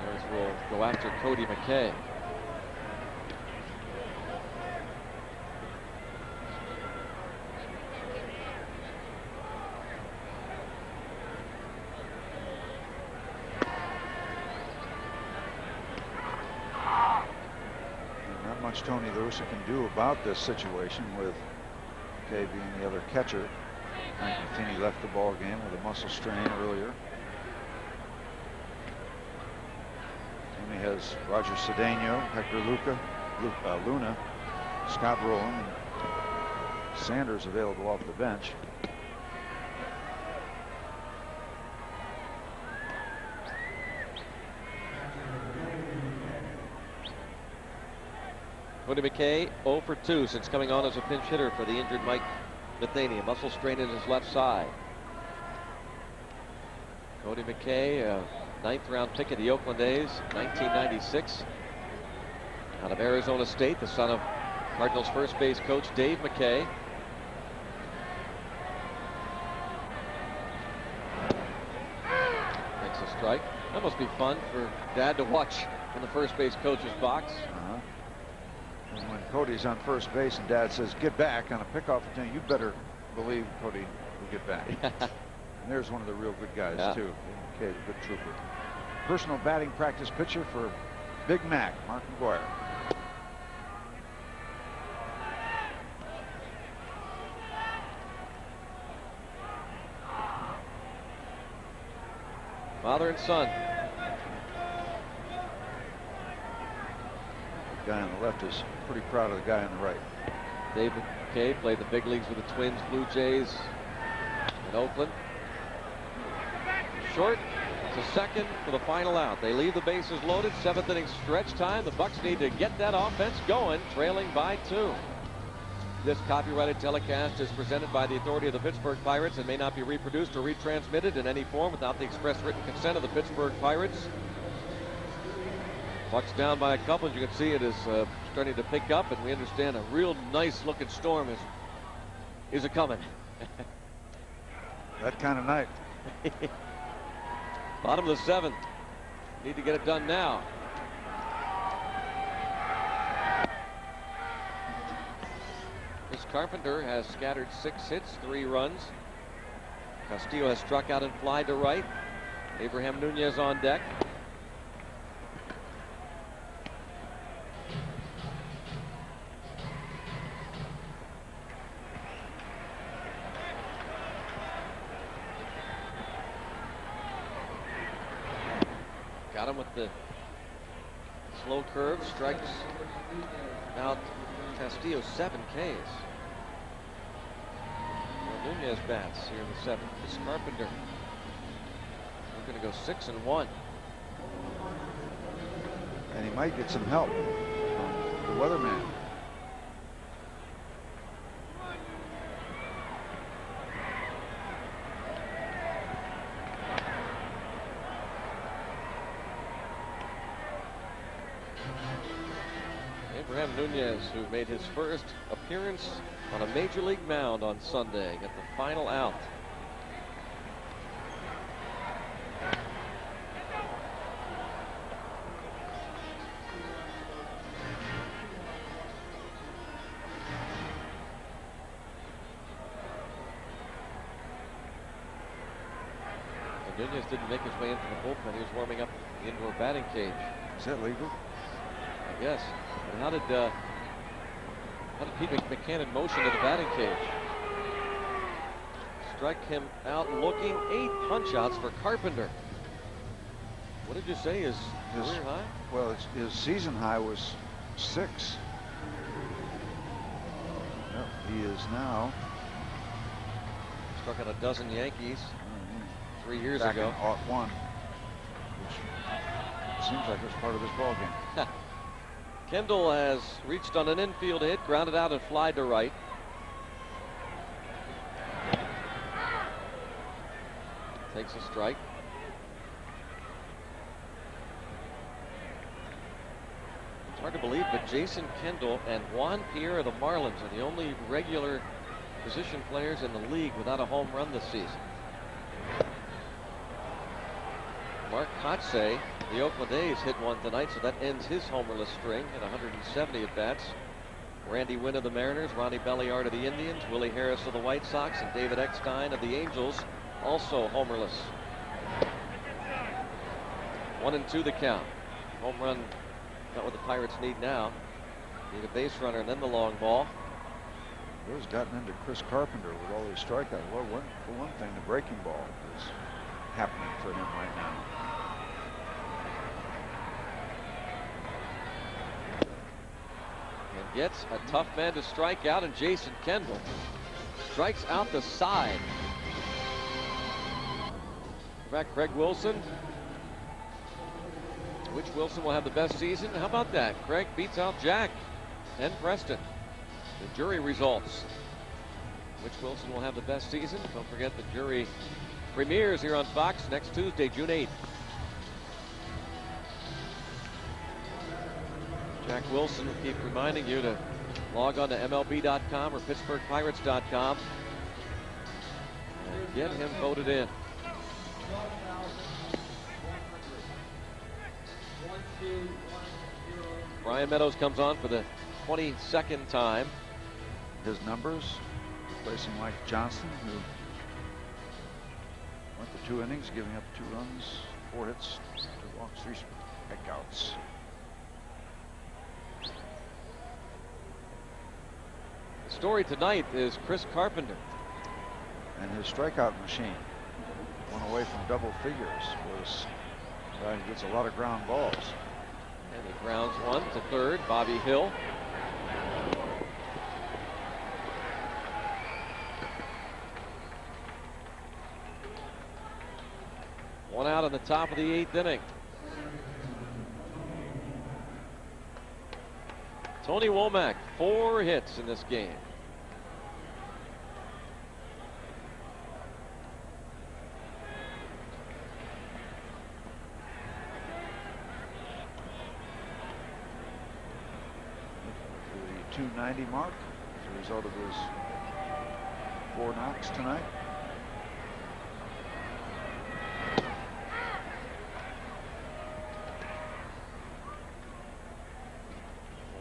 [SPEAKER 1] Pirates will go after Cody McKay.
[SPEAKER 2] much Tony La Russa can do about this situation with McKay being the other catcher. Frank Matheny left the ball game with a muscle strain earlier. Tony has Roger Cedeno, Hector Luna, Scott Rowland, and Sanders available off the bench.
[SPEAKER 1] Cody McKay 0 for 2 since coming on as a pinch hitter for the injured Mike Matheny. A muscle strain in his left side. Cody McKay, a 9th round pick of the Oakland A's, 1996. Out of Arizona State, the son of Cardinals first base coach Dave McKay. Makes a strike. That must be fun for Dad to watch in the first base coach's box.
[SPEAKER 2] And when Cody's on first base and Dad says, get back on a pickoff attempt, you better believe Cody will get back. And there's one of the real good guys, too. Okay, good trooper. Personal batting practice pitcher for Big Mac, Mark McGuire.
[SPEAKER 1] Father and son.
[SPEAKER 2] The guy on the left is pretty proud of the guy on the right.
[SPEAKER 1] Dave McKay played the big leagues with the Twins, Blue Jays, in Oakland. Short to second for the final out. They leave the bases loaded. 7th inning stretch time. The Bucks need to get that offense going, trailing by 2. This copyrighted telecast is presented by the authority of the Pittsburgh Pirates and may not be reproduced or retransmitted in any form without the express written consent of the Pittsburgh Pirates. Bucks down by a couple. As you can see, it is starting to pick up, and we understand a real nice looking storm is a coming.
[SPEAKER 2] That kind of night.
[SPEAKER 1] Bottom of the 7th. Need to get it done now. Chris Carpenter has scattered 6 hits, 3 runs. Castillo has struck out and fly to right. Abraham Nunez on deck. Got him with the slow curve, strikes out Castillo 7 Ks. Well, Nunez bats here in the 7th. This Carpenter. We're going to go 6-1.
[SPEAKER 2] And he might get some help from the weatherman.
[SPEAKER 1] Abraham Nunez, who made his first appearance on a major league mound on Sunday, got the final out. And Nunez didn't make his way into the bullpen. He was warming up the indoor batting cage.
[SPEAKER 2] Is that legal?
[SPEAKER 1] I guess. And how did Pete McCann motion to the batting cage? Strike him out looking. 8 punch outs for Carpenter. What did you say his career high?
[SPEAKER 2] Well, his season high was 6. Yep, he is now.
[SPEAKER 1] Struck out a dozen Yankees 3 years
[SPEAKER 2] back
[SPEAKER 1] ago.
[SPEAKER 2] In 01, which seems like it was part of this ball game.
[SPEAKER 1] Kendall has reached on an infield hit, grounded out and fly to right. Takes a strike. It's hard to believe, but Jason Kendall and Juan Pierre of the Marlins are the only regular position players in the league without a home run this season. Mark Kotsay, the Oakland A's, hit one tonight, so that ends his homerless string at 170 at-bats. Randy Wynn of the Mariners, Ronnie Belliard of the Indians, Willie Harris of the White Sox, and David Eckstein of the Angels, also homerless. 1-2 the count. Home run, not what the Pirates need now. Need a base runner and then the long ball.
[SPEAKER 2] Who's gotten into Chris Carpenter with all these strikeouts? Well, for one thing, the breaking ball is happening for him right now.
[SPEAKER 1] And gets a tough man to strike out, and Jason Kendall strikes out the side. In fact, Craig Wilson. Which Wilson will have the best season? How about that? Craig beats out Jack and Preston. The jury results. Which Wilson will have the best season? Don't forget the jury premieres here on Fox next Tuesday, June 8th. Jack Wilson will keep reminding you to log on to MLB.com or PittsburghPirates.com and get him voted in. Brian Meadows comes on for the 22nd time.
[SPEAKER 2] His numbers, replacing Mike Johnson, who went the 2 innings, giving up 2 runs, 4 hits, 2 walks, 3 strikeouts.
[SPEAKER 1] The story tonight is Chris Carpenter.
[SPEAKER 2] And his strikeout machine, one away from double figures, was a guy who gets a lot of ground balls.
[SPEAKER 1] And he grounds one to third. Bobby Hill. One out in the top of the 8th inning. Tony Womack, 4 hits in this game.
[SPEAKER 2] The 290 mark as a result of his 4 knocks tonight.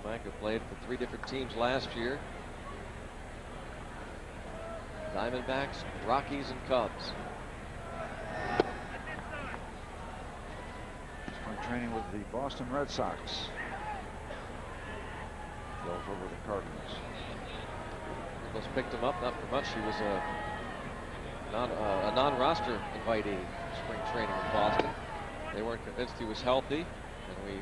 [SPEAKER 1] Womack, who played for 3 different teams last year. Diamondbacks, Rockies, and Cubs.
[SPEAKER 2] Spring training with the Boston Red Sox. Goes over the Cardinals.
[SPEAKER 1] Cardinals picked him up, not for much. He was a non-roster invitee spring training in Boston. They weren't convinced he was healthy, and we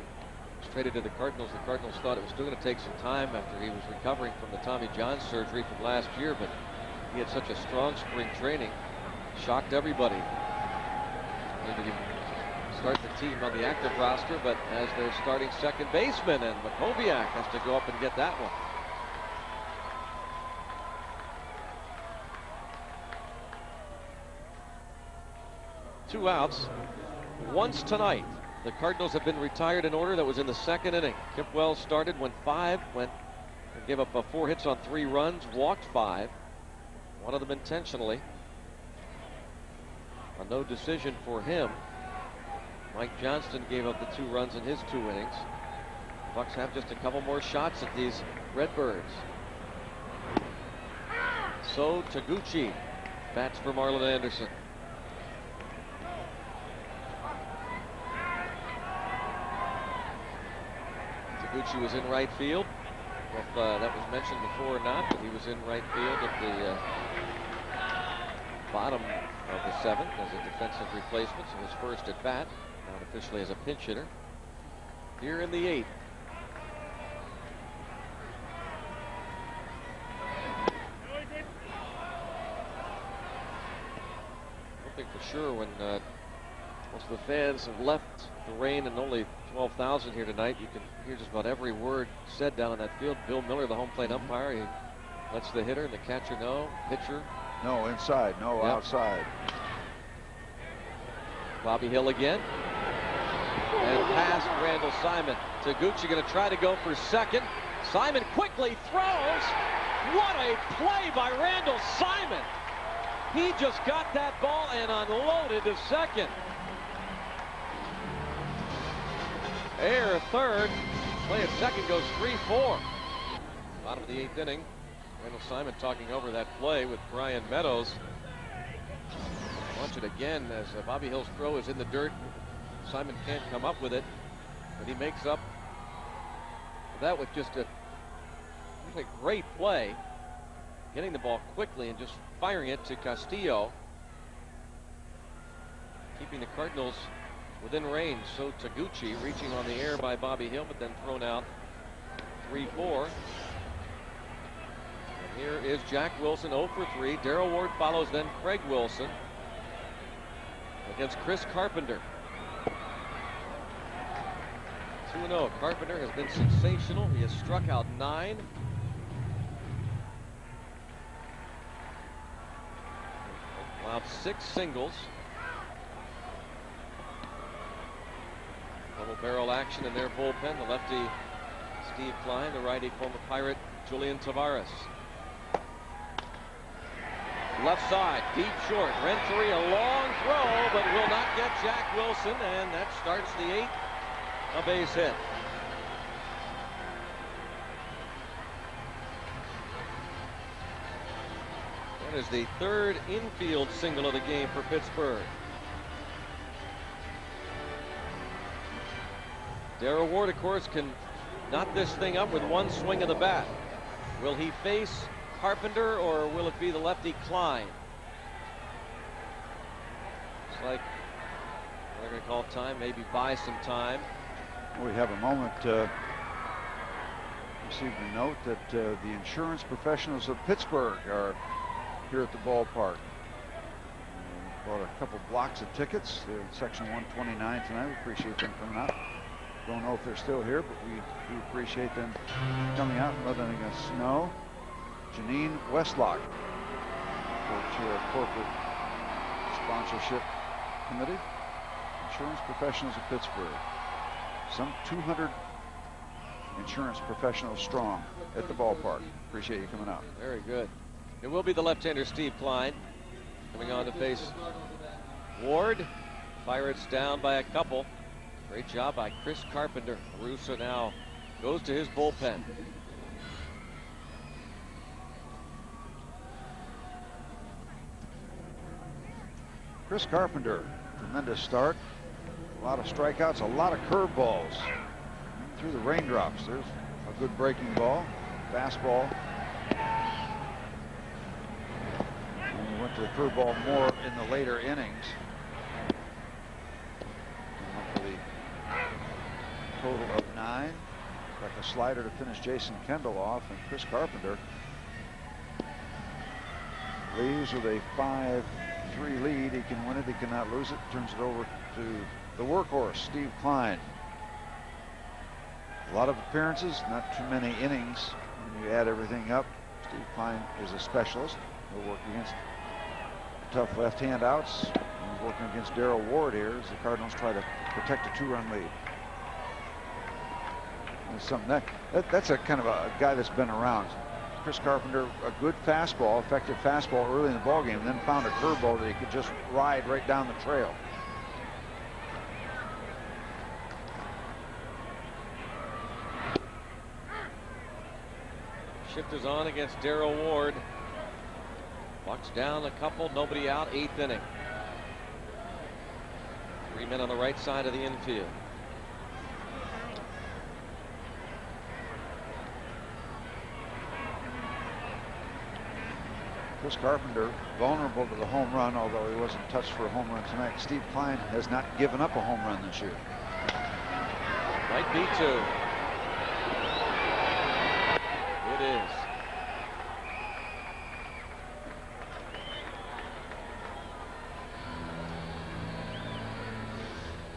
[SPEAKER 1] traded to the Cardinals. The Cardinals thought it was still going to take some time after he was recovering from the Tommy John surgery from last year, but he had such a strong spring training, shocked everybody. They didn't even start the team on the active roster, but as their starting second baseman, and Makoviak has to go up and get that one. Two outs. Once tonight, the Cardinals have been retired in order. That was in the 2nd inning. Kip Wells started, went 5, went and gave up 4 hits on 3 runs, walked 5, one of them intentionally. A no decision for him. Mike Johnston gave up the 2 runs in his 2 innings. The Bucks have just a couple more shots at these Redbirds. So Taguchi bats for Marlon Anderson. Taguchi was in right field. If that was mentioned before or not, but he was in right field at the bottom of the 7th as a defensive replacement, so his first at bat, not officially as a pinch hitter. Here in the 8th. I don't think for sure when most of the fans have left the rain and only 12,000 here tonight. You can hear just about every word said down in that field. Bill Miller, the home plate umpire, he lets the hitter and the catcher know. Pitcher.
[SPEAKER 2] No inside, no outside.
[SPEAKER 1] Bobby Hill again. And past Randall Simon. Taguchi going to try to go for second. Simon quickly throws. What a play by Randall Simon. He just got that ball and unloaded to second. Air third. Play at second goes 3-4. Bottom of the 8th inning. Randall Simon talking over that play with Brian Meadows. Watch it again as Bobby Hill's throw is in the dirt. Simon can't come up with it, but he makes up for that with just a What a great play. Getting the ball quickly and just firing it to Castillo. Keeping the Cardinals within range. So Taguchi reaching on the air by Bobby Hill, but then thrown out 3-4. And here is Jack Wilson 0 for 3. Darrell Ward follows then Craig Wilson against Chris Carpenter. 2-0. Carpenter has been sensational. He has struck out 9. Allowed 6 singles. Double barrel action in their bullpen. The lefty Steve Klein, the righty former Pirate Julian Tavares. Left side, deep short. Renteria, a long throw, but will not get Jack Wilson, and that starts the 8th. A base hit. That is the 3rd infield single of the game for Pittsburgh. Darrell Ward, of course, can knot this thing up with one swing of the bat. Will he face Carpenter, or will it be the lefty Klein? Looks like they're going to call time, maybe buy some time.
[SPEAKER 2] We have a moment. Received a note that the insurance professionals of Pittsburgh are here at the ballpark. Bought a couple blocks of tickets. They're in section 129 tonight. We appreciate them coming out. Don't know if they're still here, but we do appreciate them coming out and letting us know. Janine Westlock, co-chair of corporate sponsorship committee. Insurance professionals of Pittsburgh. Some 200 insurance professionals strong at the ballpark. Appreciate you coming out.
[SPEAKER 1] Very good. It will be the left-hander Steve Klein coming on to face Ward. Pirates down by a couple. Great job by Chris Carpenter. Russo now goes to his bullpen.
[SPEAKER 2] Chris Carpenter, tremendous start. A lot of strikeouts, a lot of curveballs. Through the raindrops, there's a good breaking ball, fastball. And we went to the curveball more in the later innings. Total of 9. Like a slider to finish Jason Kendall off, and Chris Carpenter leaves with a 5-3 lead. He can win it, he cannot lose it. Turns it over to the workhorse, Steve Klein. A lot of appearances, not too many innings. When you add everything up, Steve Klein is a specialist. He'll work against tough left-hand outs. He's working against Darrell Ward here as the Cardinals try to protect a 2-run lead. That's a kind of a guy that's been around. Chris Carpenter, a good fastball, effective fastball early in the ballgame, and then found a curveball that he could just ride right down the trail.
[SPEAKER 1] Shift is on against Darrell Ward. Bucks down a couple, nobody out, 8th inning. 3 men on the right side of the infield.
[SPEAKER 2] Chris Carpenter vulnerable to the home run, although he wasn't touched for a home run tonight. Steve Klein has not given up a home run this year.
[SPEAKER 1] Might be 2. It is.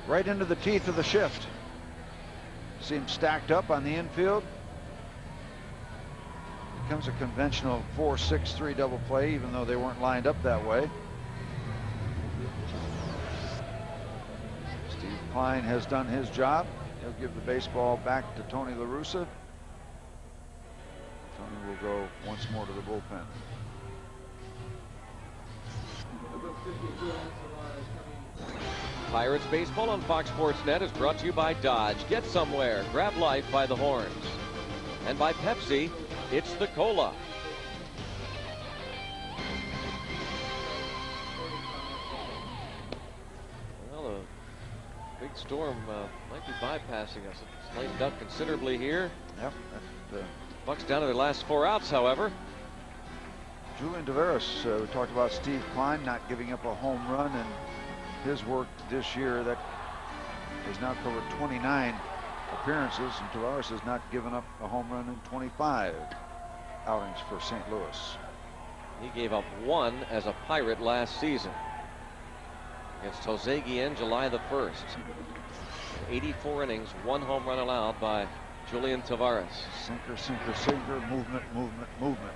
[SPEAKER 2] Right into the teeth of the shift. Seems stacked up on the infield. Becomes a conventional 4-6-3 double play, even though they weren't lined up that way. Steve Klein has done his job. He'll give the baseball back to Tony La Russa. Tony will go once more to the bullpen.
[SPEAKER 1] Pirates baseball on Fox Sports Net is brought to you by Dodge. Get somewhere. Grab life by the horns. And by Pepsi, it's the Cola. Well, a big storm might be bypassing us. It's lightened up considerably here.
[SPEAKER 2] Yep,
[SPEAKER 1] Bucks down to their last 4 outs, however.
[SPEAKER 2] Julian Tavares, we talked about Steve Klein not giving up a home run in his work this year. That has now covered 29 appearances, and Tavares has not given up a home run in 25 outings for St. Louis.
[SPEAKER 1] He gave up 1 as a Pirate last season against Jose Guillen, July the 1st. 84 innings, 1 home run allowed by Julian Tavares.
[SPEAKER 2] Sinker, sinker, sinker, movement, movement, movement.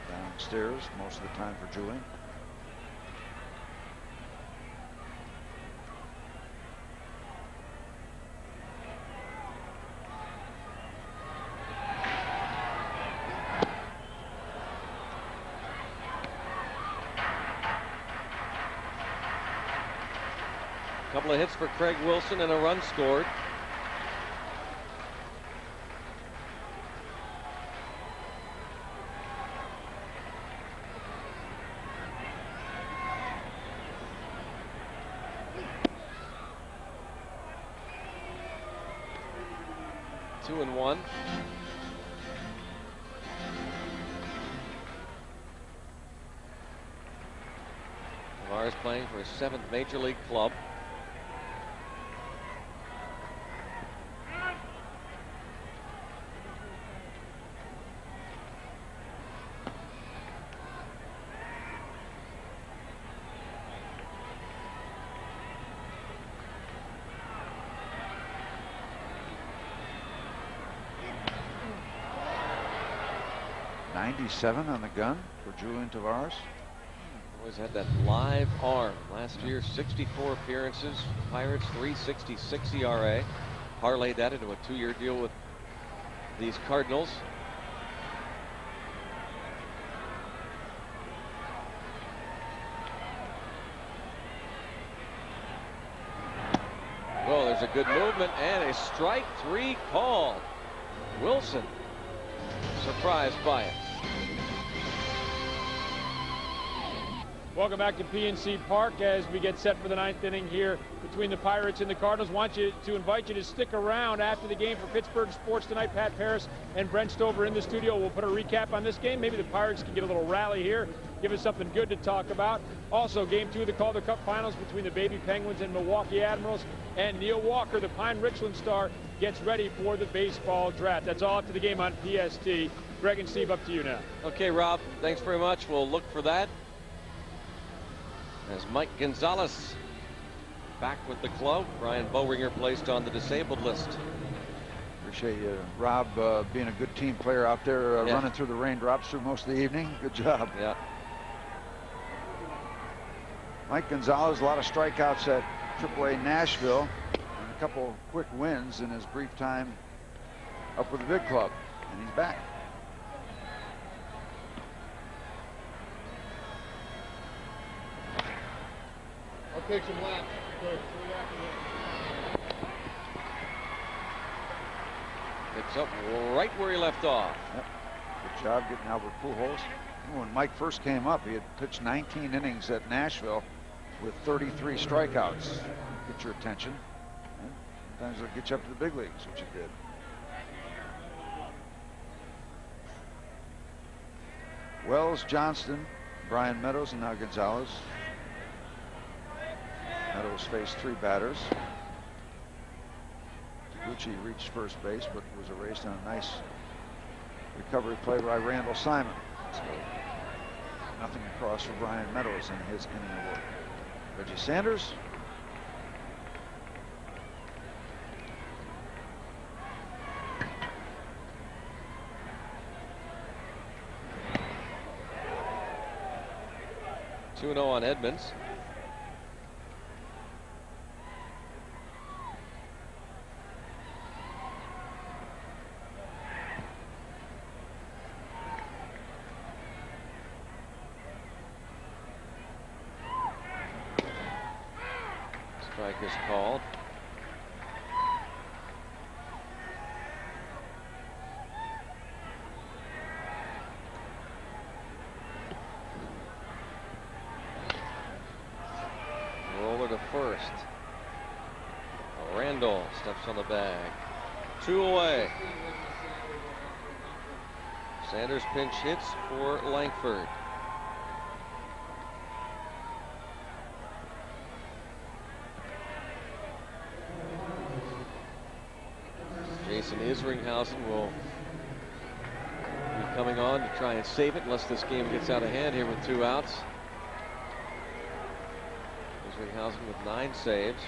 [SPEAKER 2] Downstairs most of the time for Julian.
[SPEAKER 1] Couple of hits for Craig Wilson and a run scored. Two and one. Tavares playing for his 7th major league club.
[SPEAKER 2] .97 on the gun for Julian Tavares.
[SPEAKER 1] Always had that live arm. Last year, 64 appearances. Pirates, 3.66 ERA. Parlayed that into a 2-year deal with these Cardinals. Oh, there's a good movement and a strike 3 called. Wilson surprised by it.
[SPEAKER 3] Welcome back to PNC Park as we get set for the 9th inning here between the Pirates and the Cardinals. Invite you to stick around after the game for Pittsburgh Sports Tonight. Pat Paris and Brent Stover in the studio. We'll put a recap on this game. Maybe the Pirates can get a little rally here, give us something good to talk about. Also, Game 2 of the Calder Cup Finals between the Baby Penguins and Milwaukee Admirals. And Neil Walker, the Pine Richland star, gets ready for the baseball draft. That's all up to the game on PST. Greg and Steve, up to you now.
[SPEAKER 1] Okay, Rob, thanks very much. We'll look for that as Mike Gonzalez back with the club. Brian Boehringer placed on the disabled list.
[SPEAKER 2] Appreciate you, Rob, being a good team player out there,
[SPEAKER 1] Yeah.
[SPEAKER 2] running through the raindrops through most of the evening. Good job.
[SPEAKER 1] Yeah.
[SPEAKER 2] Mike Gonzalez, a lot of strikeouts at AAA Nashville, and a couple quick wins in his brief time up with the big club, and he's back.
[SPEAKER 4] I'll take some laps. Good.
[SPEAKER 1] Picks up right where he left off.
[SPEAKER 2] Yep. Good job getting Albert Pujols. When Mike first came up, he had pitched 19 innings at Nashville with 33 strikeouts. Get your attention. And sometimes it'll get you up to the big leagues, which it did. Wells, Johnston, Brian Meadows, and now Gonzalez. Meadows faced 3 batters. Taguchi reached first base, but was erased on a nice recovery play by Randall Simon. So nothing across for Brian Meadows in his inning of work. Reggie Sanders.
[SPEAKER 1] Two 2-0 on Edmonds. Strike is called. Roller to first. Randall steps on the bag. 2 away. Sanders pinch hits for Langford. Jason Isringhausen will be coming on to try and save it unless this game gets out of hand here with 2 outs. Isringhausen with 9 saves.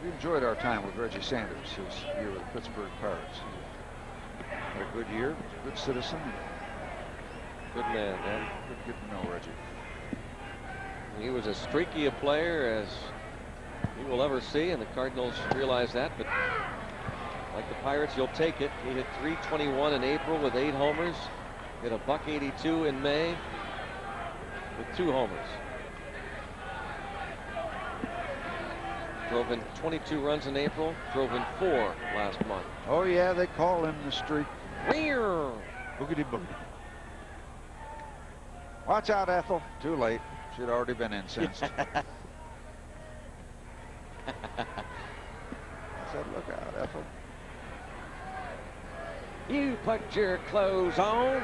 [SPEAKER 2] We enjoyed our time with Reggie Sanders his year with the Pittsburgh Pirates. Had a good year, good citizen.
[SPEAKER 1] Good man, man.
[SPEAKER 2] Good to know Reggie.
[SPEAKER 1] He was as streaky a player as you will ever see, and the Cardinals realize that. But like the Pirates, you'll take it. He hit .321 in April with 8 homers. Hit a .182 in May with 2 homers. Drove in 22 runs in April. Drove in 4 last month.
[SPEAKER 2] Oh yeah, they call him the streak. Boogity boogity. Watch out, Ethel. Too late. She'd already been incensed. I said, look out, Ethel.
[SPEAKER 1] You put your clothes on.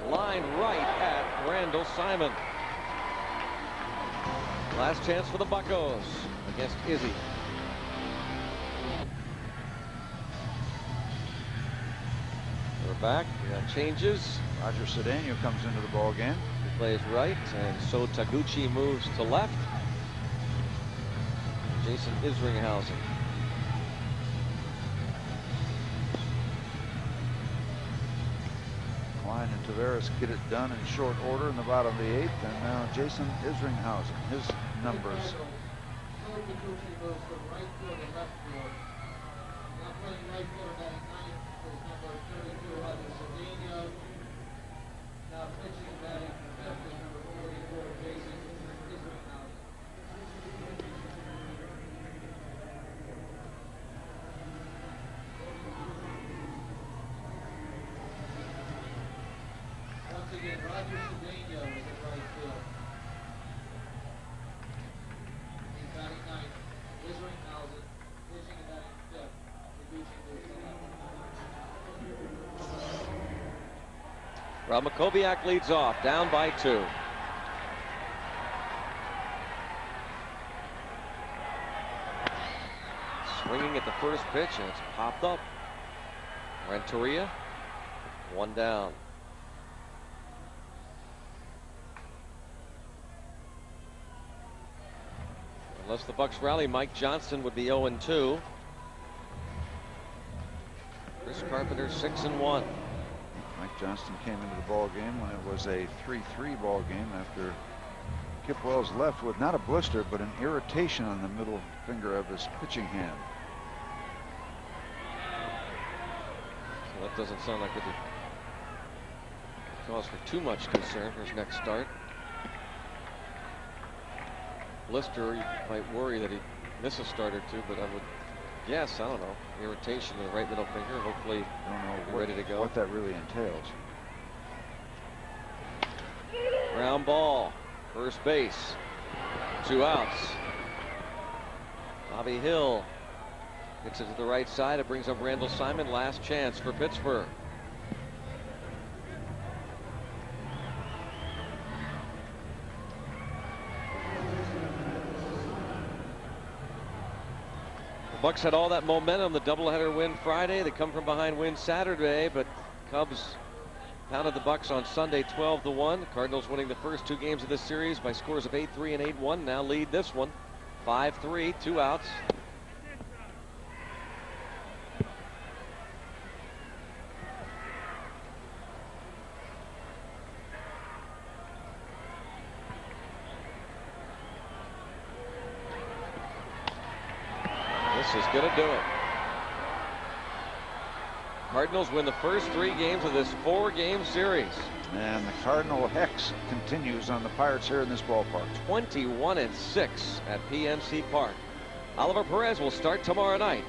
[SPEAKER 1] Line right at Randall Simon. Last chance for the Buccos against Izzy. We're back. We got changes.
[SPEAKER 2] Roger Cedeno comes into the ball game.
[SPEAKER 1] He plays right, and so Taguchi moves to left. Jason Isringhausen.
[SPEAKER 2] Klein and Taveras get it done in short order in the bottom of the 8th, and now Jason Isringhausen, his numbers.
[SPEAKER 4] So Taguchi moves from right field to left field. Not playing right field at 9th is number 32, Roger Cedeno. Now pitching and batting for 5th is number 44, Jason Isringhausen. Once again, Roger Cedeno is at right field. He's batting 9th. Isringhausen pitching and batting 5th. Taguchi moves to left.
[SPEAKER 1] Rob Makoviak leads off, down by 2. Swinging at the first pitch, and it's popped up. Renteria, 1 down. Unless the Bucks rally, Mike Johnson would be 0-2. Chris Carpenter 6-1.
[SPEAKER 2] Mike Johnston came into the ball game when it was a 3-3 ball game after Kip Wells left with not a blister but an irritation on the middle finger of his pitching hand.
[SPEAKER 1] So that doesn't sound like it would cause for too much concern for his next start. Blister, you might worry that he'd miss a start or 2, but I would guess, I don't know, irritation in the right middle finger. Hopefully,
[SPEAKER 2] I don't know
[SPEAKER 1] you're ready to go.
[SPEAKER 2] what that really entails.
[SPEAKER 1] Ground ball, first base, 2 outs. Bobby Hill gets it to the right side. It brings up Randall Simon. Last chance for Pittsburgh. The Bucks had all that momentum, the doubleheader win Friday, the come from behind win Saturday, but Cubs pounded the Bucks on Sunday 12-1. Cardinals winning the first 2 games of this series by scores of 8-3 and 8-1. Now lead this one 5-3, 2 outs. This is going to do it. Cardinals win the first 3 games of this 4-game series.
[SPEAKER 2] And the Cardinal hex continues on the Pirates here in this ballpark.
[SPEAKER 1] 21-6 at PNC Park. Oliver Perez will start tomorrow night